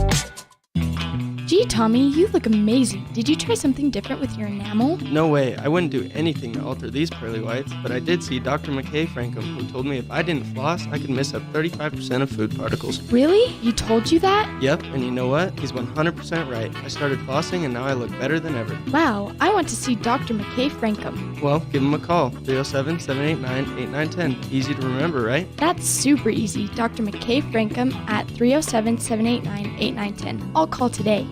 Gee, Tommy, you look amazing. Did you try something different with your enamel? No way. I wouldn't do anything to alter these pearly whites, but I did see Dr. McKay Frankham, who told me if I didn't floss, I could miss up 35% of food particles. Really? He told you that? Yep, and you know what? He's 100% right. I started flossing, and now I look better than ever. Wow, I want to see Dr. McKay Frankham. Well, give him a call. 307-789-8910. Easy to remember, right? That's super easy. Dr. McKay Frankham at 307-789-8910. I'll call today.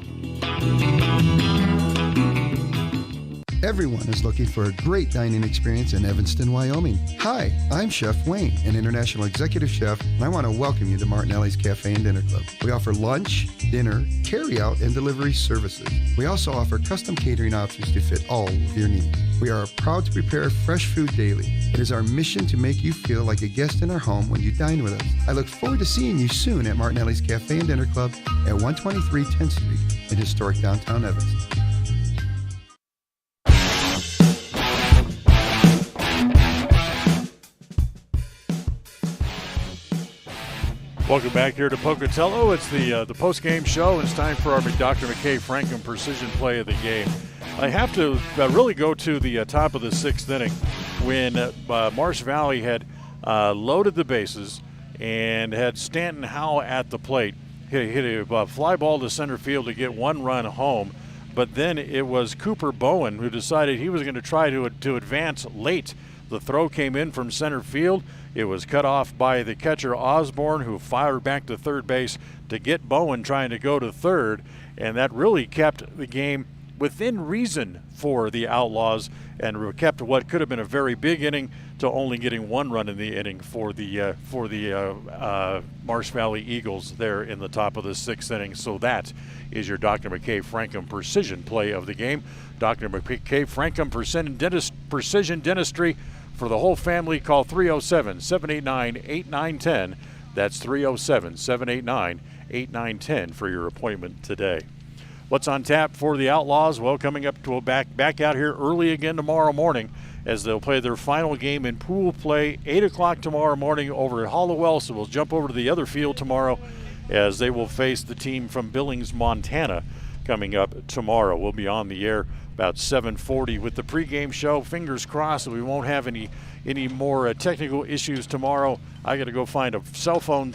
Everyone is looking for a great dining experience in Evanston, Wyoming. Hi, I'm Chef Wayne, an international executive chef, and I want to welcome you to Martinelli's Cafe and Dinner Club. We offer lunch, dinner, carry-out, and delivery services. We also offer custom catering options to fit all of your needs. We are proud to prepare fresh food daily. It is our mission to make you feel like a guest in our home when you dine with us. I look forward to seeing you soon at Martinelli's Cafe and Dinner Club at 123 10th Street in historic downtown Evanston. Welcome back here to Pocatello. It's the post-game show. It's time for our Dr. McKay Frankham precision play of the game. I have to really go to the top of the 6th inning when Marsh Valley had loaded the bases and had Stanton Howe at the plate. Hit a fly ball to center field to get 1 run home, but then it was Cooper Bowen who decided he was going to try to advance late. The throw came in from center field. It was cut off by the catcher Osborne, who fired back to third base to get Bowen trying to go to third, and that really kept the game within reason for the Outlaws and kept what could have been a very big inning to only getting 1 run in the inning for the Marsh Valley Eagles there in the top of the 6th inning. So that is your Dr. McKay Frankham precision play of the game. Dr. McKay Frankham Precision Dentistry for the whole family. Call 307-789-8910. That's 307-789-8910 for your appointment today. What's on tap for the Outlaws? Well, coming up to back out here early again tomorrow morning as they'll play their final game in pool play, 8 o'clock tomorrow morning over at Hollowell. So we'll jump over to the other field tomorrow as they will face the team from Billings, Montana coming up tomorrow. We'll be on the air about 7:40 with the pregame show. Fingers crossed that we won't have any any more technical issues tomorrow. I got to go find a cell phone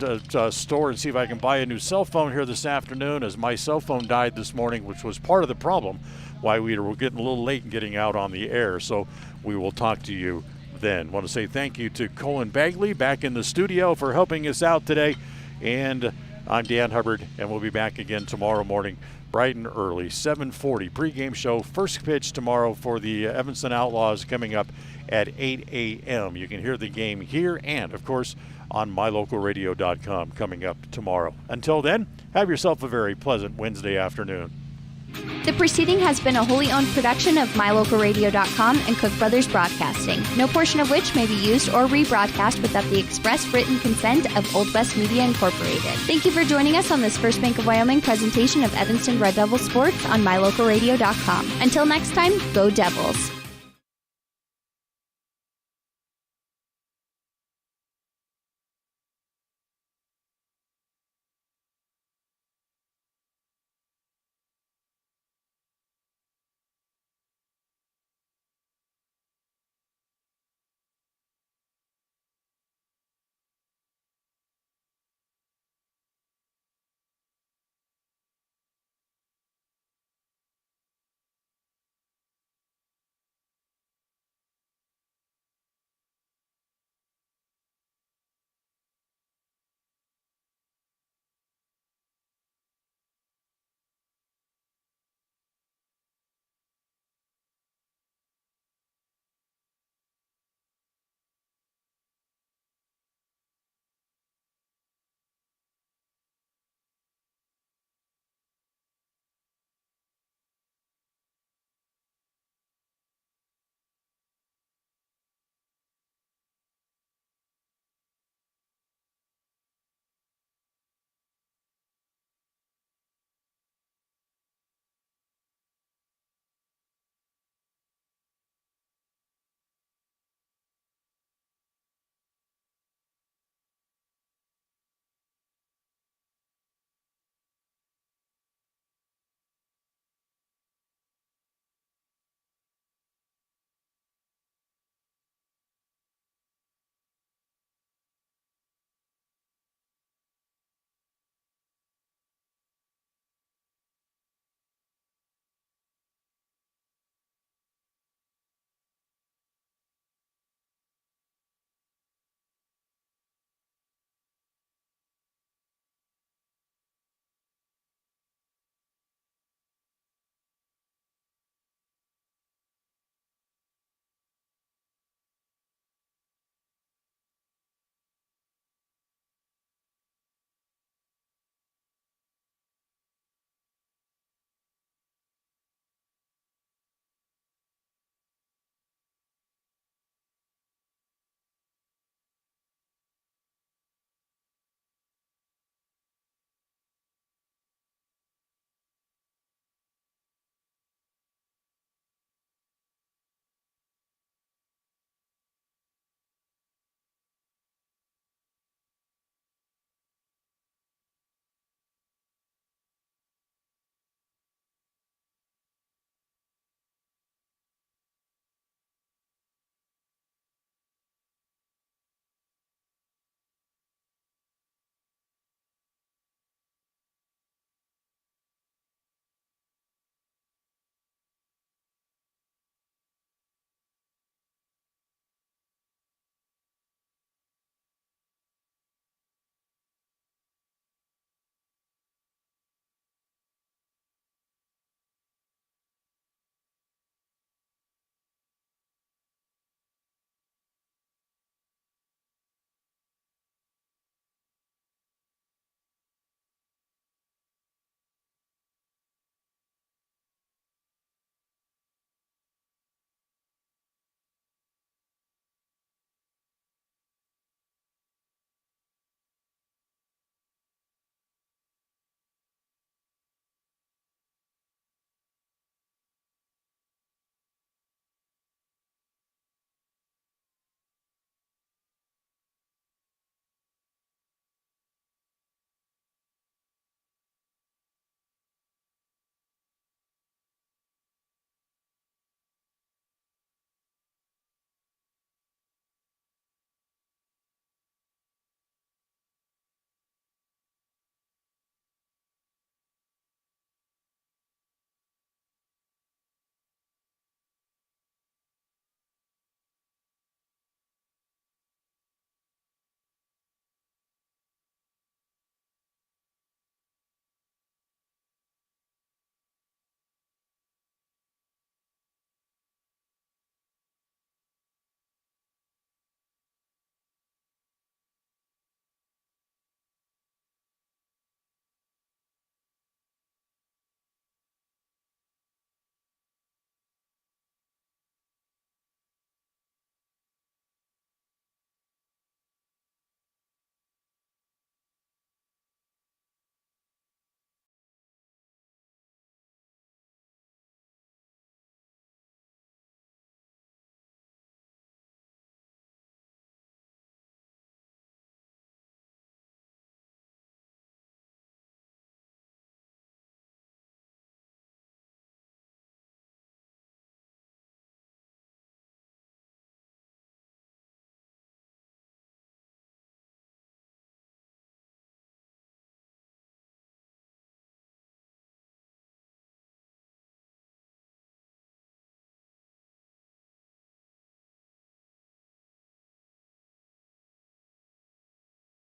store and see if I can buy a new cell phone here this afternoon, as my cell phone died this morning, which was part of the problem why we were getting a little late in getting out on the air. So we will talk to you then. Want to say thank you to Colin Bagley back in the studio for helping us out today. And I'm Dan Hubbard, and we'll be back again tomorrow morning, bright and early, 7:40 pregame show. First pitch tomorrow for the Evanston Outlaws coming up at 8 a.m. You can hear the game here and, of course, on mylocalradio.com coming up tomorrow. Until then, have yourself a very pleasant Wednesday afternoon. The proceeding has been a wholly owned production of mylocalradio.com and Cook Brothers Broadcasting, no portion of which may be used or rebroadcast without the express written consent of Old West Media Incorporated. Thank you for joining us on this First Bank of Wyoming presentation of Evanston Red Devil Sports on mylocalradio.com. Until next time, go Devils.